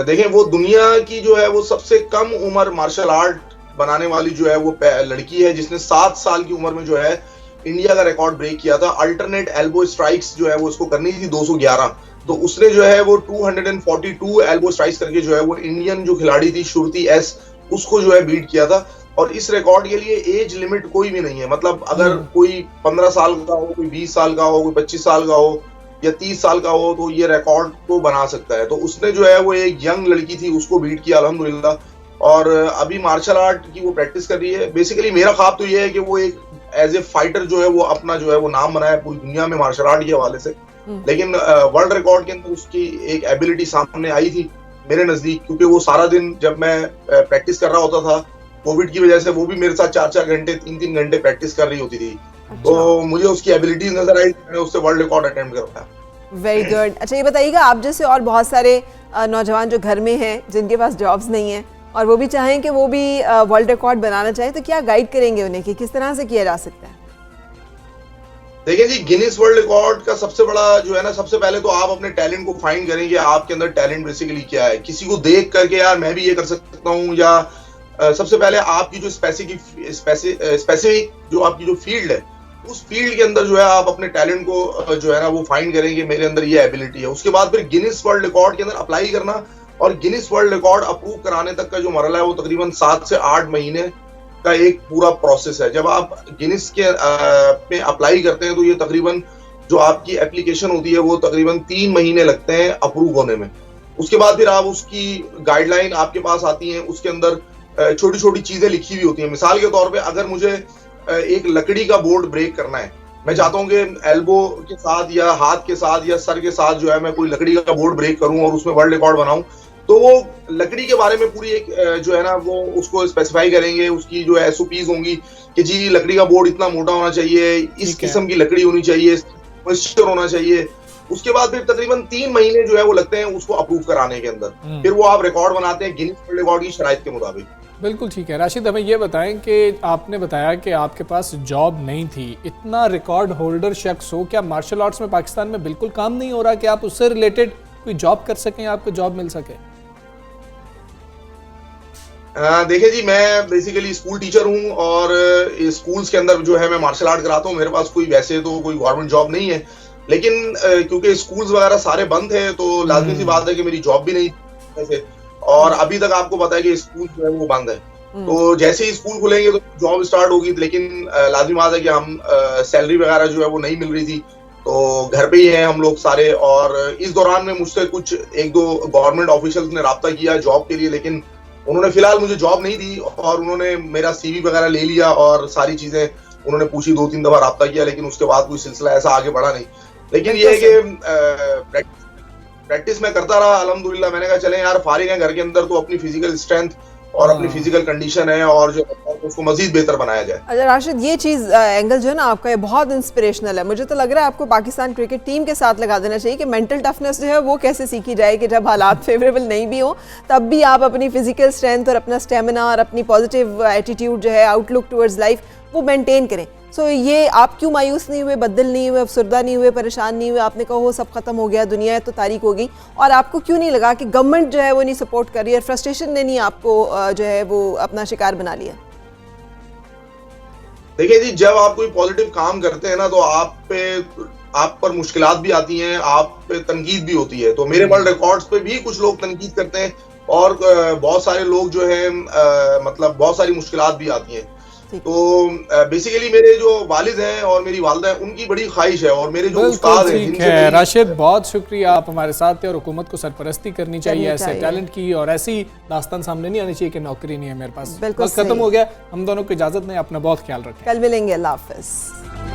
देखें, वो दुनिया की जो है वो सबसे कम उम्र मार्शल आर्ट बनाने वाली जो है वो लड़की है, जिसने 7 साल की उम्र में जो है इंडिया का रिकॉर्ड ब्रेक किया था। अल्टरनेट एल्बो स्ट्राइक्स जो है वो उसको करनी थी 211, तो उसने जो है वो 242 एल्बो स्ट्राइक्स करके जो है वो इंडियन जो खिलाड़ी थी श्रुति एस, उसको जो है बीट किया था। और इस रिकॉर्ड के लिए एज लिमिट कोई भी नहीं है, मतलब अगर कोई 15 साल का हो, कोई 20 साल का हो, कोई 25 साल का हो या 30 साल का हो, तो ये रिकॉर्ड को बना सकता है। तो उसने जो है वो एक यंग लड़की थी उसको बीट किया अल्हम्दुलिल्लाह, और अभी मार्शल आर्ट की वो प्रैक्टिस कर रही है। बेसिकली मेरा ख्वाब तो ये है कि वो एक एज ए फाइटर जो है वो अपना जो है वो नाम बनाए पूरी दुनिया में मार्शल आर्ट के हवाले से। लेकिन वर्ल्ड रिकॉर्ड के अंदर उसकी एक एबिलिटी सामने आई थी मेरे नजदीक, क्योंकि वो सारा दिन जब मैं प्रैक्टिस कर रहा होता था कोविड की वजह से, वो भी मेरे साथ 4-4 घंटे 3-3 घंटे प्रैक्टिस कर रही होती थी। तो मुझे उसकी एबिलिटीज नजर आई, मैंने उससे वर्ल्ड रिकॉर्ड अटेम्प्ट करवाया। Very good. अच्छा, ये बताइएगा, आप जैसे और बहुत सारे नौजवान जो घर में हैं जिनके पास जॉब्स नहीं है और वो भी चाहें कि वो भी वर्ल्ड रिकॉर्ड बनाना चाहें, तो क्या गाइड करेंगे उन्हें कि किस तरह से किया जा सकता है? देखिए जी, गिनीज वर्ल्ड रिकॉर्ड का सबसे बड़ा जो है ना, सबसे पहले तो आप अपने टैलेंट को फाइंड करेंगे, आपके अंदर टैलेंट बेसिकली क्या है। किसी को देख करके यार मैं भी ये कर सकता हूँ, या सबसे पहले आपकी जो स्पेसिफिक जो आपकी जो फील्ड है, उस फील्ड के अंदर जो है आप अपने टैलेंट को जो है ना वो फाइंड करेंगे, मेरे अंदर ये एबिलिटी है। उसके बाद फिर गिनीज वर्ल्ड रिकॉर्ड के अंदर अप्लाई करना, और गिनीज वर्ल्ड रिकॉर्ड अप्रूव कराने तक का जो मरहला है वो तकरीबन 7 से 8 महीने का एक पूरा प्रोसेस है। जब आप गिनीज के पे अप्लाई करते हैं तो ये तकरीबन जो आपकी एप्लीकेशन होती है वो तकरीबन 3 महीने लगते हैं अप्रूव होने में। उसके बाद फिर आप उसकी गाइडलाइन आपके पास आती है, उसके अंदर छोटी छोटी चीजें लिखी हुई होती हैं। मिसाल के तौर पे अगर मुझे एक लकड़ी का बोर्ड ब्रेक करना है, मैं चाहता हूँ कि एल्बो के साथ या हाथ के साथ या सर के साथ जो है मैं कोई लकड़ी का बोर्ड ब्रेक करूं और उसमें वर्ल्ड रिकॉर्ड बनाऊं, तो वो लकड़ी के बारे में पूरी एक जो है ना वो उसको स्पेसिफाई करेंगे, उसकी जो SOPs होंगी कि जी लकड़ी का बोर्ड इतना मोटा होना चाहिए, इस किस्म की लकड़ी होनी चाहिए, मॉइस्चर होना चाहिए। उसके बाद फिर तकरीबन 3 महीने जो है वो लगते हैं उसको अप्रूव कराने के अंदर, फिर वो आप रिकॉर्ड बनाते हैं गिनीज वर्ल्ड रिकॉर्ड की शराइत के मुताबिक। बिल्कुल ठीक है। राशिद, हमें ये बताएं कि आपने बताया कि आपके पास जॉब नहीं थी, इतना रिकॉर्ड होल्डर शख्स हो, क्या मार्शल आर्ट्स में पाकिस्तान में बिल्कुल काम नहीं हो रहा कि आप उससे रिलेटेड कोई जॉब कर सकें, आपको जॉब मिल सके? देखिए जी, मैं बेसिकली स्कूल टीचर हूँ और स्कूल्स के अंदर जो है मैं मार्शल आर्ट कराता हूँ। मेरे पास कोई वैसे तो कोई गवर्नमेंट जॉब नहीं है, लेकिन क्योंकि स्कूल्स वगैरह सारे बंद थे तो लाजमी सी बात है कि मेरी जॉब भी नहीं वैसे, और अभी तक आपको पता है कि स्कूल जो है वो बंद है। तो जैसे ही स्कूल खुलेंगे तो जॉब स्टार्ट होगी, लेकिन लाजमी बात है कि हम सैलरी वगैरह जो है वो नहीं मिल रही थी, तो घर पे ही हैं हम लोग सारे। और इस दौरान में मुझसे कुछ 1-2 गवर्नमेंट ऑफिशियल्स ने रब्ता किया जॉब के लिए, लेकिन उन्होंने फिलहाल मुझे जॉब नहीं दी और उन्होंने मेरा CV वगैरह ले लिया और सारी चीजें उन्होंने पूछी, 2-3 दफा रब्ता किया, लेकिन उसके बाद कोई सिलसिला ऐसा आगे बढ़ा नहीं। लेकिन ये है कि प्रैक्टिस में करता रहा अल्हम्दुलिल्लाह। मैंने कहा चले यार फारिग है घर के अंदर तो अपनी फिजिकल स्ट्रेंथ और अपनी फिजिकल कंडीशन है और जो उसको मजीद बेहतर बनाया जाए। अच्छा राशिद, ये चीज़ एंगल जो है ना आपका ये बहुत इंस्पिरेशनल है। मुझे तो लग रहा है आपको पाकिस्तान क्रिकेट टीम के साथ लगा देना चाहिए कि मेंटल टफनेस जो है वो कैसे सीखी जाए कि जब हालात फेवरेबल नहीं भी हो तब भी आप अपनी फिजिकल स्ट्रेंथ और अपना स्टेमिना और अपनी पॉजिटिव एटीट्यूड जो है, आउटलुक टुवर्ड्स लाइफ, वो मेंटेन करें। सो ये आप क्यों मायूस नहीं हुए, बदल नहीं हुए, अफसरदा नहीं हुए, परेशान नहीं हुए? आपने कहा वो सब खत्म हो गया, दुनिया तो तारीख हो गई, और आपको क्यों नहीं लगा कि गवर्नमेंट जो है वो नहीं सपोर्ट कर रही है, फ्रस्ट्रेशन ने नहीं आपको जो है वो अपना शिकार बना लिया? देखिए जी, जब आप कोई पॉजिटिव काम करते हैं ना तो आप पर मुश्किलात भी आती हैं, आप पे तनकीद भी होती है। तो मेरे वर्ल्ड रिकॉर्ड्स पे भी कुछ लोग तनकीद करते हैं और बहुत सारे लोग जो है मतलब बहुत सारी मुश्किलात भी आती हैं। तो बेसिकली मेरे जो वालिद हैं और मेरी वालदा है उनकी बड़ी ख्वाहिश है, और मेरे जो उस्ताद हैं ठीक है। राशिद, बहुत शुक्रिया, आप हमारे साथ थे और हुकूमत को सरपरस्ती करनी चाहिए ऐसे टैलेंट की, और ऐसी दास्तान सामने नहीं आनी चाहिए कि नौकरी नहीं है मेरे पास। वक्त खत्म हो गया, हम दोनों को इजाजत नहीं, अपना बहुत ख्याल रखें, कल मिलेंगे, अल्लाह हाफिज़।